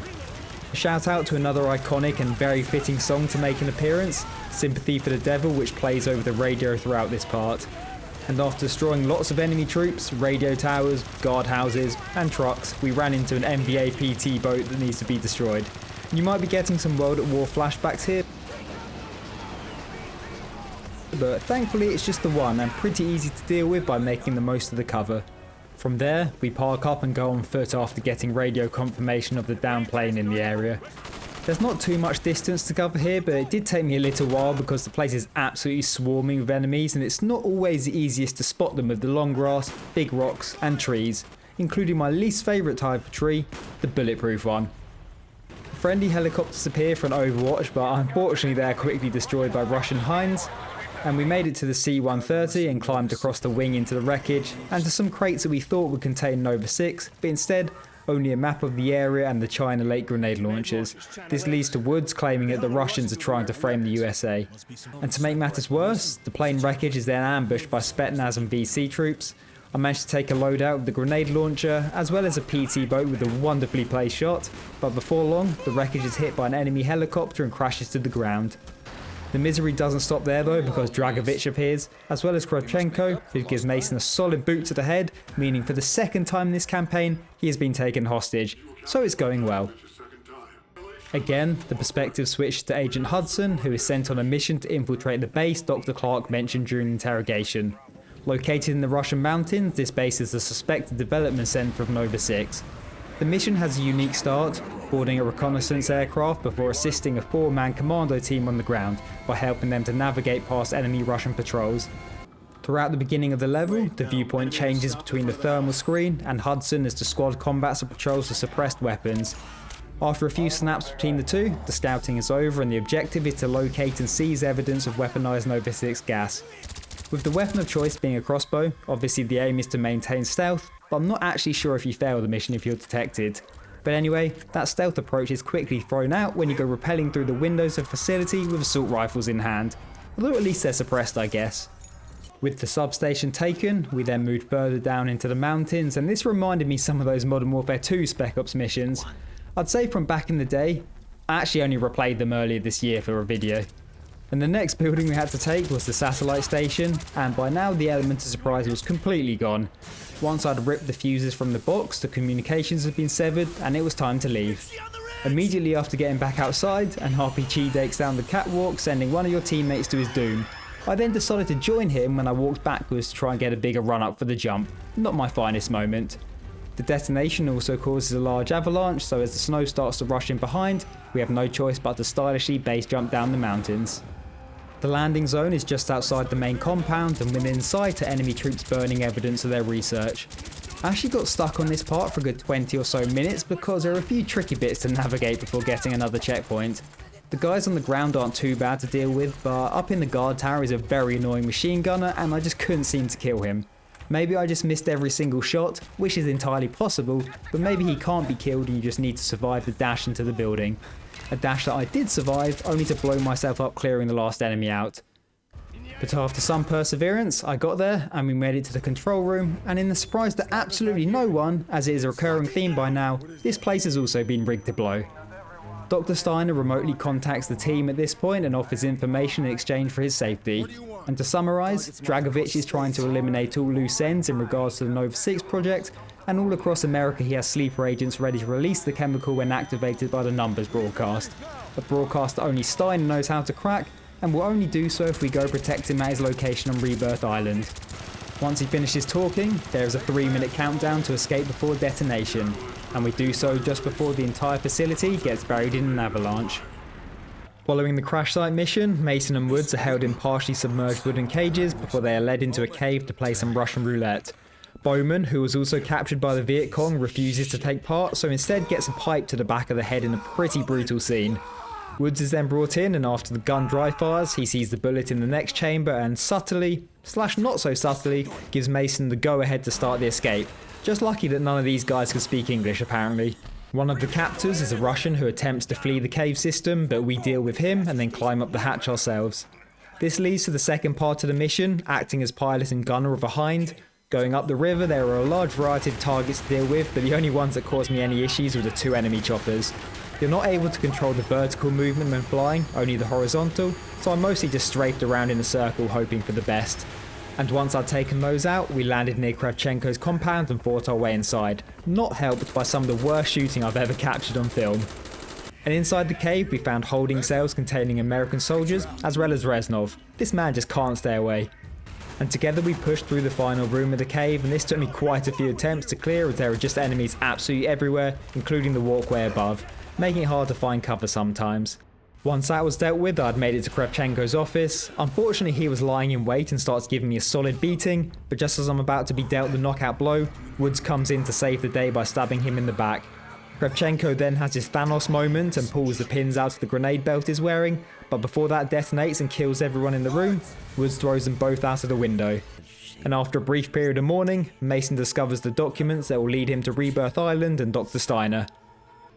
A shout out to another iconic and very fitting song to make an appearance, Sympathy for the Devil, which plays over the radio throughout this part. And after destroying lots of enemy troops, radio towers, guard houses and trucks, we ran into an MVA PT boat that needs to be destroyed. You might be getting some World at War flashbacks here, but thankfully it's just the one and pretty easy to deal with by making the most of the cover. From there, we park up and go on foot after getting radio confirmation of the downed plane in the area. There's not too much distance to cover here, but it did take me a little while because the place is absolutely swarming with enemies and it's not always the easiest to spot them with the long grass, big rocks and trees, including my least favourite type of tree, the bulletproof one. Friendly helicopters appear for an overwatch, but unfortunately they are quickly destroyed by Russian Hinds, and we made it to the C-130 and climbed across the wing into the wreckage and to some crates that we thought would contain Nova 6, but instead only a map of the area and the China Lake grenade launchers. This leads to Woods claiming that the Russians are trying to frame the USA. And to make matters worse, the plane wreckage is then ambushed by Spetsnaz and VC troops. I managed to take a load out of the grenade launcher, as well as a PT boat with a wonderfully placed shot, but before long, the wreckage is hit by an enemy helicopter and crashes to the ground. The misery doesn't stop there though, because Dragovich appears, as well as Kravchenko, who gives Mason a solid boot to the head, meaning for the second time in this campaign, he has been taken hostage, so it's going well. Again, the perspective switches to Agent Hudson, who is sent on a mission to infiltrate the base Dr. Clark mentioned during the interrogation. Located in the Russian mountains, this base is the suspected development center of Nova 6. The mission has a unique start, boarding a reconnaissance aircraft before assisting a 4-man commando team on the ground by helping them to navigate past enemy Russian patrols. Throughout the beginning of the level, the viewpoint changes between the thermal screen and Hudson as the squad combats and patrols the suppressed weapons. After a few snaps between the two, the scouting is over and the objective is to locate and seize evidence of weaponized Nova 6 gas. With the weapon of choice being a crossbow, obviously the aim is to maintain stealth, but I'm not actually sure if you fail the mission if you're detected. But anyway, that stealth approach is quickly thrown out when you go rappelling through the windows of a facility with assault rifles in hand. Although at least they're suppressed, I guess. With the substation taken, we then moved further down into the mountains, and this reminded me some of those Modern Warfare 2 Spec Ops missions. I'd say from back in the day. I actually only replayed them earlier this year for a video. And the next building we had to take was the satellite station, and by now the element of surprise was completely gone. Once I'd ripped the fuses from the box, the communications had been severed and it was time to leave. Immediately after getting back outside, an RPG takes down the catwalk, sending one of your teammates to his doom. I then decided to join him when I walked backwards to try and get a bigger run up for the jump. Not my finest moment. The detonation also causes a large avalanche, so as the snow starts to rush in behind, we have no choice but to stylishly base jump down the mountains. The landing zone is just outside the main compound and within sight are enemy troops burning evidence of their research. I actually got stuck on this part for a good 20 or so minutes because there are a few tricky bits to navigate before getting another checkpoint. The guys on the ground aren't too bad to deal with, but up in the guard tower is a very annoying machine gunner and I just couldn't seem to kill him. Maybe I just missed every single shot, which is entirely possible, but maybe he can't be killed and you just need to survive the dash into the building. A dash that I did survive, only to blow myself up clearing the last enemy out. But after some perseverance, I got there and we made it to the control room, and in the surprise to absolutely no one, as it is a recurring theme by now, this place has also been rigged to blow. Dr. Steiner remotely contacts the team at this point and offers information in exchange for his safety. And to summarise, Dragovich is trying to eliminate all loose ends in regards to the Nova 6 project, and all across America he has sleeper agents ready to release the chemical when activated by the numbers broadcast. A broadcast that only Steiner knows how to crack, and will only do so if we go protect him at his location on Rebirth Island. Once he finishes talking, there is a 3-minute countdown to escape before detonation, and we do so just before the entire facility gets buried in an avalanche. Following the crash site mission, Mason and Woods are held in partially submerged wooden cages before they are led into a cave to play some Russian roulette. Bowman, who was also captured by the Viet Cong, refuses to take part, so instead gets a pipe to the back of the head in a pretty brutal scene. Woods is then brought in, and after the gun dry fires, he sees the bullet in the next chamber and subtly, / not so subtly, gives Mason the go-ahead to start the escape. Just lucky that none of these guys could speak English apparently. One of the captors is a Russian who attempts to flee the cave system, but we deal with him and then climb up the hatch ourselves. This leads to the second part of the mission, acting as pilot and gunner of a Hind. Going up the river there are a large variety of targets to deal with, but the only ones that cause me any issues were the 2 enemy choppers. You're not able to control the vertical movement when flying, only the horizontal, so I mostly just strafed around in a circle hoping for the best. And once I'd taken those out, we landed near Kravchenko's compound and fought our way inside, not helped by some of the worst shooting I've ever captured on film. And inside the cave we found holding cells containing American soldiers, as well as Reznov. This man just can't stay away. And together we pushed through the final room of the cave, and this took me quite a few attempts to clear as there were just enemies absolutely everywhere, including the walkway above, making it hard to find cover sometimes. Once that was dealt with, I'd made it to Kravchenko's office. Unfortunately, he was lying in wait and starts giving me a solid beating, but just as I'm about to be dealt the knockout blow, Woods comes in to save the day by stabbing him in the back. Kravchenko then has his Thanos moment and pulls the pins out of the grenade belt he's wearing, but before that detonates and kills everyone in the room, Woods throws them both out of the window. And after a brief period of mourning, Mason discovers the documents that will lead him to Rebirth Island and Dr. Steiner.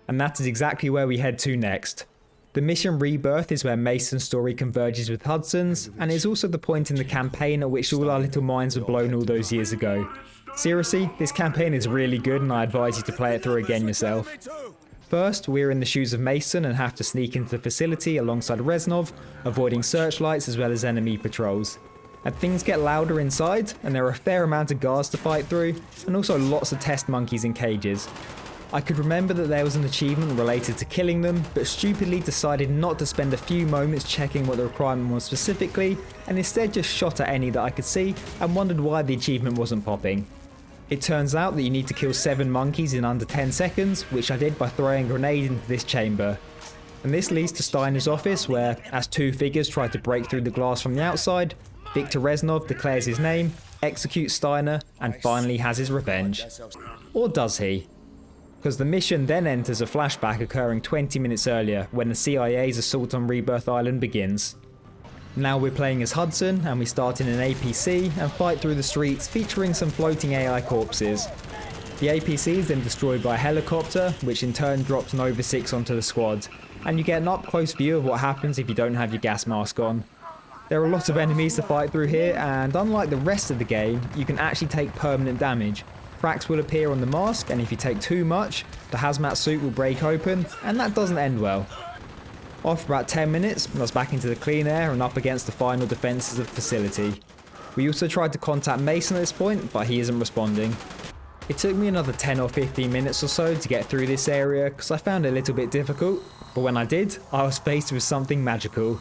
And that is exactly where we head to next. The mission Rebirth is where Mason's story converges with Hudson's, and is also the point in the campaign at which all our little minds were blown all those years ago. Seriously, this campaign is really good and I advise you to play it through again yourself. First, we're in the shoes of Mason and have to sneak into the facility alongside Reznov, avoiding searchlights as well as enemy patrols. And things get louder inside, and there are a fair amount of guards to fight through, and also lots of test monkeys in cages. I could remember that there was an achievement related to killing them, but stupidly decided not to spend a few moments checking what the requirement was specifically, and instead just shot at any that I could see, and wondered why the achievement wasn't popping. It turns out that you need to kill 7 monkeys in under 10 seconds, which I did by throwing a grenade into this chamber. And this leads to Steiner's office where, as 2 figures try to break through the glass from the outside, Viktor Reznov declares his name, executes Steiner, and finally has his revenge. Or does he? Because the mission then enters a flashback occurring 20 minutes earlier when the CIA's assault on Rebirth Island begins. Now we're playing as Hudson, and we start in an APC and fight through the streets featuring some floating AI corpses. The APC is then destroyed by a helicopter, which in turn drops Nova 6 onto the squad, and you get an up close view of what happens if you don't have your gas mask on. There are a lot of enemies to fight through here, and unlike the rest of the game, you can actually take permanent damage. Cracks will appear on the mask, and if you take too much, the hazmat suit will break open, and that doesn't end well. After about 10 minutes, I was back into the clean air and up against the final defences of the facility. We also tried to contact Mason at this point, but he isn't responding. It took me another 10 or 15 minutes or so to get through this area because I found it a little bit difficult, but when I did, I was faced with something magical.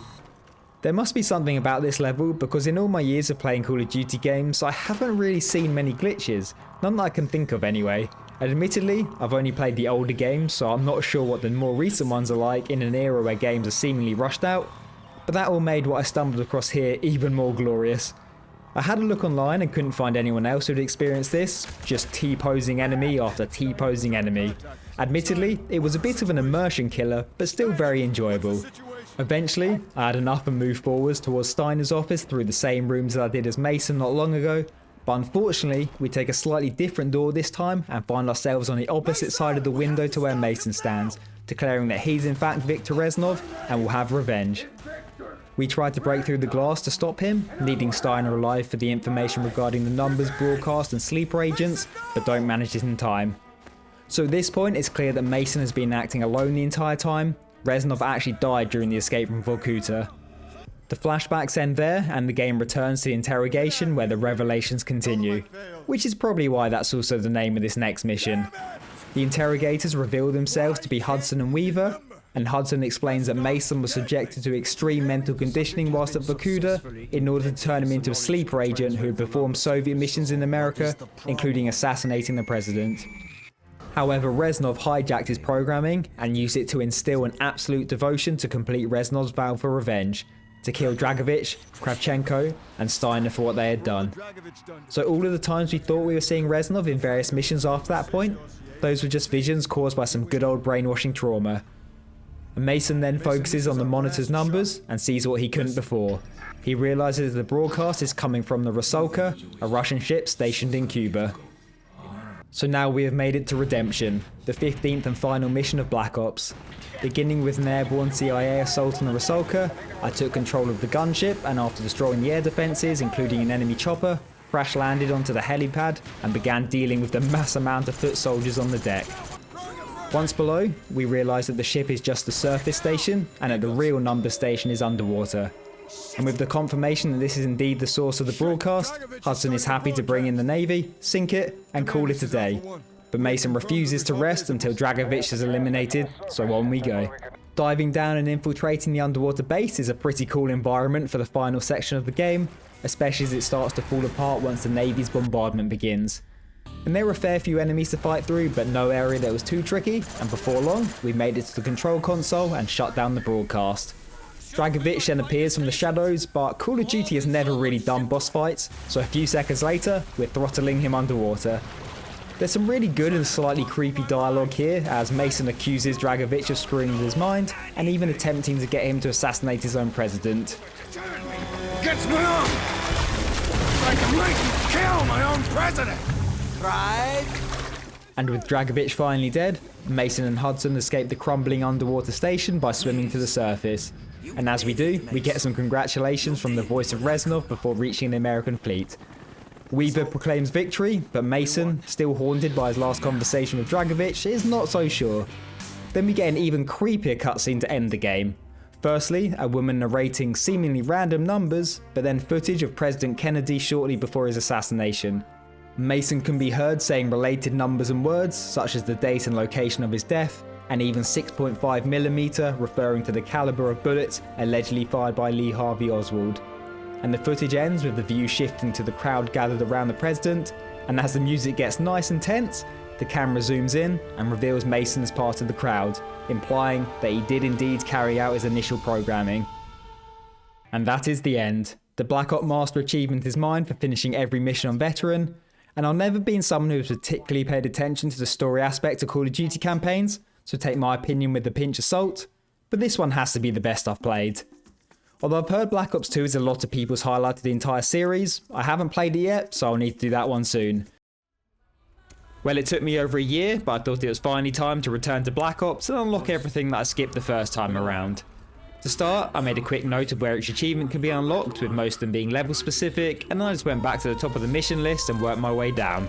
There must be something about this level because in all my years of playing Call of Duty games, I haven't really seen many glitches, none that I can think of anyway. Admittedly, I've only played the older games, so I'm not sure what the more recent ones are like in an era where games are seemingly rushed out, but that all made what I stumbled across here even more glorious. I had a look online and couldn't find anyone else who'd experienced this, just T-posing enemy after T-posing enemy. Admittedly, it was a bit of an immersion killer, but still very enjoyable. Eventually, I had enough and moved forwards towards Steiner's office through the same rooms that I did as Mason not long ago, but unfortunately, we take a slightly different door this time and find ourselves on the opposite side of the window to where Mason stands, declaring that he's in fact Viktor Reznov and will have revenge. We tried to break through the glass to stop him, needing Steiner alive for the information regarding the numbers, broadcast and sleeper agents, but don't manage it in time. So at this point, it's clear that Mason has been acting alone the entire time. Reznov actually died during the escape from Vorkuta. The flashbacks end there, and the game returns to the interrogation where the revelations continue, which is probably why that's also the name of this next mission. The interrogators reveal themselves to be Hudson and Weaver, and Hudson explains that Mason was subjected to extreme mental conditioning whilst at Vorkuta in order to turn him into a sleeper agent who had performed Soviet missions in America, including assassinating the president. However, Reznov hijacked his programming and used it to instill an absolute devotion to complete Reznov's vow for revenge, to kill Dragovich, Kravchenko and Steiner for what they had done. So all of the times we thought we were seeing Reznov in various missions after that point, those were just visions caused by some good old brainwashing trauma. Mason then focuses on the monitor's numbers and sees what he couldn't before. He realizes the broadcast is coming from the Rusalka, a Russian ship stationed in Cuba. So now we have made it to Redemption, the 15th and final mission of Black Ops. Beginning with an airborne CIA assault on the Rusalka, I took control of the gunship and after destroying the air defences, including an enemy chopper, crash landed onto the helipad and began dealing with the mass amount of foot soldiers on the deck. Once below, we realise that the ship is just a surface station and that the real number station is underwater. And with the confirmation that this is indeed the source of the broadcast, Hudson is happy to bring in the Navy, sink it, and call it a day. But Mason refuses to rest until Dragovich is eliminated, so on we go. Diving down and infiltrating the underwater base is a pretty cool environment for the final section of the game, especially as it starts to fall apart once the Navy's bombardment begins. And there were a fair few enemies to fight through, but no area that was too tricky, and before long, we made it to the control console and shut down the broadcast. Dragovich then appears from the shadows, but Call of Duty has never really done boss fights, so a few seconds later, we're throttling him underwater. There's some really good and slightly creepy dialogue here, as Mason accuses Dragovich of screwing with his mind, and even attempting to get him to assassinate his own president. Gets me on! I can make you kill my own president! Right? And with Dragovich finally dead, Mason and Hudson escape the crumbling underwater station by swimming to the surface. And as we do, we get some congratulations from the voice of Reznov before reaching the American fleet. Weaver proclaims victory, but Mason, still haunted by his last conversation with Dragovich, is not so sure. Then we get an even creepier cutscene to end the game. Firstly, a woman narrating seemingly random numbers, but then footage of President Kennedy shortly before his assassination. Mason can be heard saying related numbers and words, such as the date and location of his death, and even 6.5mm referring to the caliber of bullets allegedly fired by Lee Harvey Oswald. And the footage ends with the view shifting to the crowd gathered around the president, and as the music gets nice and tense, the camera zooms in and reveals Mason as part of the crowd, implying that he did indeed carry out his initial programming. And that is the end. The Black Ops Master achievement is mine for finishing every mission on Veteran, and I've never been someone who has particularly paid attention to the story aspect of Call of Duty campaigns, so take my opinion with a pinch of salt, but this one has to be the best I've played. Although I've heard Black Ops 2 is a lot of people's highlight of the entire series, I haven't played it yet, so I'll need to do that one soon. Well, it took me over a year, but I thought it was finally time to return to Black Ops and unlock everything that I skipped the first time around. To start, I made a quick note of where each achievement can be unlocked, with most of them being level specific, and then I just went back to the top of the mission list and worked my way down.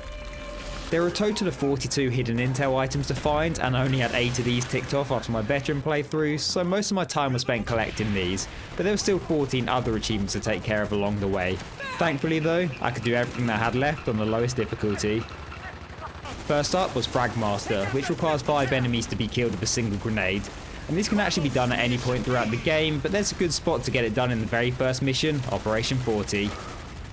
There are a total of 42 hidden intel items to find, and I only had 8 of these ticked off after my veteran playthrough, so most of my time was spent collecting these, but there were still 14 other achievements to take care of along the way. Thankfully though, I could do everything that I had left on the lowest difficulty. First up was Frag Master, which requires 5 enemies to be killed with a single grenade. and this can actually be done at any point throughout the game, but there's a good spot to get it done in the very first mission, Operation 40.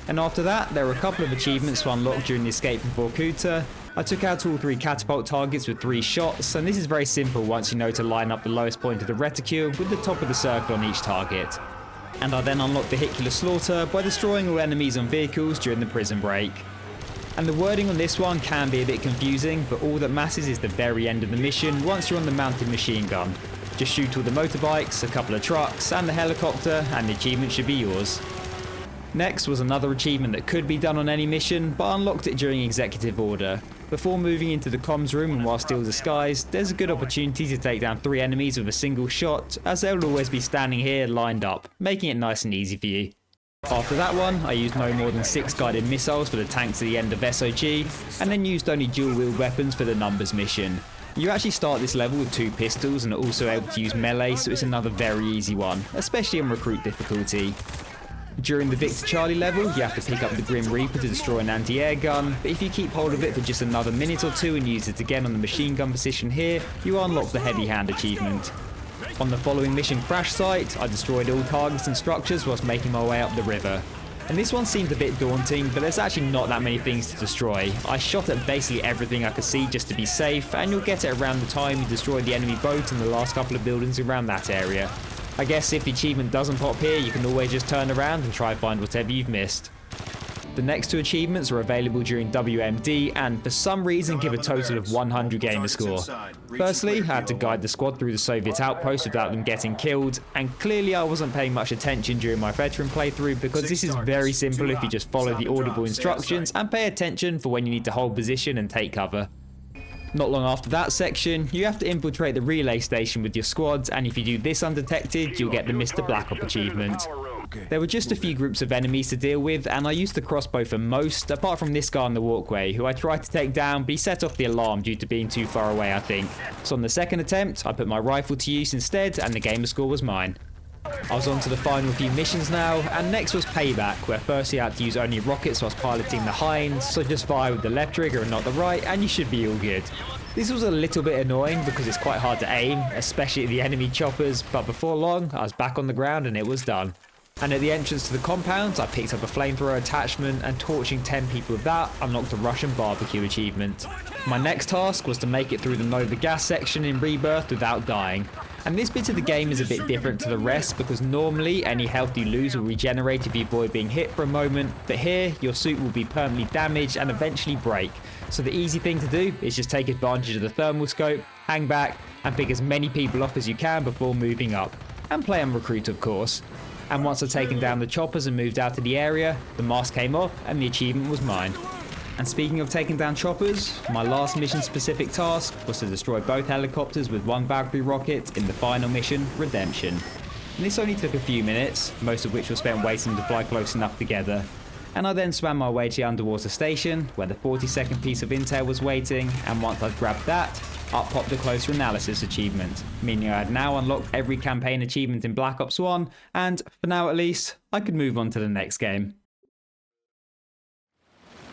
And after that, there were a couple of achievements to unlock during the escape from Vorkuta. I took out all 3 catapult targets with 3 shots, and this is very simple once you know to line up the lowest point of the reticule with the top of the circle on each target. And I then unlocked vehicular slaughter by destroying all enemies on vehicles during the prison break. And the wording on this one can be a bit confusing, but all that matters is the very end of the mission once you're on the mounted machine gun. Just shoot all the motorbikes, a couple of trucks, and the helicopter, and the achievement should be yours. Next was another achievement that could be done on any mission, but I unlocked it during executive order. Before moving into the comms room and while still disguised, there's a good opportunity to take down 3 enemies with a single shot, as they'll always be standing here lined up, making it nice and easy for you. After that one, I used no more than 6 guided missiles for the tanks at the end of SOG, and then used only dual-wield weapons for the numbers mission. You actually start this level with 2 pistols and are also able to use melee, so it's another very easy one, especially on recruit difficulty. During the Victor Charlie level, you have to pick up the Grim Reaper to destroy an anti-air gun, but if you keep hold of it for just another minute or 2 and use it again on the machine gun position here, you unlock the Heavy Hand achievement. On the following mission Crash Site, I destroyed all targets and structures whilst making my way up the river. And this one seemed a bit daunting, but there's actually not that many things to destroy. I shot at basically everything I could see just to be safe, and you'll get it around the time you destroy the enemy boat and the last couple of buildings around that area. I guess if the achievement doesn't pop here, you can always just turn around and try and find whatever you've missed. The next 2 achievements are available during WMD and for some reason give a total of 100 gamer score. Firstly, I had to guide the squad through the Soviet outpost without them getting killed, and clearly I wasn't paying much attention during my veteran playthrough because this is very simple if you just follow the audible instructions and pay attention for when you need to hold position and take cover. Not long after that section, you have to infiltrate the relay station with your squads, and if you do this undetected, you'll get the Mr. Black Op achievement. There were just a few groups of enemies to deal with, and I used the crossbow for most, apart from this guy on the walkway, who I tried to take down, but he set off the alarm due to being too far away, I think. So on the second attempt, I put my rifle to use instead, and the gamer score was mine. I was on to the final few missions now, and next was Payback, where firstly I had to use only rockets whilst piloting the Hinds, so just fire with the left trigger and not the right, and you should be all good. This was a little bit annoying because it's quite hard to aim, especially at the enemy choppers, but before long, I was back on the ground and it was done. And at the entrance to the compounds, I picked up a flamethrower attachment, and torching 10 people with that unlocked a Russian barbecue achievement. My next task was to make it through the Nova gas section in Rebirth without dying. And this bit of the game is a bit different to the rest because normally any health you lose will regenerate if you avoid being hit for a moment, but here your suit will be permanently damaged and eventually break. So the easy thing to do is just take advantage of the thermal scope, hang back, and pick as many people off as you can before moving up. And play on recruit, of course. And once I'd taken down the choppers and moved out of the area, the mask came off and the achievement was mine. And speaking of taking down choppers, my last mission specific task was to destroy both helicopters with 1 Valkyrie rocket in the final mission, Redemption. And this only took a few minutes, most of which were spent waiting to fly close enough together. And I then swam my way to the underwater station, where the 40-second piece of intel was waiting, and once I'd grabbed that, up popped the closer analysis achievement, meaning I had now unlocked every campaign achievement in Black Ops 1, and, for now at least, I could move on to the next game.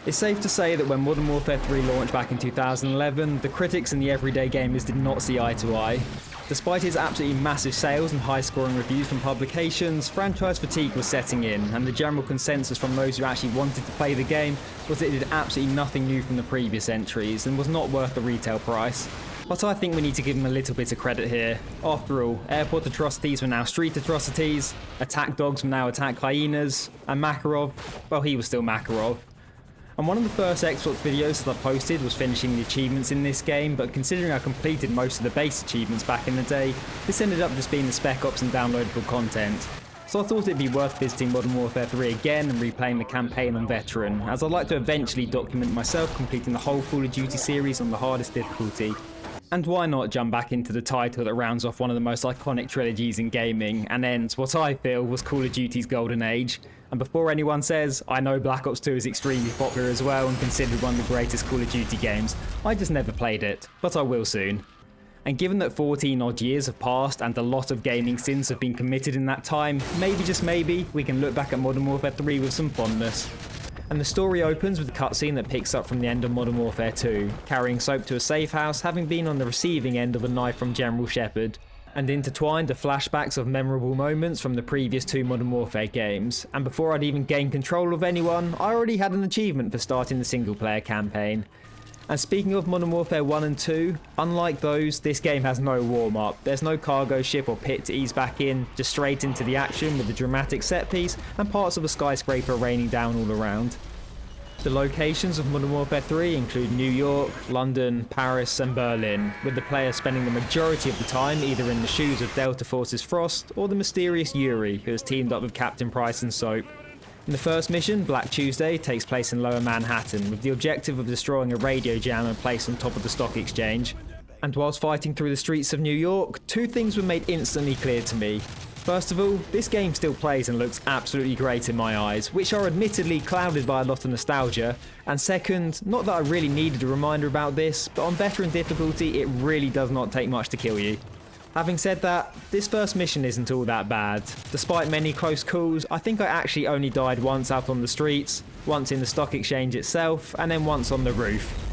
It's safe to say that when Modern Warfare 3 launched back in 2011, the critics and the everyday gamers did not see eye to eye. Despite its absolutely massive sales and high-scoring reviews from publications, franchise fatigue was setting in, and the general consensus from those who actually wanted to play the game was that it did absolutely nothing new from the previous entries and was not worth the retail price. But I think we need to give them a little bit of credit here. After all, airport atrocities were now street atrocities, attack dogs were now attack hyenas, and Makarov, well, he was still Makarov. And one of the first Xbox videos that I posted was finishing the achievements in this game, but considering I completed most of the base achievements back in the day, this ended up just being the Spec Ops and downloadable content. So I thought it'd be worth visiting Modern Warfare 3 again and replaying the campaign on Veteran, as I'd like to eventually document myself completing the whole Call of Duty series on the hardest difficulty. And why not jump back into the title that rounds off one of the most iconic trilogies in gaming and ends what I feel was Call of Duty's golden age. And before anyone says, I know Black Ops 2 is extremely popular as well and considered one of the greatest Call of Duty games, I just never played it, but I will soon. And given that 14 odd years have passed and a lot of gaming sins have been committed in that time, maybe just maybe we can look back at Modern Warfare 3 with some fondness. And the story opens with a cutscene that picks up from the end of Modern Warfare 2, carrying Soap to a safe house having been on the receiving end of a knife from General Shepard. and intertwined are flashbacks of memorable moments from the previous 2 Modern Warfare games, and before I'd even gained control of anyone, I already had an achievement for starting the single player campaign. And speaking of Modern Warfare 1 and 2, unlike those, this game has no warm-up. There's no cargo ship or pit to ease back in, just straight into the action with a dramatic set piece and parts of a skyscraper raining down all around. The locations of Modern Warfare 3 include New York, London, Paris and Berlin, with the player spending the majority of the time either in the shoes of Delta Force's Frost or the mysterious Yuri, who has teamed up with Captain Price and Soap. In the first mission, Black Tuesday takes place in Lower Manhattan, with the objective of destroying a radio jammer placed on top of the stock exchange. And whilst fighting through the streets of New York, 2 things were made instantly clear to me. First of all, this game still plays and looks absolutely great in my eyes, which are admittedly clouded by a lot of nostalgia. And second, not that I really needed a reminder about this, but on veteran difficulty it really does not take much to kill you. Having said that, this first mission isn't all that bad. Despite many close calls, I think I actually only died once out on the streets, once in the stock exchange itself, and then once on the roof.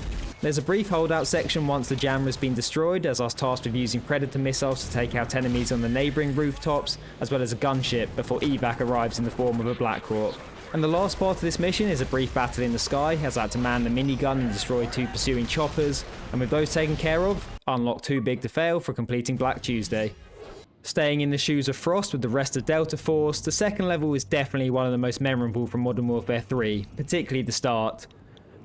There's a brief holdout section once the jammer has been destroyed, as I was tasked with using Predator missiles to take out enemies on the neighbouring rooftops, as well as a gunship before evac arrives in the form of a Black Hawk. And the last part of this mission is a brief battle in the sky, as I had to man the minigun and destroy 2 pursuing choppers, and with those taken care of, unlock Too Big to Fail for completing Black Tuesday. Staying in the shoes of Frost with the rest of Delta Force, the second level is definitely one of the most memorable from Modern Warfare 3, particularly the start.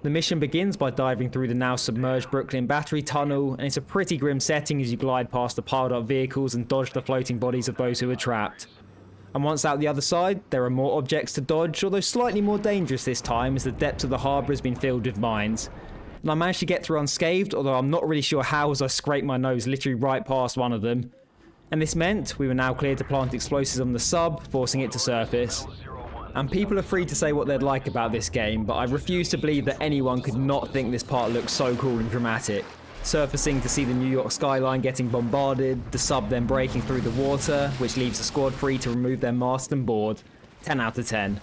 The mission begins by diving through the now submerged Brooklyn Battery Tunnel, and it's a pretty grim setting as you glide past the piled up vehicles and dodge the floating bodies of those who are trapped. And once out the other side, there are more objects to dodge, although slightly more dangerous this time as the depths of the harbour has been filled with mines. And I managed to get through unscathed, although I'm not really sure how, as I scraped my nose literally right past one of them. And this meant we were now cleared to plant explosives on the sub, forcing it to surface. And people are free to say what they'd like about this game, but I refuse to believe that anyone could not think this part looks so cool and dramatic. Surfacing to see the New York skyline getting bombarded, the sub then breaking through the water, which leaves the squad free to remove their mast and board. 10 out of 10.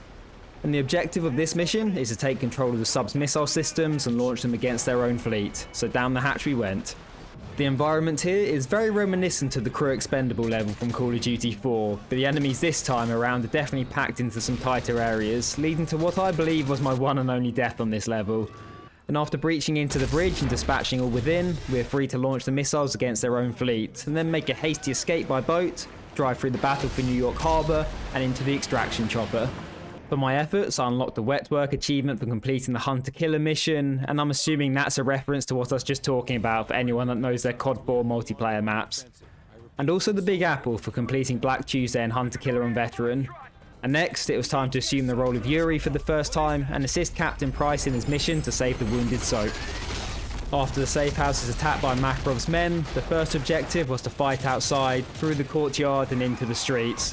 And the objective of this mission is to take control of the sub's missile systems and launch them against their own fleet, so down the hatch we went. The environment here is very reminiscent of the crew expendable level from Call of Duty 4, but the enemies this time around are definitely packed into some tighter areas, leading to what I believe was my one and only death on this level. And after breaching into the bridge and dispatching all within, we're free to launch the missiles against their own fleet, and then make a hasty escape by boat, drive through the battle for New York Harbour, and into the extraction chopper. For my efforts, I unlocked the Wet Work achievement for completing the Hunter-Killer mission, and I'm assuming that's a reference to what I was just talking about for anyone that knows their COD 4 multiplayer maps. And also the Big Apple for completing Black Tuesday and Hunter-Killer on Veteran. And next, it was time to assume the role of Yuri for the first time and assist Captain Price in his mission to save the wounded Soap. After the safe house is attacked by Makarov's men, the first objective was to fight outside, through the courtyard and into the streets.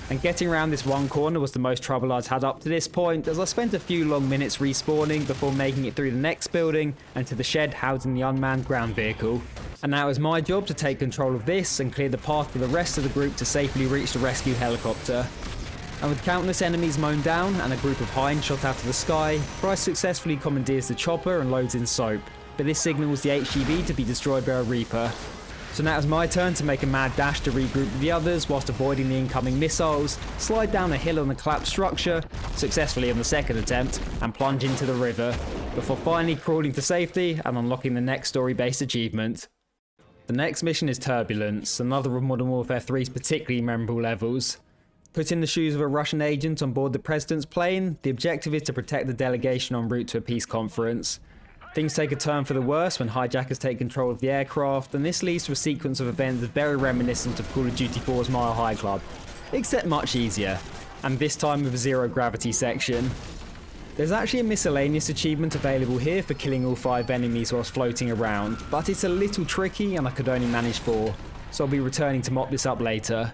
And getting around this one corner was the most trouble I'd had up to this point, as I spent a few long minutes respawning before making it through the next building and to the shed housing the unmanned ground vehicle. And now it's my job to take control of this and clear the path for the rest of the group to safely reach the rescue helicopter. And with countless enemies mown down and a group of hinds shot out of the sky, Price successfully commandeers the chopper and loads in Soap, but this signals the HGV to be destroyed by a Reaper. So now it's my turn to make a mad dash to regroup with the others whilst avoiding the incoming missiles, slide down a hill on the collapsed structure, successfully on the second attempt, and plunge into the river, before finally crawling to safety and unlocking the next story-based achievement. The next mission is Turbulence, another of Modern Warfare 3's particularly memorable levels. Put in the shoes of a Russian agent on board the President's plane, the objective is to protect the delegation en route to a peace conference. Things take a turn for the worse when hijackers take control of the aircraft, and this leads to a sequence of events very reminiscent of Call of Duty 4's Mile High Club, except much easier, and this time with a zero gravity section. There's actually a miscellaneous achievement available here for killing all 5 enemies whilst floating around, but it's a little tricky and I could only manage 4, so I'll be returning to mop this up later.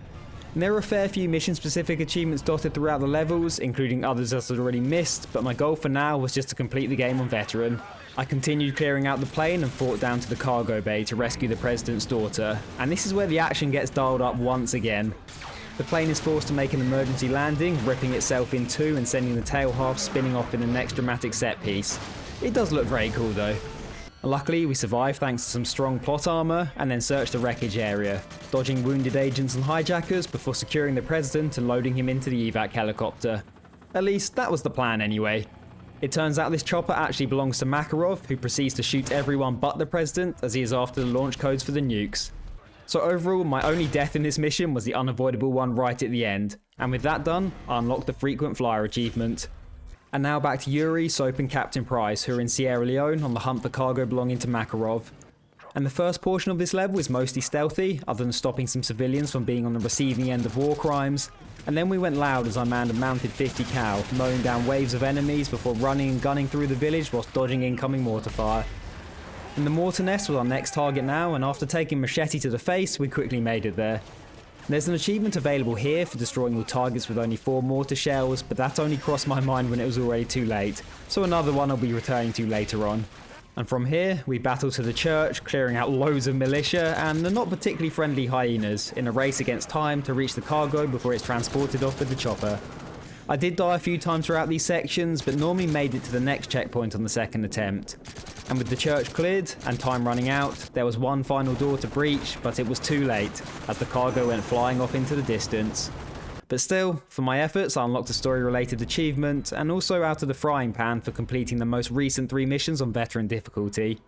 And there are a fair few mission-specific achievements dotted throughout the levels, including others that I'd already missed, but my goal for now was just to complete the game on Veteran. I continued clearing out the plane and fought down to the cargo bay to rescue the President's daughter, and this is where the action gets dialed up once again. The plane is forced to make an emergency landing, ripping itself in two and sending the tail half spinning off in the next dramatic set piece. It does look very cool though. And luckily we survived thanks to some strong plot armor, and then searched the wreckage area, dodging wounded agents and hijackers before securing the president and loading him into the evac helicopter. At least that was the plan anyway. It turns out this chopper actually belongs to Makarov, who proceeds to shoot everyone but the president as he is after the launch codes for the nukes. So overall, my only death in this mission was the unavoidable one right at the end, and with that done, I unlocked the frequent flyer achievement. And now back to Yuri, Soap and Captain Price, who are in Sierra Leone on the hunt for cargo belonging to Makarov. And the first portion of this level is mostly stealthy, other than stopping some civilians from being on the receiving end of war crimes. And then we went loud as I manned a mounted 50 cal, mowing down waves of enemies before running and gunning through the village whilst dodging incoming mortar fire. And the mortar nest was our next target now, and after taking machete to the face, we quickly made it there. There's an achievement available here for destroying all targets with only 4 mortar shells, but that only crossed my mind when it was already too late, so another one I'll be returning to later on. And from here, we battle to the church, clearing out loads of militia and the not particularly friendly hyenas in a race against time to reach the cargo before it's transported off with the chopper. I did die a few times throughout these sections, but normally made it to the next checkpoint on the second attempt. And with the church cleared and time running out, there was one final door to breach, but it was too late, as the cargo went flying off into the distance. But still, for my efforts, I unlocked a story-related achievement, and also out of the frying pan for completing the most recent 3 missions on veteran difficulty.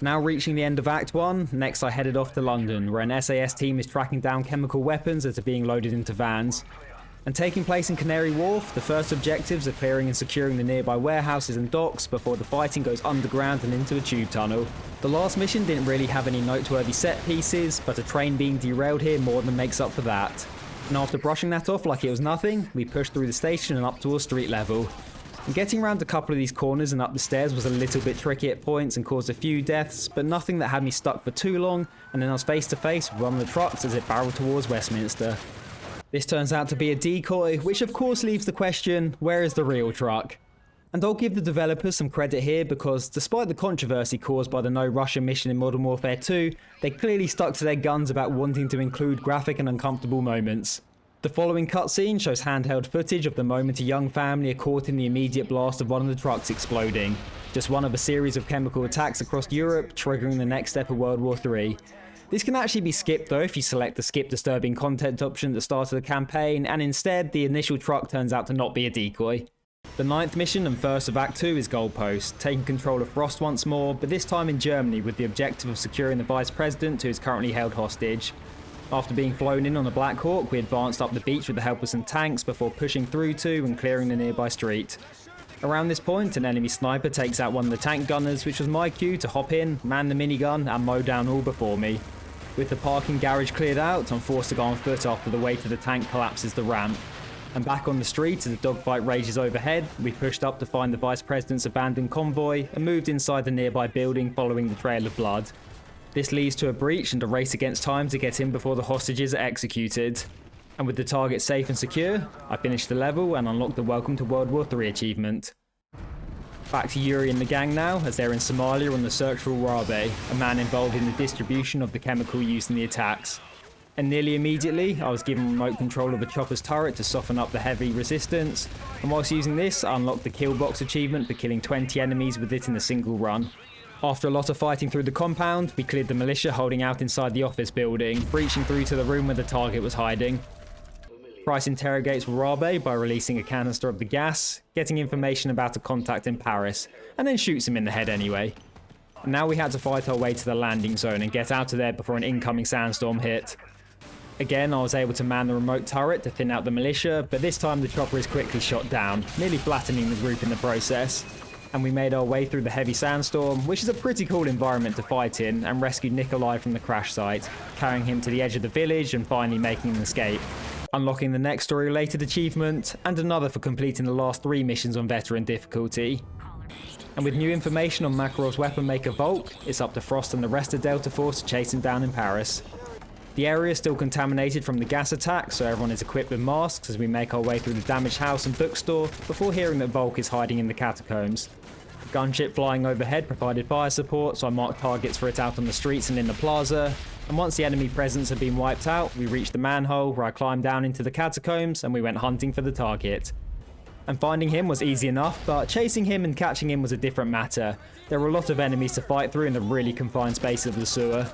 Now reaching the end of Act 1, next I headed off to London, where an SAS team is tracking down chemical weapons that are being loaded into vans. And taking place in Canary Wharf, the first objectives are clearing and securing the nearby warehouses and docks before the fighting goes underground and into a tube tunnel. The last mission didn't really have any noteworthy set pieces, but a train being derailed here more than makes up for that. And after brushing that off like it was nothing, we pushed through the station and up to a street level. And getting around a couple of these corners and up the stairs was a little bit tricky at points and caused a few deaths, but nothing that had me stuck for too long, and then I was face to face with one of the trucks as it barreled towards Westminster. This turns out to be a decoy, which of course leaves the question, where is the real truck? And I'll give the developers some credit here because despite the controversy caused by the No Russia mission in Modern Warfare 2, they clearly stuck to their guns about wanting to include graphic and uncomfortable moments. The following cutscene shows handheld footage of the moment a young family are caught in the immediate blast of one of the trucks exploding. Just one of a series of chemical attacks across Europe, triggering the next step of World War III. This can actually be skipped though if you select the skip disturbing content option at the start of the campaign, and instead the initial truck turns out to not be a decoy. The 9th mission and first of Act 2 is Goalpost, taking control of Frost once more, but this time in Germany with the objective of securing the Vice President who is currently held hostage. After being flown in on a Black Hawk, we advanced up the beach with the help of some tanks before pushing through to and clearing the nearby street. Around this point, an enemy sniper takes out one of the tank gunners, which was my cue to hop in, man the minigun and mow down all before me. With the parking garage cleared out, I'm forced to go on foot after the weight of the tank collapses the ramp. And back on the street as the dogfight rages overhead, we pushed up to find the Vice President's abandoned convoy and moved inside the nearby building following the trail of blood. This leads to a breach and a race against time to get in before the hostages are executed. And with the target safe and secure, I finished the level and unlocked the Welcome to World War III achievement. Back to Yuri and the gang now, as they're in Somalia on the search for Urabe, a man involved in the distribution of the chemical used in the attacks. And nearly immediately, I was given remote control of a chopper's turret to soften up the heavy resistance, and whilst using this, I unlocked the kill box achievement for killing 20 enemies with it in a single run. After a lot of fighting through the compound, we cleared the militia holding out inside the office building, breaching through to the room where the target was hiding. Price interrogates Warabe by releasing a canister of the gas, getting information about a contact in Paris, and then shoots him in the head anyway. And now we had to fight our way to the landing zone and get out of there before an incoming sandstorm hit. Again, I was able to man the remote turret to thin out the militia, but this time the chopper is quickly shot down, nearly flattening the group in the process. And we made our way through the heavy sandstorm, which is a pretty cool environment to fight in, and rescued Nikolai from the crash site, carrying him to the edge of the village and finally making an escape. Unlocking the next story-related achievement, and another for completing the last 3 missions on veteran difficulty. And with new information on Makarov's weapon maker Volk, it's up to Frost and the rest of Delta Force to chase him down in Paris. The area is still contaminated from the gas attack, so everyone is equipped with masks as we make our way through the damaged house and bookstore before hearing that Volk is hiding in the catacombs. A gunship flying overhead provided fire support, so I marked targets for it out on the streets and in the plaza. And once the enemy presence had been wiped out, we reached the manhole where I climbed down into the catacombs and we went hunting for the target. And finding him was easy enough, but chasing him and catching him was a different matter. There were a lot of enemies to fight through in the really confined space of the sewer.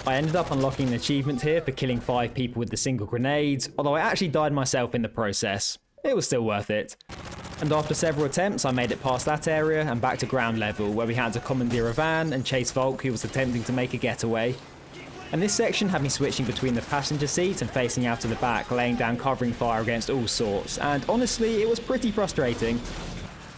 I ended up unlocking an achievement here for killing 5 people with the single grenade, although I actually died myself in the process. It was still worth it. And after several attempts, I made it past that area and back to ground level, where we had to commandeer a van and chase Volk, who was attempting to make a getaway. And this section had me switching between the passenger seat and facing out to the back, laying down covering fire against all sorts, and honestly, it was pretty frustrating.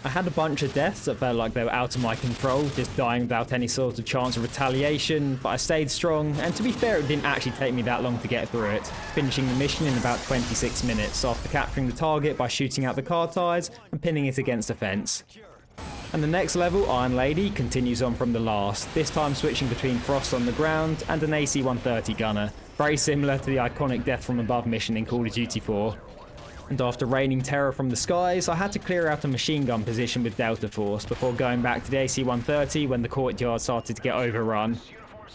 I had a bunch of deaths that felt like they were out of my control, just dying without any sort of chance of retaliation, but I stayed strong, and to be fair, it didn't actually take me that long to get through it, finishing the mission in about 26 minutes after capturing the target by shooting out the car tyres and pinning it against a fence. And the next level, Iron Lady, continues on from the last, this time switching between Frost on the ground and an AC-130 gunner, very similar to the iconic Death from Above mission in Call of Duty 4. And after raining terror from the skies, I had to clear out a machine gun position with Delta Force before going back to the AC-130 when the courtyard started to get overrun.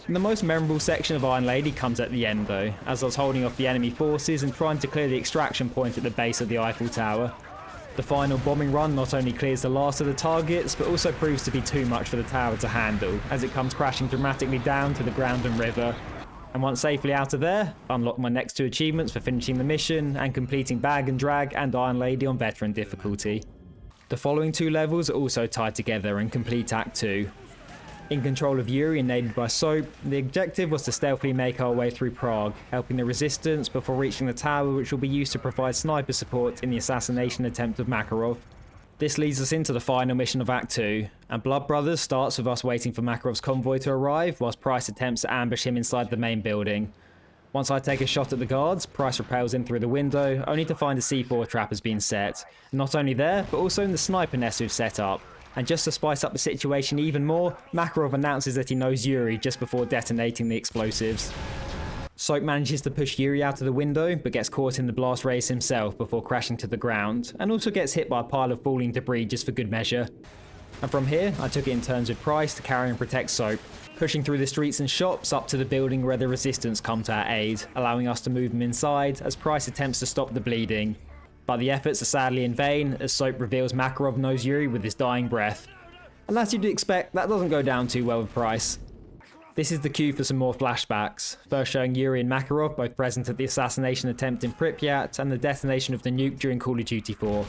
And the most memorable section of Iron Lady comes at the end though, as I was holding off the enemy forces and trying to clear the extraction point at the base of the Eiffel Tower. The final bombing run not only clears the last of the targets, but also proves to be too much for the tower to handle, as it comes crashing dramatically down to the ground and river. And once safely out of there, unlock my next 2 achievements for finishing the mission and completing Bag and Drag and Iron Lady on Veteran difficulty. The following 2 levels are also tied together and complete Act 2. In control of Yuri and aided by Soap, the objective was to stealthily make our way through Prague, helping the resistance before reaching the tower, which will be used to provide sniper support in the assassination attempt of Makarov. This leads us into the final mission of Act 2, and Blood Brothers starts with us waiting for Makarov's convoy to arrive, whilst Price attempts to ambush him inside the main building. Once I take a shot at the guards, Price repels in through the window, only to find a C4 trap has been set. Not only there, but also in the sniper nest we've set up. And just to spice up the situation even more, Makarov announces that he knows Yuri just before detonating the explosives. Soap manages to push Yuri out of the window, but gets caught in the blast rays himself before crashing to the ground, and also gets hit by a pile of falling debris just for good measure. And from here, I took it in turns with Price to carry and protect Soap, pushing through the streets and shops up to the building where the resistance come to our aid, allowing us to move them inside as Price attempts to stop the bleeding. But the efforts are sadly in vain, as Soap reveals Makarov knows Yuri with his dying breath. And as you'd expect, that doesn't go down too well with Price. This is the cue for some more flashbacks, first showing Yuri and Makarov both present at the assassination attempt in Pripyat and the detonation of the nuke during Call of Duty 4,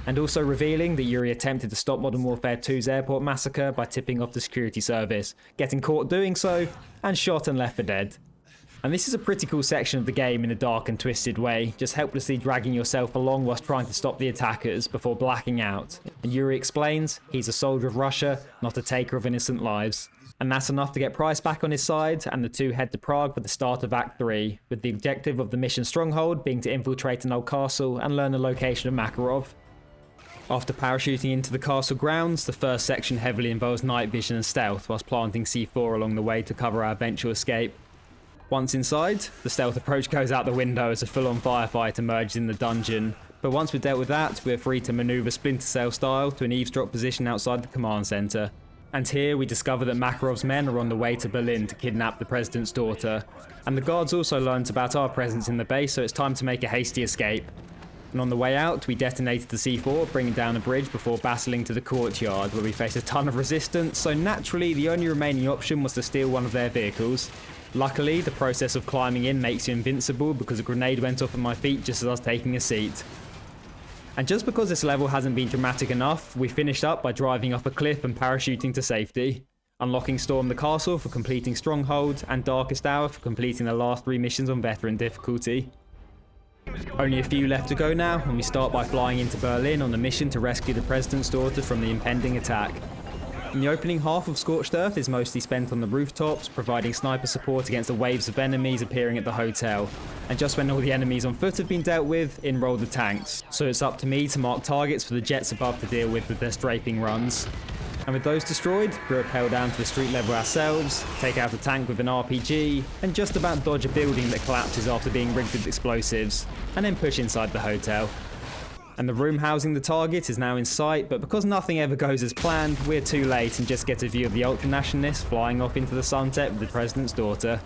and also revealing that Yuri attempted to stop Modern Warfare 2's airport massacre by tipping off the security service, getting caught doing so, and shot and left for dead. And this is a pretty cool section of the game in a dark and twisted way, just helplessly dragging yourself along whilst trying to stop the attackers before blacking out. And Yuri explains he's a soldier of Russia, not a taker of innocent lives. And that's enough to get Price back on his side, and the two head to Prague for the start of Act 3, with the objective of the mission Stronghold being to infiltrate an old castle and learn the location of Makarov. After parachuting into the castle grounds, the first section heavily involves night vision and stealth, whilst planting C4 along the way to cover our eventual escape. Once inside, the stealth approach goes out the window as a full-on firefight emerges in the dungeon, but once we're dealt with that, we're free to manoeuvre Splinter Cell style to an eavesdrop position outside the command centre. And here we discover that Makarov's men are on the way to Berlin to kidnap the president's daughter. And the guards also learnt about our presence in the base, so it's time to make a hasty escape. And on the way out, we detonated the C4, bringing down a bridge before battling to the courtyard, where we faced a ton of resistance, so naturally the only remaining option was to steal one of their vehicles. Luckily, the process of climbing in makes you invincible because a grenade went off at my feet just as I was taking a seat. And just because this level hasn't been dramatic enough, we finished up by driving off a cliff and parachuting to safety, unlocking Storm the Castle for completing Stronghold, and Darkest Hour for completing the last 3 missions on Veteran difficulty. Only a few left to go now, and we start by flying into Berlin on a mission to rescue the President's daughter from the impending attack. In the opening half of Scorched Earth is mostly spent on the rooftops, providing sniper support against the waves of enemies appearing at the hotel. And just when all the enemies on foot have been dealt with, in roll the tanks. So it's up to me to mark targets for the jets above to deal with their strafing runs. And with those destroyed, we rappel down to the street level ourselves, take out a tank with an RPG, and just about dodge a building that collapses after being rigged with explosives, and then push inside the hotel. And the room housing the target is now in sight, but because nothing ever goes as planned, we're too late and just get a view of the ultranationalists flying off into the sunset with the president's daughter.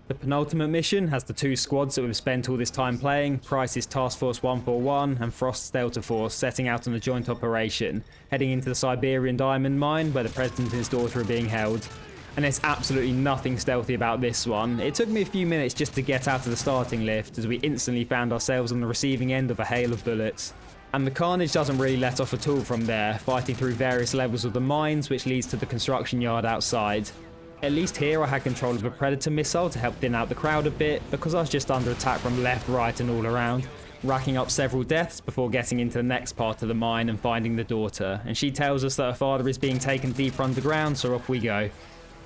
The penultimate mission has the two squads that we've spent all this time playing, Price's Task Force 141 and Frost's Delta Force, setting out on a joint operation, heading into the Siberian diamond mine where the President and his daughter are being held. And there's absolutely nothing stealthy about this one. It took me a few minutes just to get out of the starting lift, as we instantly found ourselves on the receiving end of a hail of bullets. And the carnage doesn't really let off at all from there, fighting through various levels of the mines, which leads to the construction yard outside. At least here I had control of a Predator missile to help thin out the crowd a bit, because I was just under attack from left, right and all around, racking up several deaths before getting into the next part of the mine and finding the daughter, and she tells us that her father is being taken deeper underground, so off we go.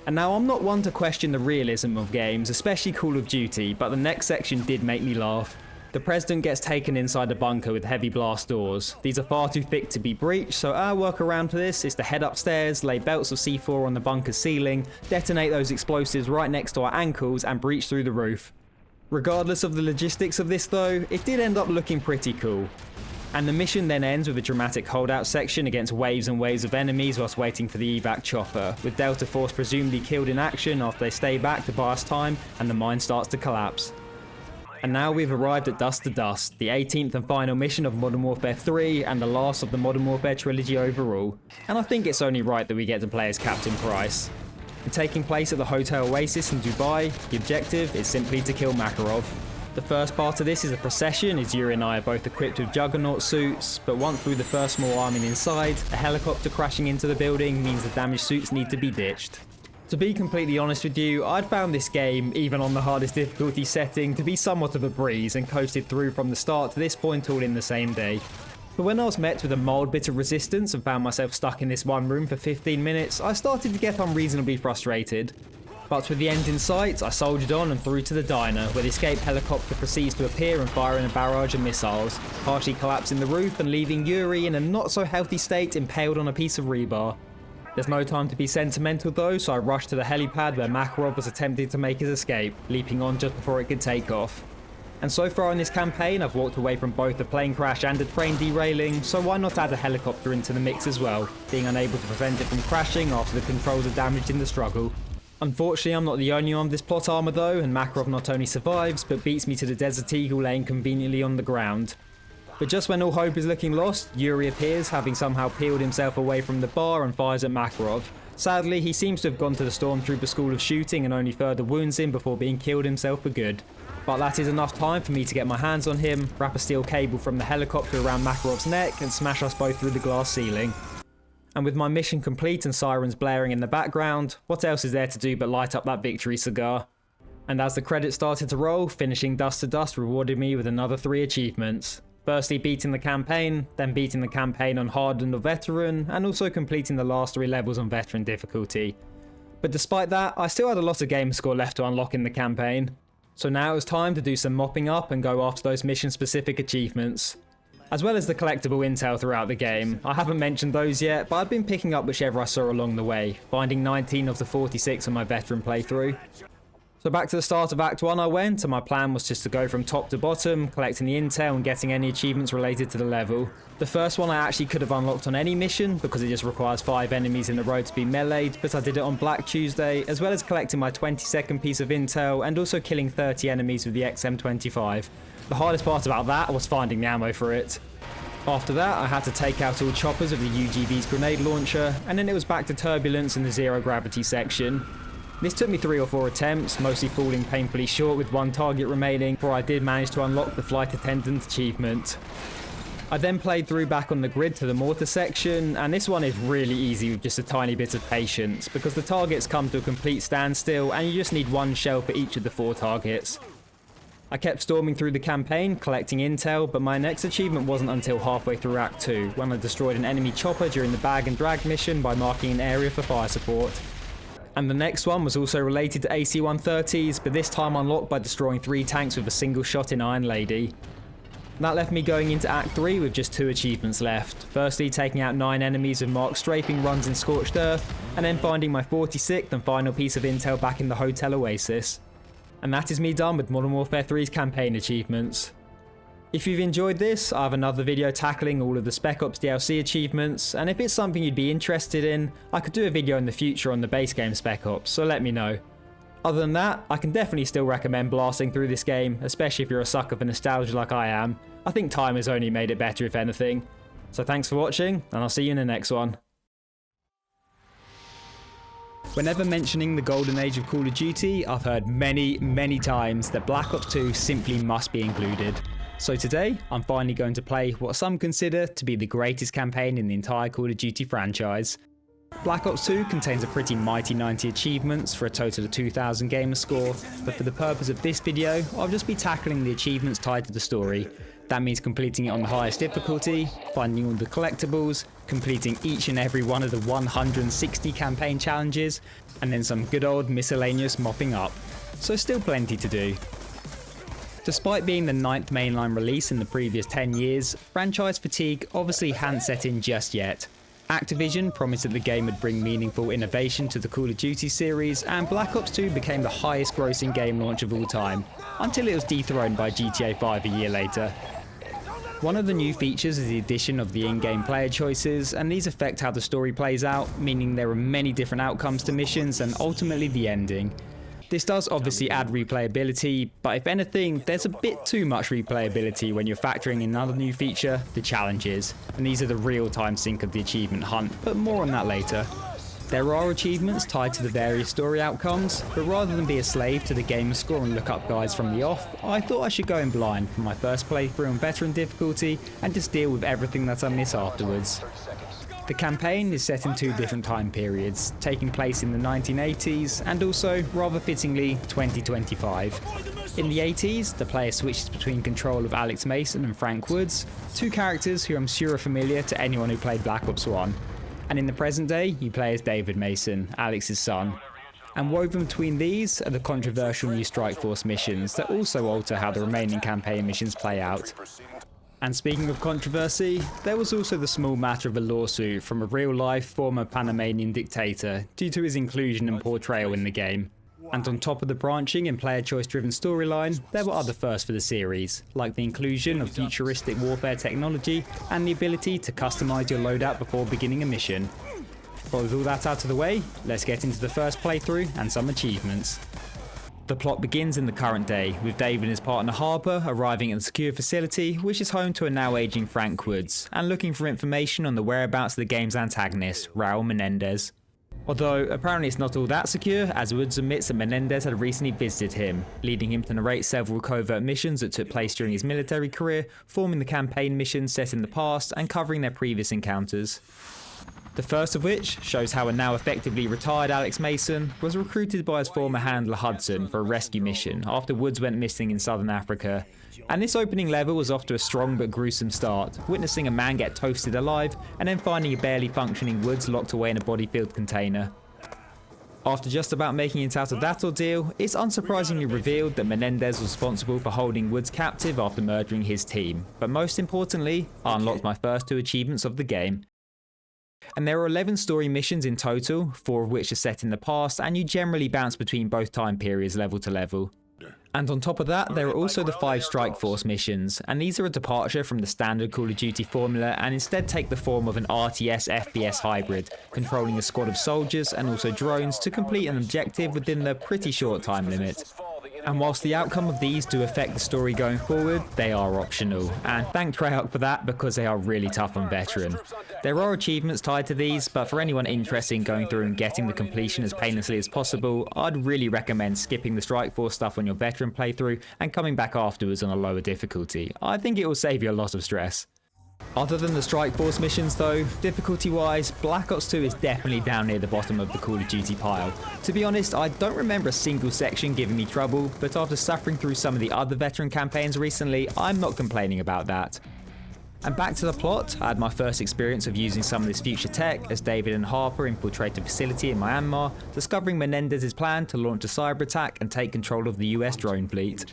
And now I'm not one to question the realism of games, especially Call of Duty, but the next section did make me laugh. The President gets taken inside a bunker with heavy blast doors. These are far too thick to be breached, so our workaround for this is to head upstairs, lay belts of C4 on the bunker's ceiling, detonate those explosives right next to our ankles and breach through the roof. Regardless of the logistics of this though, it did end up looking pretty cool. And the mission then ends with a dramatic holdout section against waves and waves of enemies whilst waiting for the evac chopper, with Delta Force presumably killed in action after they stay back to buy us time and the mine starts to collapse. And now we've arrived at Dust to Dust, the 18th and final mission of Modern Warfare 3 and the last of the Modern Warfare trilogy overall. And I think it's only right that we get to play as Captain Price. And taking place at the Hotel Oasis in Dubai, the objective is simply to kill Makarov. The first part of this is a procession, as Yuri and I are both equipped with Juggernaut suits, but once through the first small arming inside, a helicopter crashing into the building means the damaged suits need to be ditched. To be completely honest with you, I'd found this game, even on the hardest difficulty setting, to be somewhat of a breeze and coasted through from the start to this point all in the same day. But when I was met with a mild bit of resistance and found myself stuck in this one room for 15 minutes, I started to get unreasonably frustrated. But with the end in sight, I soldiered on and through to the diner, where the escape helicopter proceeds to appear and fire in a barrage of missiles, partially collapsing the roof and leaving Yuri in a not so healthy state impaled on a piece of rebar. There's no time to be sentimental though, so I rushed to the helipad where Makarov was attempting to make his escape, leaping on just before it could take off. And so far in this campaign, I've walked away from both a plane crash and a train derailing, so why not add a helicopter into the mix as well, being unable to prevent it from crashing after the controls are damaged in the struggle. Unfortunately, I'm not the only one with this plot armor though, and Makarov not only survives, but beats me to the Desert Eagle laying conveniently on the ground. But just when all hope is looking lost, Yuri appears, having somehow peeled himself away from the bar and fires at Makarov. Sadly, he seems to have gone to the Stormtrooper school of shooting and only further wounds him before being killed himself for good. But that is enough time for me to get my hands on him, wrap a steel cable from the helicopter around Makarov's neck and smash us both through the glass ceiling. And with my mission complete and sirens blaring in the background, what else is there to do but light up that victory cigar? And as the credits started to roll, finishing Dust to Dust rewarded me with another 3 achievements. Firstly, beating the campaign, then beating the campaign on Hardened or Veteran, and also completing the last 3 levels on Veteran difficulty. But despite that, I still had a lot of game score left to unlock in the campaign. So now it was time to do some mopping up and go after those mission-specific achievements. As well as the collectible intel throughout the game. I haven't mentioned those yet, but I've been picking up whichever I saw along the way, finding 19 of the 46 on my Veteran playthrough. So back to the start of Act 1 I went, and my plan was just to go from top to bottom, collecting the intel and getting any achievements related to the level. The first one I actually could have unlocked on any mission, because it just requires 5 enemies in a row to be meleeed, but I did it on Black Tuesday, as well as collecting my 22nd piece of intel, and also killing 30 enemies with the XM25. The hardest part about that was finding the ammo for it. After that, I had to take out all choppers of the UGV's grenade launcher, and then it was back to turbulence in the zero gravity section. This took me 3 or 4 attempts, mostly falling painfully short with 1 target remaining, before I did manage to unlock the flight attendant achievement. I then played through back on the grid to the mortar section, and this one is really easy with just a tiny bit of patience, because the targets come to a complete standstill and you just need 1 shell for each of the 4 targets. I kept storming through the campaign, collecting intel, but my next achievement wasn't until halfway through Act 2, when I destroyed an enemy chopper during the bag and drag mission by marking an area for fire support. And the next one was also related to AC-130s, but this time unlocked by destroying 3 tanks with a single shot in Iron Lady. That left me going into Act 3 with just 2 achievements left. Firstly, taking out 9 enemies with marked strafing runs in Scorched Earth, and then finding my 46th and final piece of intel back in the Hotel Oasis. And that is me done with Modern Warfare 3's campaign achievements. If you've enjoyed this, I have another video tackling all of the Spec Ops DLC achievements, and if it's something you'd be interested in, I could do a video in the future on the base game Spec Ops, so let me know. Other than that, I can definitely still recommend blasting through this game, especially if you're a sucker for nostalgia like I am. I think time has only made it better if anything. So thanks for watching, and I'll see you in the next one. Whenever mentioning the golden age of Call of Duty, I've heard many times that Black Ops 2 simply must be included. So today, I'm finally going to play what some consider to be the greatest campaign in the entire Call of Duty franchise. Black Ops 2 contains a pretty mighty 90 achievements for a total of 2,000 gamer score, but for the purpose of this video, I'll just be tackling the achievements tied to the story. That means completing it on the highest difficulty, finding all the collectibles, completing each and every one of the 160 campaign challenges, and then some good old miscellaneous mopping up. So still plenty to do. Despite being the 9th mainline release in the previous 10 years, franchise fatigue obviously hadn't set in just yet. Activision promised that the game would bring meaningful innovation to the Call of Duty series, and Black Ops 2 became the highest grossing game launch of all time, until it was dethroned by GTA 5 a year later. One of the new features is the addition of the in-game player choices, and these affect how the story plays out, meaning there are many different outcomes to missions and ultimately the ending. This does obviously add replayability, but if anything, there's a bit too much replayability when you're factoring in another new feature, the challenges, and these are the real-time sync of the achievement hunt, but more on that later. There are achievements tied to the various story outcomes, but rather than be a slave to the gamer score and look up guides from the off, I thought I should go in blind for my first playthrough on veteran difficulty and just deal with everything that I miss afterwards. The campaign is set in two different time periods, taking place in the 1980s and also, rather fittingly, 2025. In the 80s, the player switches between control of Alex Mason and Frank Woods, two characters who I'm sure are familiar to anyone who played Black Ops 1. And in the present day, you play as David Mason, Alex's son. And woven between these are the controversial new Strike Force missions that also alter how the remaining campaign missions play out. And speaking of controversy, there was also the small matter of a lawsuit from a real-life former Panamanian dictator due to his inclusion and portrayal in the game. And on top of the branching and player choice-driven storyline, there were other firsts for the series, like the inclusion of futuristic warfare technology and the ability to customize your loadout before beginning a mission. But with all that out of the way, let's get into the first playthrough and some achievements. The plot begins in the current day, with Dave and his partner Harper arriving at a secure facility which is home to a now aging Frank Woods, and looking for information on the whereabouts of the game's antagonist, Raul Menendez. Although apparently it's not all that secure, as Woods admits that Menendez had recently visited him, leading him to narrate several covert missions that took place during his military career, forming the campaign missions set in the past and covering their previous encounters. The first of which shows how a now effectively retired Alex Mason was recruited by his former handler Hudson for a rescue mission after Woods went missing in southern Africa. And this opening level was off to a strong but gruesome start, witnessing a man get toasted alive and then finding a barely functioning Woods locked away in a body-filled container. After just about making it out of that ordeal, it's unsurprisingly revealed that Menendez was responsible for holding Woods captive after murdering his team, but most importantly, I unlocked my first two achievements of the game. And there are 11 story missions in total, 4 of which are set in the past, and you generally bounce between both time periods level to level. And on top of that, there are also the 5 Strike Force missions, and these are a departure from the standard Call of Duty formula and instead take the form of an RTS-FPS hybrid, controlling a squad of soldiers and also drones to complete an objective within the pretty short time limit. And whilst the outcome of these do affect the story going forward, they are optional, and thank Treyarch for that because they are really tough on veteran. There are achievements tied to these, but for anyone interested in going through and getting the completion as painlessly as possible, I'd really recommend skipping the Strike Force stuff on your veteran playthrough and coming back afterwards on a lower difficulty. I think it will save you a lot of stress. Other than the Strike Force missions though, difficulty-wise, Black Ops 2 is definitely down near the bottom of the Call of Duty pile. To be honest, I don't remember a single section giving me trouble, but after suffering through some of the other veteran campaigns recently, I'm not complaining about that. And back to the plot, I had my first experience of using some of this future tech as David and Harper infiltrate a facility in Myanmar, discovering Menendez's plan to launch a cyber attack and take control of the US drone fleet.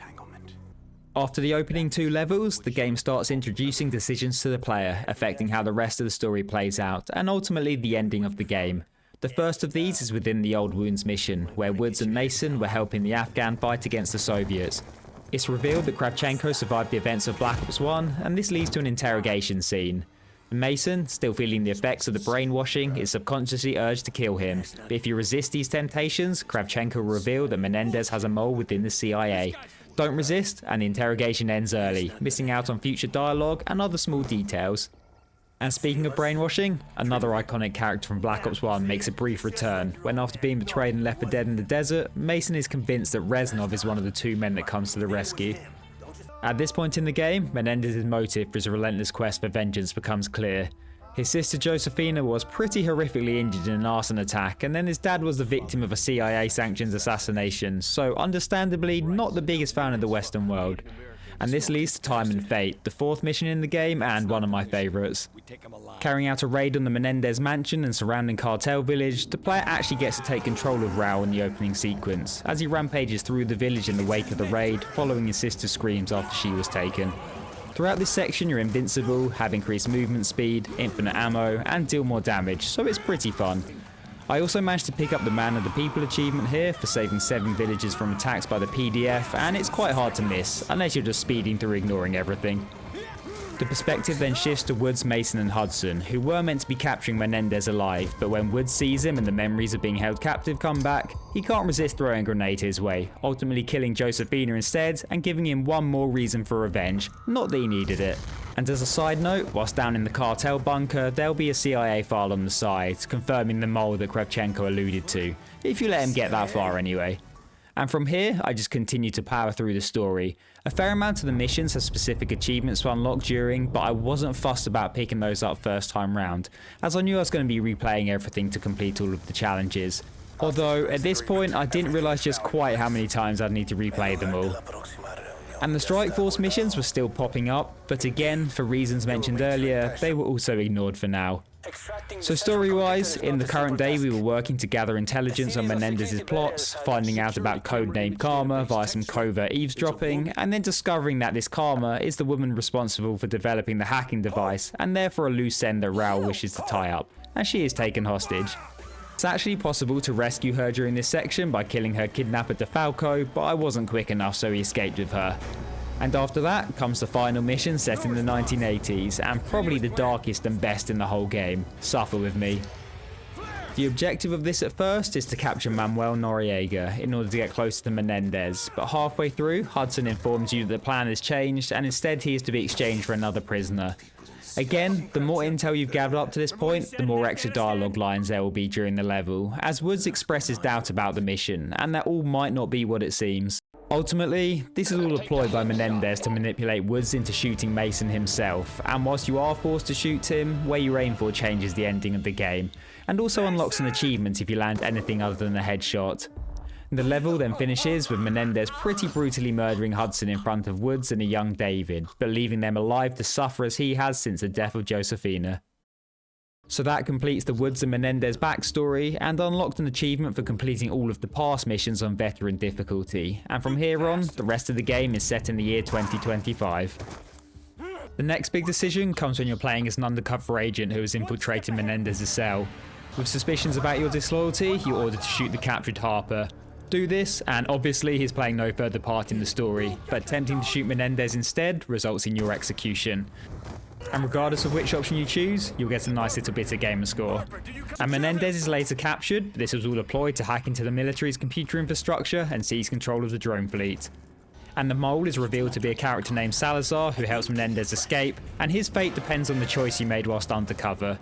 After the opening 2 levels, the game starts introducing decisions to the player, affecting how the rest of the story plays out, and ultimately the ending of the game. The first of these is within the Old Wounds mission, where Woods and Mason were helping the Afghan fight against the Soviets. It's revealed that Kravchenko survived the events of Black Ops 1, and this leads to an interrogation scene. Mason, still feeling the effects of the brainwashing, is subconsciously urged to kill him, but if you resist these temptations, Kravchenko will reveal that Menendez has a mole within the CIA. Don't resist, and the interrogation ends early, missing out on future dialogue and other small details. And speaking of brainwashing, another iconic character from Black Ops 1 makes a brief return, when after being betrayed and left for dead in the desert, Mason is convinced that Reznov is one of the two men that comes to the rescue. At this point in the game, Menendez's motive for his relentless quest for vengeance becomes clear. His sister Josefina was pretty horrifically injured in an arson attack, and then his dad was the victim of a CIA-sanctioned assassination, so understandably not the biggest fan of the Western world. And this leads to Time and Fate, the fourth mission in the game and one of my favourites. Carrying out a raid on the Menendez mansion and surrounding cartel village, the player actually gets to take control of Raul in the opening sequence, as he rampages through the village in the wake of the raid, following his sister's screams after she was taken. Throughout this section you're invincible, have increased movement speed, infinite ammo, and deal more damage, so it's pretty fun. I also managed to pick up the Man of the People achievement here for saving 7 villagers from attacks by the PDF, and it's quite hard to miss, unless you're just speeding through ignoring everything. The perspective then shifts to Woods, Mason and Hudson, who were meant to be capturing Menendez alive, but when Woods sees him and the memories of being held captive come back, he can't resist throwing a grenade his way, ultimately killing Josefina instead and giving him one more reason for revenge, not that he needed it. And as a side note, whilst down in the cartel bunker, there'll be a CIA file on the side, confirming the mole that Kravchenko alluded to, if you let him get that far anyway. And from here, I just continue to power through the story. A fair amount of the missions have specific achievements to unlock during, but I wasn't fussed about picking those up first time round, as I knew I was going to be replaying everything to complete all of the challenges. Although, at this point, I didn't realise just quite how many times I'd need to replay them all. And the Strike Force missions were still popping up, but again, for reasons mentioned earlier, they were also ignored for now. So story-wise, in the current day we were working to gather intelligence on Menendez's plots, finding out about codenamed Karma via some covert eavesdropping, and then discovering that this Karma is the woman responsible for developing the hacking device, and therefore a loose end that Raul wishes to tie up, and she is taken hostage. It's actually possible to rescue her during this section by killing her kidnapper DeFalco, but I wasn't quick enough so he escaped with her. And after that comes the final mission set in the 1980s, and probably the darkest and best in the whole game, Suffer With Me. The objective of this at first is to capture Manuel Noriega in order to get closer to Menendez, but halfway through, Hudson informs you that the plan has changed and instead he is to be exchanged for another prisoner. Again, the more intel you've gathered up to this point, the more extra dialogue lines there will be during the level, as Woods expresses doubt about the mission, and that all might not be what it seems. Ultimately, this is all a ploy by Menendez to manipulate Woods into shooting Mason himself, and whilst you are forced to shoot him, where you aim for changes the ending of the game, and also unlocks an achievement if you land anything other than a headshot. The level then finishes with Menendez pretty brutally murdering Hudson in front of Woods and a young David, but leaving them alive to suffer as he has since the death of Josefina. So that completes the Woods and Menendez backstory, and unlocked an achievement for completing all of the past missions on veteran difficulty, and from here on, the rest of the game is set in the year 2025. The next big decision comes when you're playing as an undercover agent who has infiltrated Menendez's cell. With suspicions about your disloyalty, you're ordered to shoot the captured Harper. Do this, and obviously he's playing no further part in the story, but attempting to shoot Menendez instead results in your execution. And regardless of which option you choose, you'll get a nice little bit of gamer score. And Menendez is later captured, but this was all deployed to hack into the military's computer infrastructure and seize control of the drone fleet. And the mole is revealed to be a character named Salazar who helps Menendez escape, and his fate depends on the choice you made whilst undercover.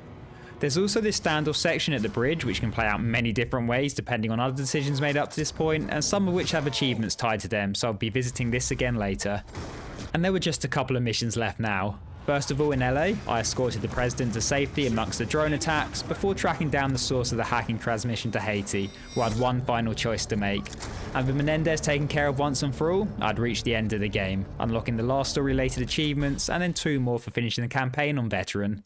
There's also this standoff section at the bridge which can play out many different ways depending on other decisions made up to this point, and some of which have achievements tied to them, so I'll be visiting this again later. And there were just a couple of missions left now. First of all, in LA, I escorted the president to safety amongst the drone attacks before tracking down the source of the hacking transmission to Haiti, where I had one final choice to make. And with Menendez taken care of once and for all, I'd reached the end of the game, unlocking the last story-related achievements and then 2 more for finishing the campaign on Veteran.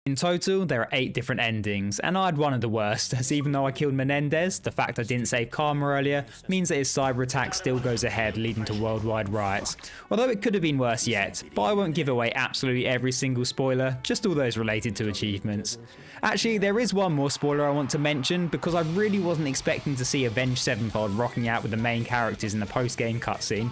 In total, there are 8 different endings, and I had one of the worst, as even though I killed Menendez, the fact I didn't save Karma earlier means that his cyber attack still goes ahead, leading to worldwide riots. Although it could have been worse yet, but I won't give away absolutely every single spoiler, just all those related to achievements. Actually, there is one more spoiler I want to mention, because I really wasn't expecting to see Avenged Sevenfold rocking out with the main characters in the post-game cutscene.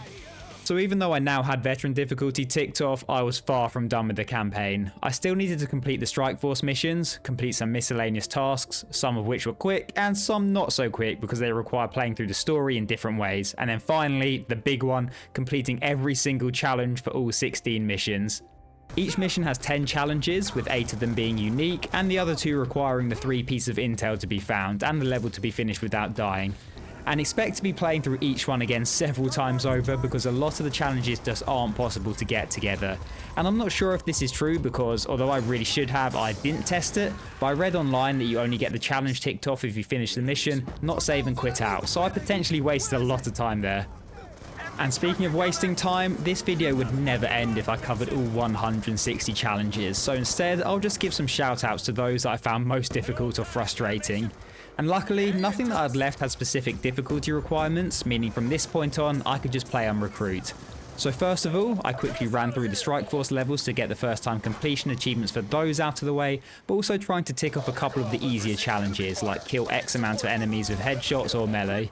So even though I now had veteran difficulty ticked off, I was far from done with the campaign. I still needed to complete the Strike Force missions, complete some miscellaneous tasks, some of which were quick and some not so quick because they require playing through the story in different ways. And then finally, the big one, completing every single challenge for all 16 missions. Each mission has 10 challenges, with 8 of them being unique and the other 2 requiring the 3 pieces of intel to be found and the level to be finished without dying. And expect to be playing through each one again several times over because a lot of the challenges just aren't possible to get together. And I'm not sure if this is true because although I really should have, I didn't test it, but I read online that you only get the challenge ticked off if you finish the mission, not save and quit out, so I potentially wasted a lot of time there. And speaking of wasting time, this video would never end if I covered all 160 challenges, so instead I'll just give some shout outs to those that I found most difficult or frustrating. And luckily, nothing that I'd left had specific difficulty requirements, meaning from this point on, I could just play on recruit. So first of all, I quickly ran through the Strike Force levels to get the first time completion achievements for those out of the way, but also trying to tick off a couple of the easier challenges, like kill X amount of enemies with headshots or melee.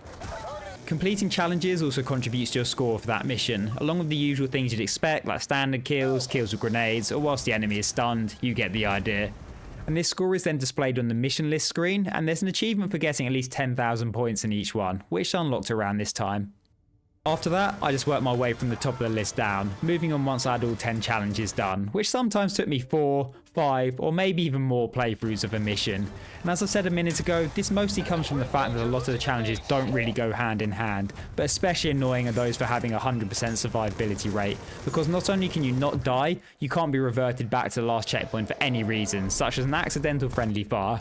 Completing challenges also contributes to your score for that mission, along with the usual things you'd expect, like standard kills, kills with grenades, or whilst the enemy is stunned, you get the idea. And this score is then displayed on the mission list screen, and there's an achievement for getting at least 10,000 points in each one, which unlocked around this time. After that, I just worked my way from the top of the list down, moving on once I had all 10 challenges done, which sometimes took me 4, 5, or maybe even more playthroughs of a mission. And as I said a minute ago, this mostly comes from the fact that a lot of the challenges don't really go hand in hand, but especially annoying are those for having a 100% survivability rate, because not only can you not die, you can't be reverted back to the last checkpoint for any reason, such as an accidental friendly fire.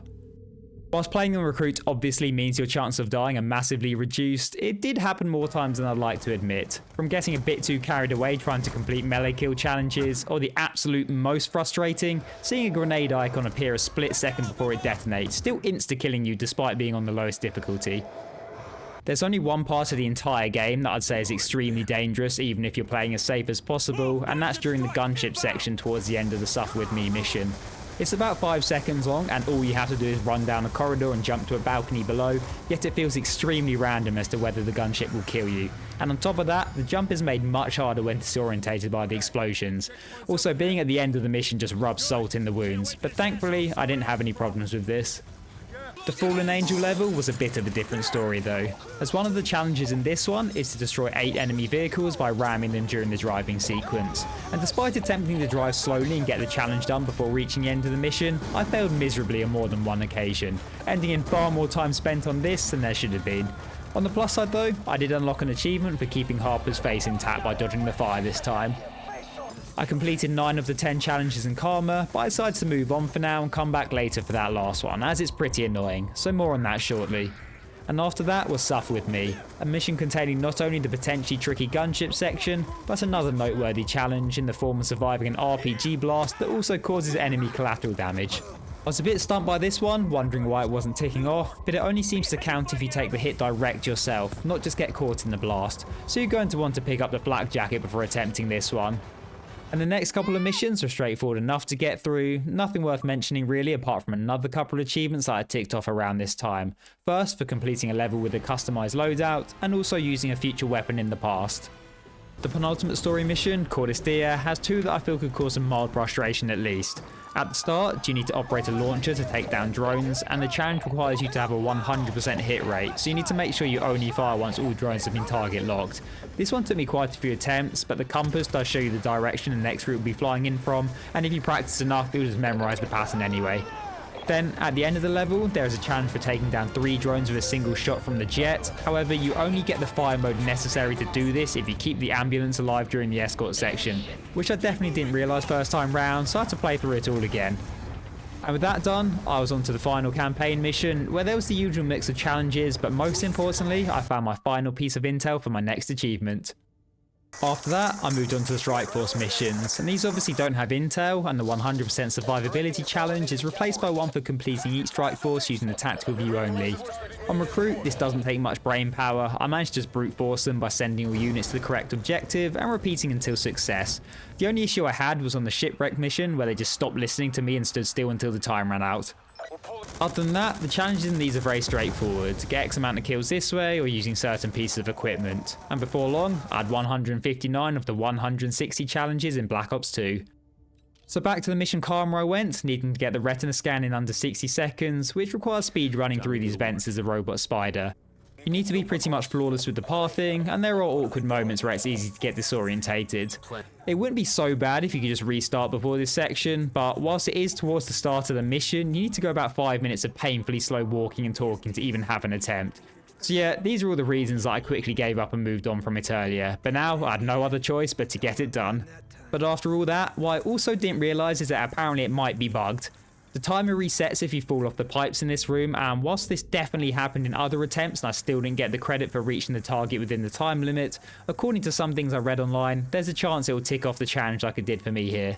Whilst playing on recruit obviously means your chance of dying are massively reduced, it did happen more times than I'd like to admit. From getting a bit too carried away trying to complete melee kill challenges, or the absolute most frustrating, seeing a grenade icon appear a split second before it detonates, still insta-killing you despite being on the lowest difficulty. There's only one part of the entire game that I'd say is extremely dangerous even if you're playing as safe as possible, and that's during the gunship section towards the end of the Suffer With Me mission. It's about 5 seconds long and all you have to do is run down a corridor and jump to a balcony below, yet it feels extremely random as to whether the gunship will kill you. And on top of that, the jump is made much harder when disorientated by the explosions. Also, being at the end of the mission just rubs salt in the wounds, but thankfully I didn't have any problems with this. The Fallen Angel level was a bit of a different story though, as one of the challenges in this one is to destroy 8 enemy vehicles by ramming them during the driving sequence. And despite attempting to drive slowly and get the challenge done before reaching the end of the mission, I failed miserably on more than one occasion, ending in far more time spent on this than there should have been. On the plus side though, I did unlock an achievement for keeping Harper's face intact by dodging the fire this time. I completed 9 of the 10 challenges in Karma, but I decided to move on for now and come back later for that last one, as it's pretty annoying, so more on that shortly. And after that was Suffer With Me, a mission containing not only the potentially tricky gunship section, but another noteworthy challenge in the form of surviving an RPG blast that also causes enemy collateral damage. I was a bit stumped by this one, wondering why it wasn't ticking off, but it only seems to count if you take the hit direct yourself, not just get caught in the blast, so you're going to want to pick up the flak jacket before attempting this one. And the next couple of missions were straightforward enough to get through, nothing worth mentioning really apart from another couple of achievements that I ticked off around this time. First for completing a level with a customised loadout, and also using a future weapon in the past. The penultimate story mission, Cordestia, has 2 that I feel could cause some mild frustration at least. At the start, you need to operate a launcher to take down drones, and the challenge requires you to have a 100% hit rate, so you need to make sure you only fire once all drones have been target locked. This one took me quite a few attempts, but the compass does show you the direction the next route will be flying in from, and if you practice enough, you'll just memorise the pattern anyway. Then, at the end of the level, there is a challenge for taking down 3 drones with a single shot from the jet. However, you only get the fire mode necessary to do this if you keep the ambulance alive during the escort section, which I definitely didn't realise first time round, so I had to play through it all again. And with that done, I was on to the final campaign mission, where there was the usual mix of challenges, but most importantly, I found my final piece of intel for my next achievement. After that, I moved on to the Strike Force missions, and these obviously don't have intel, and the 100% survivability challenge is replaced by one for completing each Strike Force using the tactical view only. On Recruit, this doesn't take much brain power. I managed to just brute force them by sending all units to the correct objective and repeating until success. The only issue I had was on the Shipwreck mission, where they just stopped listening to me and stood still until the time ran out. Other than that, the challenges in these are very straightforward. Get X amount of kills this way or using certain pieces of equipment. And before long, I had 159 of the 160 challenges in Black Ops 2. So back to the mission Karma I went, needing to get the retina scan in under 60 seconds, which requires speed running through these vents as a robot spider. You need to be pretty much flawless with the pathing, and there are awkward moments where it's easy to get disorientated. It wouldn't be so bad if you could just restart before this section, but whilst it is towards the start of the mission, you need to go about 5 minutes of painfully slow walking and talking to even have an attempt. So yeah, these are all the reasons that I quickly gave up and moved on from it earlier, but now I had no other choice but to get it done. But after all that, what I also didn't realise is that apparently it might be bugged. The timer resets if you fall off the pipes in this room, and whilst this definitely happened in other attempts and I still didn't get the credit for reaching the target within the time limit, according to some things I read online, there's a chance it will tick off the challenge like it did for me here.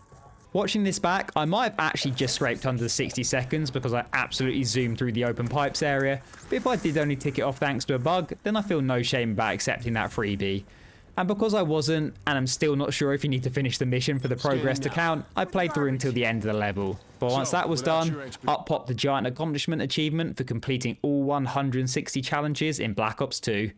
Watching this back, I might have actually just scraped under the 60 seconds because I absolutely zoomed through the open pipes area, but if I did only tick it off thanks to a bug, then I feel no shame about accepting that freebie. And because I wasn't, and I'm still not sure if you need to finish the mission for the progress to count, I played through until the end of the level. But once that was done, up popped the giant accomplishment achievement for completing all 160 challenges in Black Ops 2.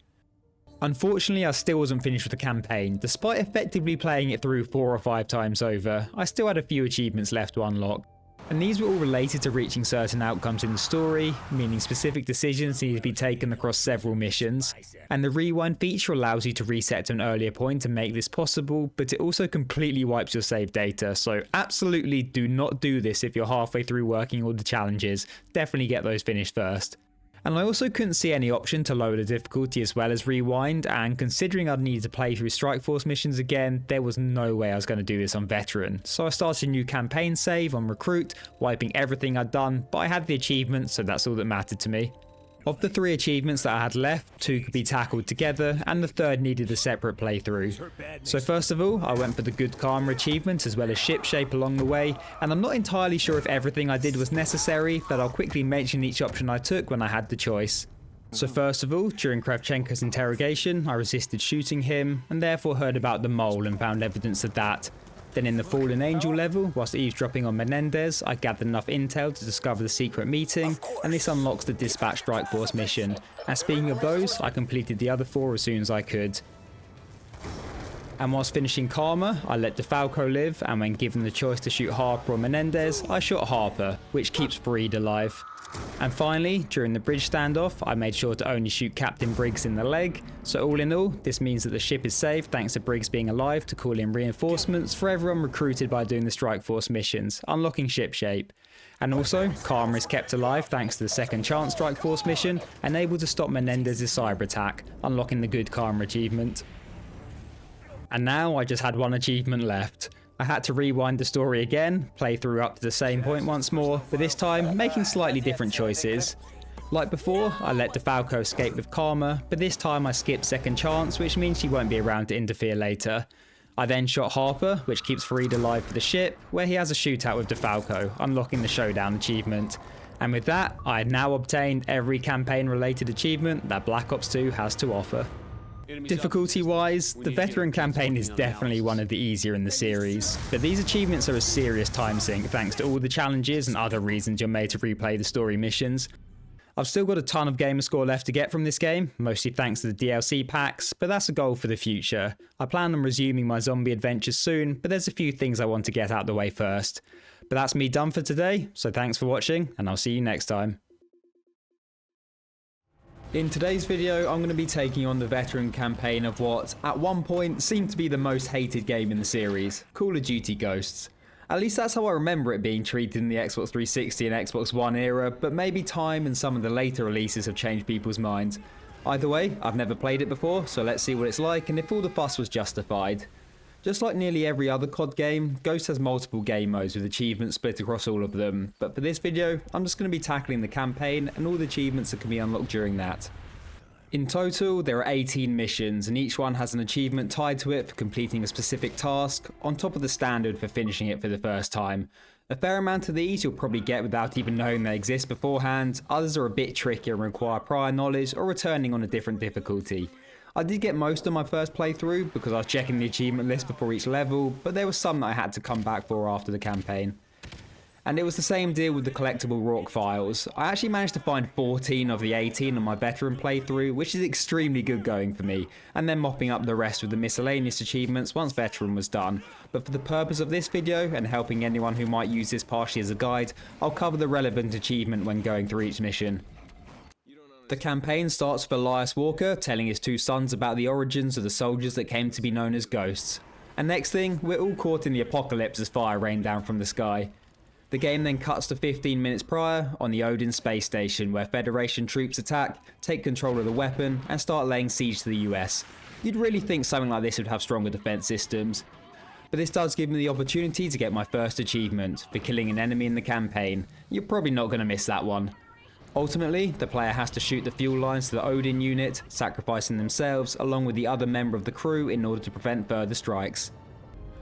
Unfortunately, I still wasn't finished with the campaign. Despite effectively playing it through 4 or 5 times over, I still had a few achievements left to unlock. And these were all related to reaching certain outcomes in the story, meaning specific decisions need to be taken across several missions. And the rewind feature allows you to reset to an earlier point to make this possible, but it also completely wipes your save data, so absolutely do not do this if you're halfway through working all the challenges. Definitely get those finished first. And I also couldn't see any option to lower the difficulty as well as rewind, and considering I'd needed to play through Strike Force missions again, there was no way I was going to do this on Veteran. So I started a new campaign save on Recruit, wiping everything I'd done, but I had the achievement, so that's all that mattered to me. Of the 3 achievements that I had left, 2 could be tackled together, and the third needed a separate playthrough. So first of all, I went for the Good Karma achievement as well as Ship Shape along the way, and I'm not entirely sure if everything I did was necessary, but I'll quickly mention each option I took when I had the choice. So first of all, during Kravchenko's interrogation, I resisted shooting him, and therefore heard about the mole and found evidence of that. Then in the Fallen Angel level, whilst eavesdropping on Menendez, I gathered enough intel to discover the secret meeting, and this unlocks the Dispatch Strike Force mission. And speaking of those, I completed the other 4 as soon as I could. And whilst finishing Karma, I let DeFalco live, and when given the choice to shoot Harper or Menendez, I shot Harper, which keeps Fareed alive. And finally, during the bridge standoff, I made sure to only shoot Captain Briggs in the leg, so all in all, this means that the ship is safe thanks to Briggs being alive to call in reinforcements for everyone recruited by doing the Strike Force missions, unlocking Ship Shape. And also, Karma is kept alive thanks to the Second Chance Strike Force mission, and able to stop Menendez's cyber attack, unlocking the Good Karma achievement. And now I just had 1 achievement left. I had to rewind the story again, play through up to the same point once more, but this time making slightly different choices. Like before, I let DeFalco escape with Karma, but this time I skipped Second Chance, which means she won't be around to interfere later. I then shot Harper, which keeps Fareed alive for the ship, where he has a shootout with DeFalco, unlocking the Showdown achievement. And with that, I had now obtained every campaign-related achievement that Black Ops 2 has to offer. Difficulty-wise, the Veteran campaign is definitely one of the easier in the series, but these achievements are a serious time sink thanks to all the challenges and other reasons you're made to replay the story missions. I've still got a ton of gamer score left to get from this game, mostly thanks to the DLC packs, but that's a goal for the future. I plan on resuming my zombie adventures soon, but there's a few things I want to get out the way first. But that's me done for today, so thanks for watching, and I'll see you next time. In today's video, I'm going to be taking on the Veteran campaign of what, at one point, seemed to be the most hated game in the series, Call of Duty Ghosts. At least that's how I remember it being treated in the Xbox 360 and Xbox One era, but maybe time and some of the later releases have changed people's minds. Either way, I've never played it before, so let's see what it's like and if all the fuss was justified. Just like nearly every other COD game, Ghost has multiple game modes with achievements split across all of them, but for this video, I'm just going to be tackling the campaign and all the achievements that can be unlocked during that. In total, there are 18 missions, and each one has an achievement tied to it for completing a specific task, on top of the standard for finishing it for the first time. A fair amount of these you'll probably get without even knowing they exist beforehand, others are a bit trickier and require prior knowledge or returning on a different difficulty. I did get most of my first playthrough because I was checking the achievement list before each level, but there were some that I had to come back for after the campaign. And it was the same deal with the collectible Rourke files. I actually managed to find 14 of the 18 on my veteran playthrough, which is extremely good going for me, and then mopping up the rest with the miscellaneous achievements once veteran was done. But for the purpose of this video, and helping anyone who might use this partially as a guide, I'll cover the relevant achievement when going through each mission. The campaign starts with Elias Walker telling his two sons about the origins of the soldiers that came to be known as ghosts. And next thing, we're all caught in the apocalypse as fire rained down from the sky. The game then cuts to 15 minutes prior on the Odin space station, where Federation troops attack, take control of the weapon, and start laying siege to the US. You'd really think something like this would have stronger defense systems. But this does give me the opportunity to get my first achievement, for killing an enemy in the campaign. You're probably not going to miss that one. Ultimately, the player has to shoot the fuel lines to the Odin unit, sacrificing themselves along with the other member of the crew in order to prevent further strikes.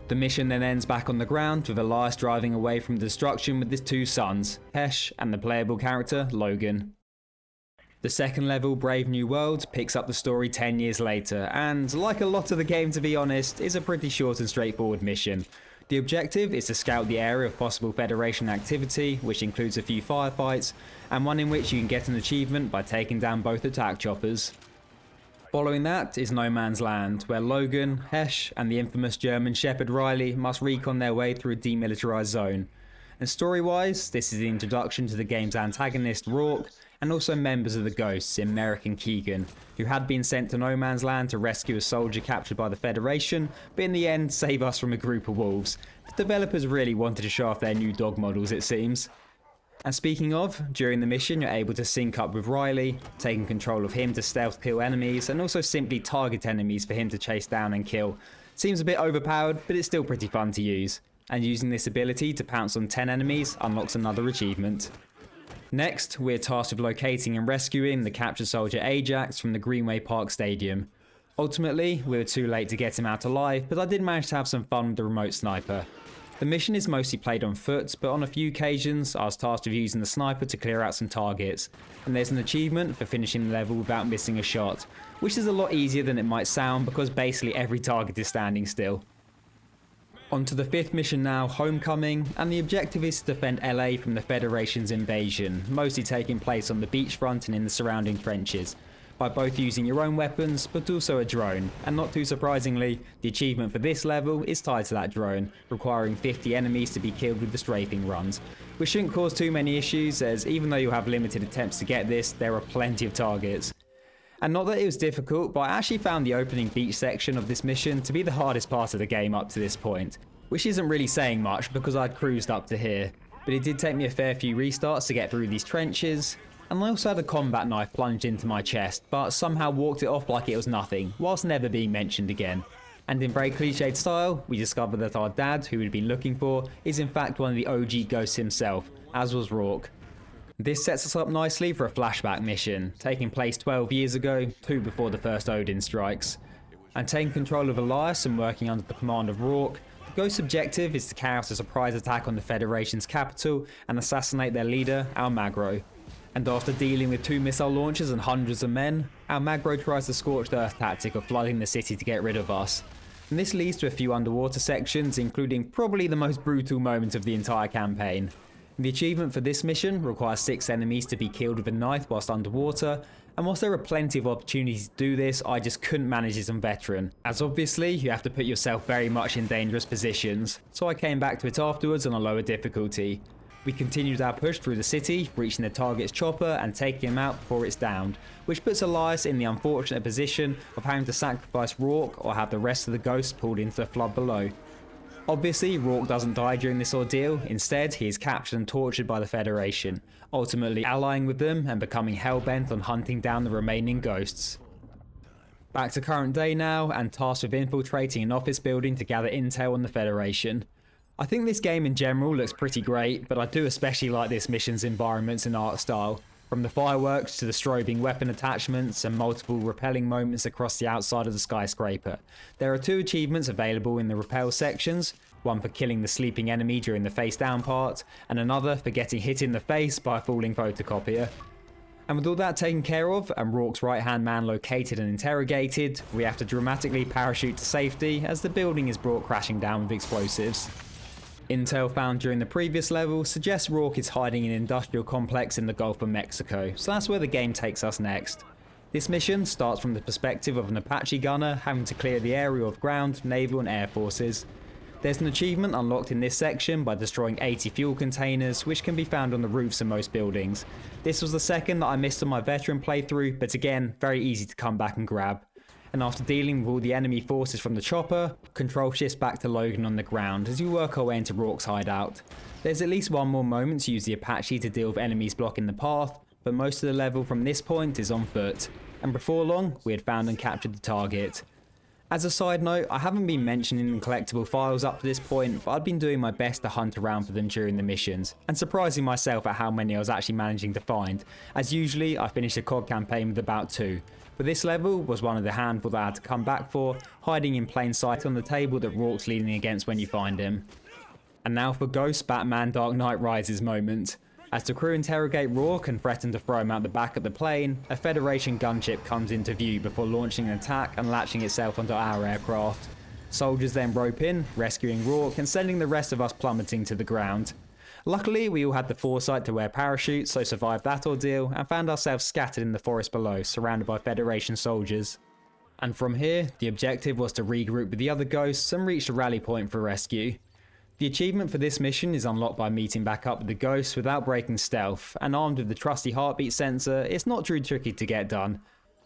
The mission then ends back on the ground with Elias driving away from the destruction with his two sons, Hesh and the playable character, Logan. The second level, Brave New World, picks up the story 10 years later, and like a lot of the game to be honest, is a pretty short and straightforward mission. The objective is to scout the area of possible Federation activity, which includes a few firefights, and one in which you can get an achievement by taking down both attack choppers. Following that is No Man's Land, where Logan, Hesh, and the infamous German Shepherd Riley must recon their way through a demilitarized zone. And story-wise, this is the introduction to the game's antagonist Rourke, and also members of the Ghosts in Merrick and Keegan, who had been sent to No Man's Land to rescue a soldier captured by the Federation, but in the end save us from a group of wolves. The developers really wanted to show off their new dog models, it seems. And speaking of, during the mission you're able to sync up with Riley, taking control of him to stealth kill enemies, and also simply target enemies for him to chase down and kill. Seems a bit overpowered, but it's still pretty fun to use. And using this ability to pounce on 10 enemies unlocks another achievement. Next, we're tasked with locating and rescuing the captured soldier Ajax from the Greenway Park Stadium. Ultimately, we were too late to get him out alive, but I did manage to have some fun with the remote sniper. The mission is mostly played on foot, but on a few occasions I was tasked with using the sniper to clear out some targets, and there's an achievement for finishing the level without missing a shot, which is a lot easier than it might sound because basically every target is standing still. On to the fifth mission now, Homecoming, and the objective is to defend LA from the Federation's invasion, mostly taking place on the beachfront and in the surrounding trenches, by both using your own weapons but also a drone, and not too surprisingly, the achievement for this level is tied to that drone, requiring 50 enemies to be killed with the strafing runs, which shouldn't cause too many issues as even though you'll have limited attempts to get this, there are plenty of targets. And not that it was difficult, but I actually found the opening beach section of this mission to be the hardest part of the game up to this point, which isn't really saying much because I'd cruised up to here, but it did take me a fair few restarts to get through these trenches. And I also had a combat knife plunged into my chest, but somehow walked it off like it was nothing, whilst never being mentioned again. And in very cliched style, we discovered that our dad, who we'd been looking for, is in fact one of the OG ghosts himself, as was Rourke. This sets us up nicely for a flashback mission, taking place 12 years ago, 2 before the first Odin strikes. And taking control of Elias and working under the command of Rourke, the Ghost's objective is to carry out a surprise attack on the Federation's capital and assassinate their leader, Almagro. And after dealing with 2 missile launchers and hundreds of men, Almagro tries the scorched earth tactic of flooding the city to get rid of us. And this leads to a few underwater sections, including probably the most brutal moment of the entire campaign. The achievement for this mission requires 6 enemies to be killed with a knife whilst underwater, and whilst there are plenty of opportunities to do this, I just couldn't manage it on veteran, as obviously you have to put yourself very much in dangerous positions, so I came back to it afterwards on a lower difficulty. We continued our push through the city, reaching the target's chopper and taking him out before it's downed, which puts Elias in the unfortunate position of having to sacrifice Rourke or have the rest of the ghosts pulled into the flood below. Obviously, Rourke doesn't die during this ordeal, instead he is captured and tortured by the Federation, ultimately allying with them and becoming hell-bent on hunting down the remaining ghosts. Back to current day now, and tasked with infiltrating an office building to gather intel on the Federation. I think this game in general looks pretty great, but I do especially like this mission's environments and art style. From the fireworks to the strobing weapon attachments and multiple rappelling moments across the outside of the skyscraper. There are 2 achievements available in the rappel sections, one for killing the sleeping enemy during the face down part, and another for getting hit in the face by a falling photocopier. And with all that taken care of and Rourke's right hand man located and interrogated, we have to dramatically parachute to safety as the building is brought crashing down with explosives. Intel found during the previous level suggests Rourke is hiding in an industrial complex in the Gulf of Mexico, so that's where the game takes us next. This mission starts from the perspective of an Apache gunner having to clear the area of ground, naval and air forces. There's an achievement unlocked in this section by destroying 80 fuel containers, which can be found on the roofs of most buildings. This was the second that I missed on my veteran playthrough, but again, very easy to come back and grab. And after dealing with all the enemy forces from the chopper, control shifts back to Logan on the ground as we work our way into Rourke's hideout. There's at least one more moment to use the Apache to deal with enemies blocking the path, but most of the level from this point is on foot. And before long, we had found and captured the target. As a side note, I haven't been mentioning the collectible files up to this point, but I've been doing my best to hunt around for them during the missions, and surprising myself at how many I was actually managing to find, as usually I finish a COD campaign with about 2. But this level was one of the handful that I had to come back for, hiding in plain sight on the table that Rourke's leaning against when you find him. And now for Ghost Batman Dark Knight Rises moment. As the crew interrogate Rourke and threaten to throw him out the back of the plane, a Federation gunship comes into view before launching an attack and latching itself onto our aircraft. Soldiers then rope in, rescuing Rourke and sending the rest of us plummeting to the ground. Luckily, we all had the foresight to wear parachutes, so survived that ordeal and found ourselves scattered in the forest below, surrounded by Federation soldiers. And from here, the objective was to regroup with the other ghosts and reach the rally point for rescue. The achievement for this mission is unlocked by meeting back up with the ghosts without breaking stealth, and armed with the trusty heartbeat sensor, it's not too tricky to get done.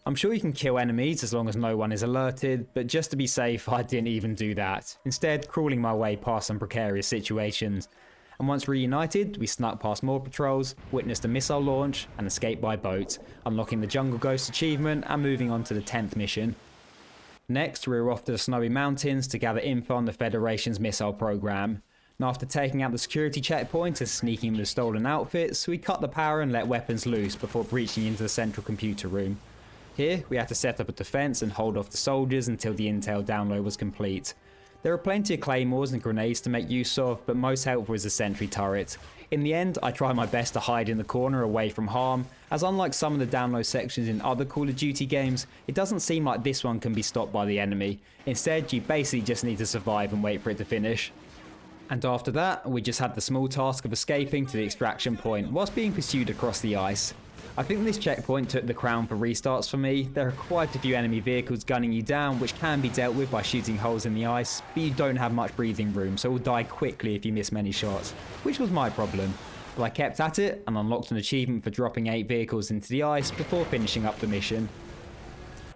I'm sure you can kill enemies as long as no one is alerted, but just to be safe, I didn't even do that, instead crawling my way past some precarious situations. And once reunited, we snuck past more patrols, witnessed a missile launch, and escaped by boat, unlocking the Jungle Ghost achievement and moving on to the 10th mission. Next, we were off to the Snowy Mountains to gather info on the Federation's missile program. And after taking out the security checkpoint and sneaking with stolen outfits, we cut the power and let weapons loose before breaching into the central computer room. Here, we had to set up a defense and hold off the soldiers until the intel download was complete. There are plenty of claymores and grenades to make use of, but most helpful is the sentry turret. In the end, I tried my best to hide in the corner away from harm, as unlike some of the download sections in other Call of Duty games, it doesn't seem like this one can be stopped by the enemy. Instead, you basically just need to survive and wait for it to finish. And after that, we just had the small task of escaping to the extraction point whilst being pursued across the ice. I think this checkpoint took the crown for restarts for me. There are quite a few enemy vehicles gunning you down, which can be dealt with by shooting holes in the ice, but you don't have much breathing room, so will die quickly if you miss many shots, which was my problem. But I kept at it and unlocked an achievement for dropping 8 vehicles into the ice before finishing up the mission.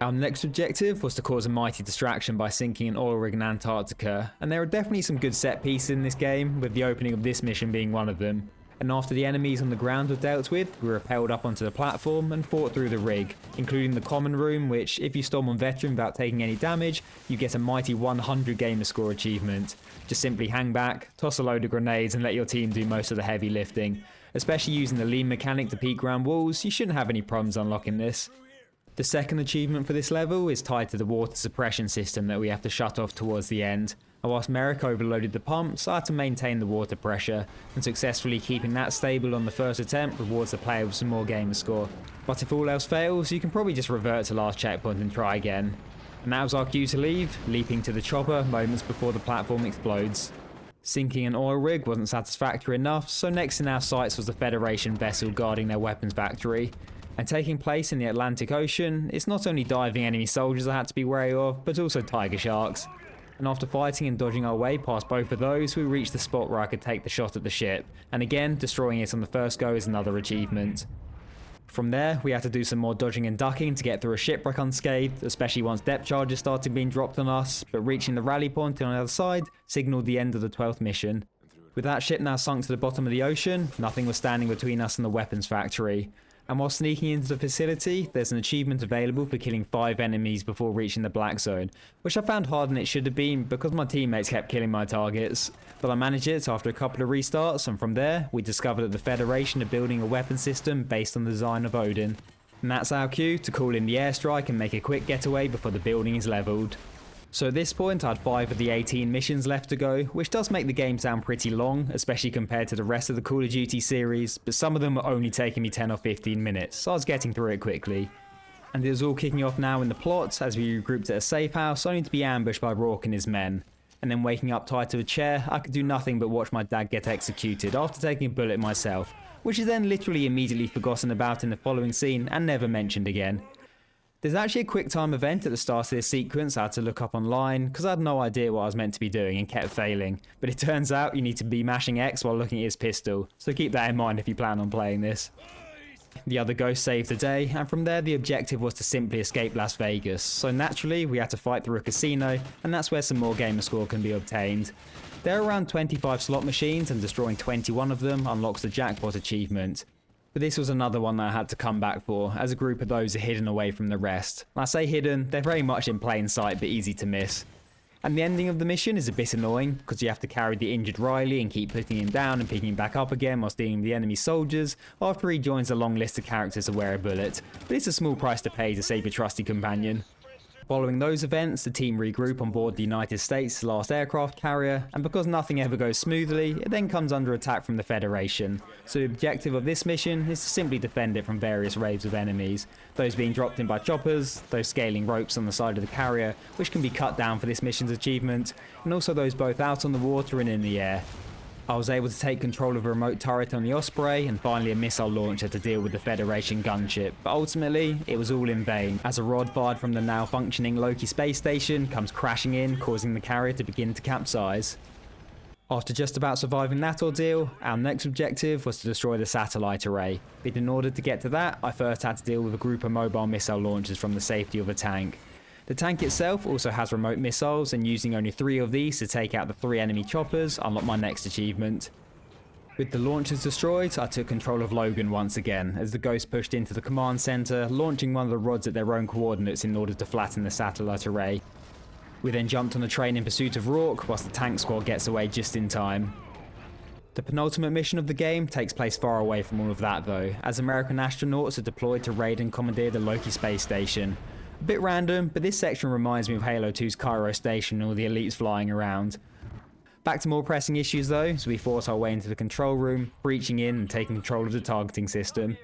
Our next objective was to cause a mighty distraction by sinking an oil rig in Antarctica, and there are definitely some good set pieces in this game, with the opening of this mission being one of them. And after the enemies on the ground were dealt with, we rappelled up onto the platform and fought through the rig, including the common room, which if you storm on veteran without taking any damage, you get a mighty 100 gamer score achievement. Just simply hang back, toss a load of grenades and let your team do most of the heavy lifting. Especially using the lean mechanic to peek ground walls, you shouldn't have any problems unlocking this. The second achievement for this level is tied to the water suppression system that we have to shut off towards the end. And whilst Merrick overloaded the pumps, I had to maintain the water pressure, and successfully keeping that stable on the first attempt rewards the player with some more gamer score. But if all else fails, you can probably just revert to last checkpoint and try again. And that was our cue to leave, leaping to the chopper moments before the platform explodes. Sinking an oil rig wasn't satisfactory enough, so next in our sights was the Federation vessel guarding their weapons factory. And taking place in the Atlantic Ocean, it's not only diving enemy soldiers I had to be wary of, but also tiger sharks. And after fighting and dodging our way past both of those, we reached the spot where I could take the shot at the ship, and again, destroying it on the first go is another achievement. From there, we had to do some more dodging and ducking to get through a shipwreck unscathed, especially once depth charges started being dropped on us, but reaching the rally point on the other side signalled the end of the 12th mission. With that ship now sunk to the bottom of the ocean, nothing was standing between us and the weapons factory. And while sneaking into the facility, there's an achievement available for killing 5 enemies before reaching the black zone, which I found harder than it should have been because my teammates kept killing my targets. But I managed it after a couple of restarts, and from there, we discovered that the Federation are building a weapon system based on the design of Odin. And that's our cue to call in the airstrike and make a quick getaway before the building is leveled. So at this point I had 5 of the 18 missions left to go, which does make the game sound pretty long, especially compared to the rest of the Call of Duty series, but some of them were only taking me 10 or 15 minutes, so I was getting through it quickly. And it was all kicking off now in the plot, as we regrouped at a safe house, only to be ambushed by Rourke and his men. and then waking up tied to a chair, I could do nothing but watch my dad get executed after taking a bullet myself, which is then literally immediately forgotten about in the following scene and never mentioned again. There's actually a quick time event at the start of this sequence I had to look up online because I had no idea what I was meant to be doing and kept failing, but it turns out you need to be mashing X while looking at his pistol, so keep that in mind if you plan on playing this. The other ghost saved the day, and from there the objective was to simply escape Las Vegas, so naturally we had to fight through a casino, and that's where some more gamer score can be obtained. There are around 25 slot machines, and destroying 21 of them unlocks the jackpot achievement. But this was another one that I had to come back for, as a group of those are hidden away from the rest. I say hidden, they're very much in plain sight but easy to miss. And the ending of the mission is a bit annoying, because you have to carry the injured Riley and keep putting him down and picking him back up again while dealing with the enemy soldiers, after he joins a long list of characters to wear a bullet, but it's a small price to pay to save your trusty companion. Following those events, the team regroup on board the United States' last aircraft carrier, and because nothing ever goes smoothly, it then comes under attack from the Federation. So the objective of this mission is to simply defend it from various waves of enemies, those being dropped in by choppers, those scaling ropes on the side of the carrier, which can be cut down for this mission's achievement, and also those both out on the water and in the air. I was able to take control of a remote turret on the Osprey and finally a missile launcher to deal with the Federation gunship, but ultimately it was all in vain, as a rod fired from the now functioning Loki space station comes crashing in, causing the carrier to begin to capsize. After just about surviving that ordeal, our next objective was to destroy the satellite array, but in order to get to that, I first had to deal with a group of mobile missile launchers from the safety of a tank. The tank itself also has remote missiles, and using only 3 of these to take out the 3 enemy choppers unlocked my next achievement. With the launchers destroyed, I took control of Logan once again, as the ghost pushed into the command center, launching one of the rods at their own coordinates in order to flatten the satellite array. We then jumped on a train in pursuit of Rourke, whilst the tank squad gets away just in time. The penultimate mission of the game takes place far away from all of that though, as American astronauts are deployed to raid and commandeer the Loki space station. A bit random, but this section reminds me of Halo 2's Cairo Station and all the elites flying around. Back to more pressing issues though, so we force our way into the control room, breaching in and taking control of the targeting system.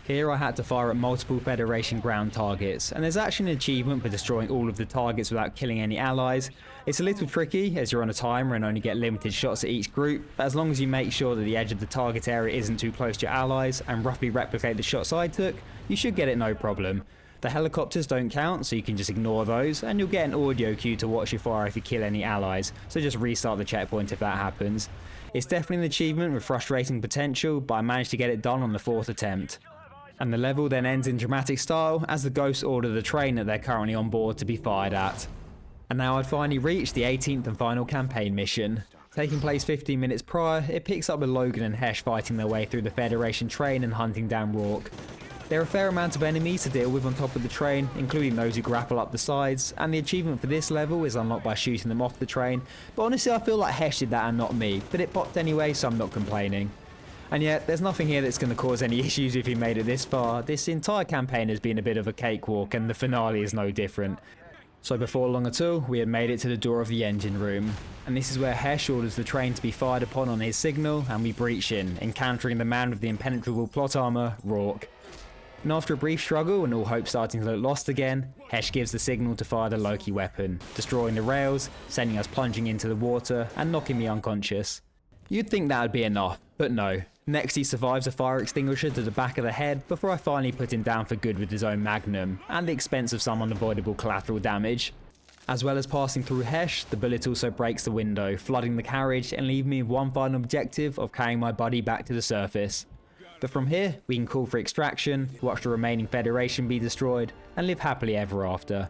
Here I had to fire at multiple Federation ground targets, and there's actually an achievement for destroying all of the targets without killing any allies. It's a little tricky as you're on a timer and only get limited shots at each group, but as long as you make sure that the edge of the target area isn't too close to your allies and roughly replicate the shots I took, you should get it no problem. The helicopters don't count, so you can just ignore those, and you'll get an audio cue to watch your fire if you kill any allies, so just restart the checkpoint if that happens. It's definitely an achievement with frustrating potential, but I managed to get it done on the 4th attempt. And the level then ends in dramatic style as the ghosts order the train that they're currently on board to be fired at. And now I'd finally reached the 18th and final campaign mission. Taking place 15 minutes prior, it picks up with Logan and Hesh fighting their way through the Federation train and hunting down Rourke. There are a fair amount of enemies to deal with on top of the train, including those who grapple up the sides, and the achievement for this level is unlocked by shooting them off the train, but honestly I feel like Hesh did that and not me, but it popped anyway, so I'm not complaining. And yet, there's nothing here that's going to cause any issues if you made it this far. This entire campaign has been a bit of a cakewalk, and the finale is no different. So before long at all, we had made it to the door of the engine room. And this is where Hesh orders the train to be fired upon on his signal, and we breach in, encountering the man with the impenetrable plot armor, Rourke. And after a brief struggle and all hope starting to look lost again, Hesh gives the signal to fire the Loki weapon, destroying the rails, sending us plunging into the water, and knocking me unconscious. You'd think that would be enough, but no. Next he survives a fire extinguisher to the back of the head before I finally put him down for good with his own magnum, and the expense of some unavoidable collateral damage. As well as passing through Hesh, the bullet also breaks the window, flooding the carriage and leaving me with one final objective of carrying my body back to the surface. But from here, we can call for extraction, watch the remaining Federation be destroyed, and live happily ever after.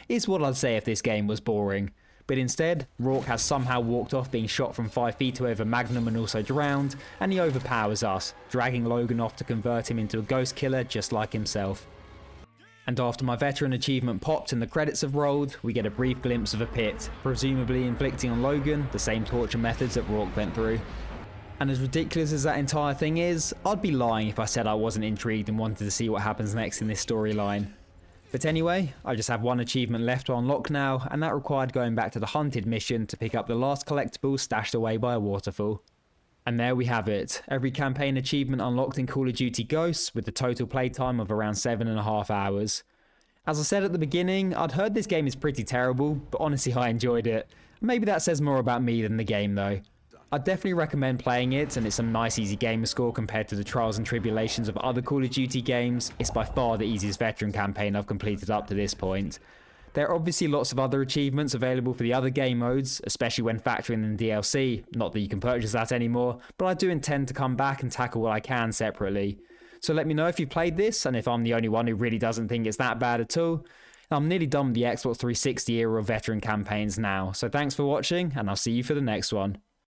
It's what I'd say if this game was boring. But instead, Rourke has somehow walked off being shot from 5 feet away with a magnum and also drowned, and he overpowers us, dragging Logan off to convert him into a ghost killer just like himself. And after my veteran achievement popped and the credits have rolled, we get a brief glimpse of a pit, presumably inflicting on Logan the same torture methods that Rourke went through. And as ridiculous as that entire thing is, I'd be lying if I said I wasn't intrigued and wanted to see what happens next in this storyline. But anyway, I just have one achievement left to unlock now, and that required going back to the Hunted mission to pick up the last collectible stashed away by a waterfall. And there we have it, every campaign achievement unlocked in Call of Duty Ghosts with a total playtime of around 7.5 hours. As I said at the beginning, I'd heard this game is pretty terrible, but honestly I enjoyed it. Maybe that says more about me than the game though. I'd definitely recommend playing it, and it's a nice easy gamer score compared to the trials and tribulations of other Call of Duty games. It's by far the easiest veteran campaign I've completed up to this point. There are obviously lots of other achievements available for the other game modes, especially when factoring in DLC, not that you can purchase that anymore, but I do intend to come back and tackle what I can separately. So let me know if you've played this, and if I'm the only one who really doesn't think it's that bad at all. I'm nearly done with the Xbox 360 era of veteran campaigns now, so thanks for watching, and I'll see you for the next one.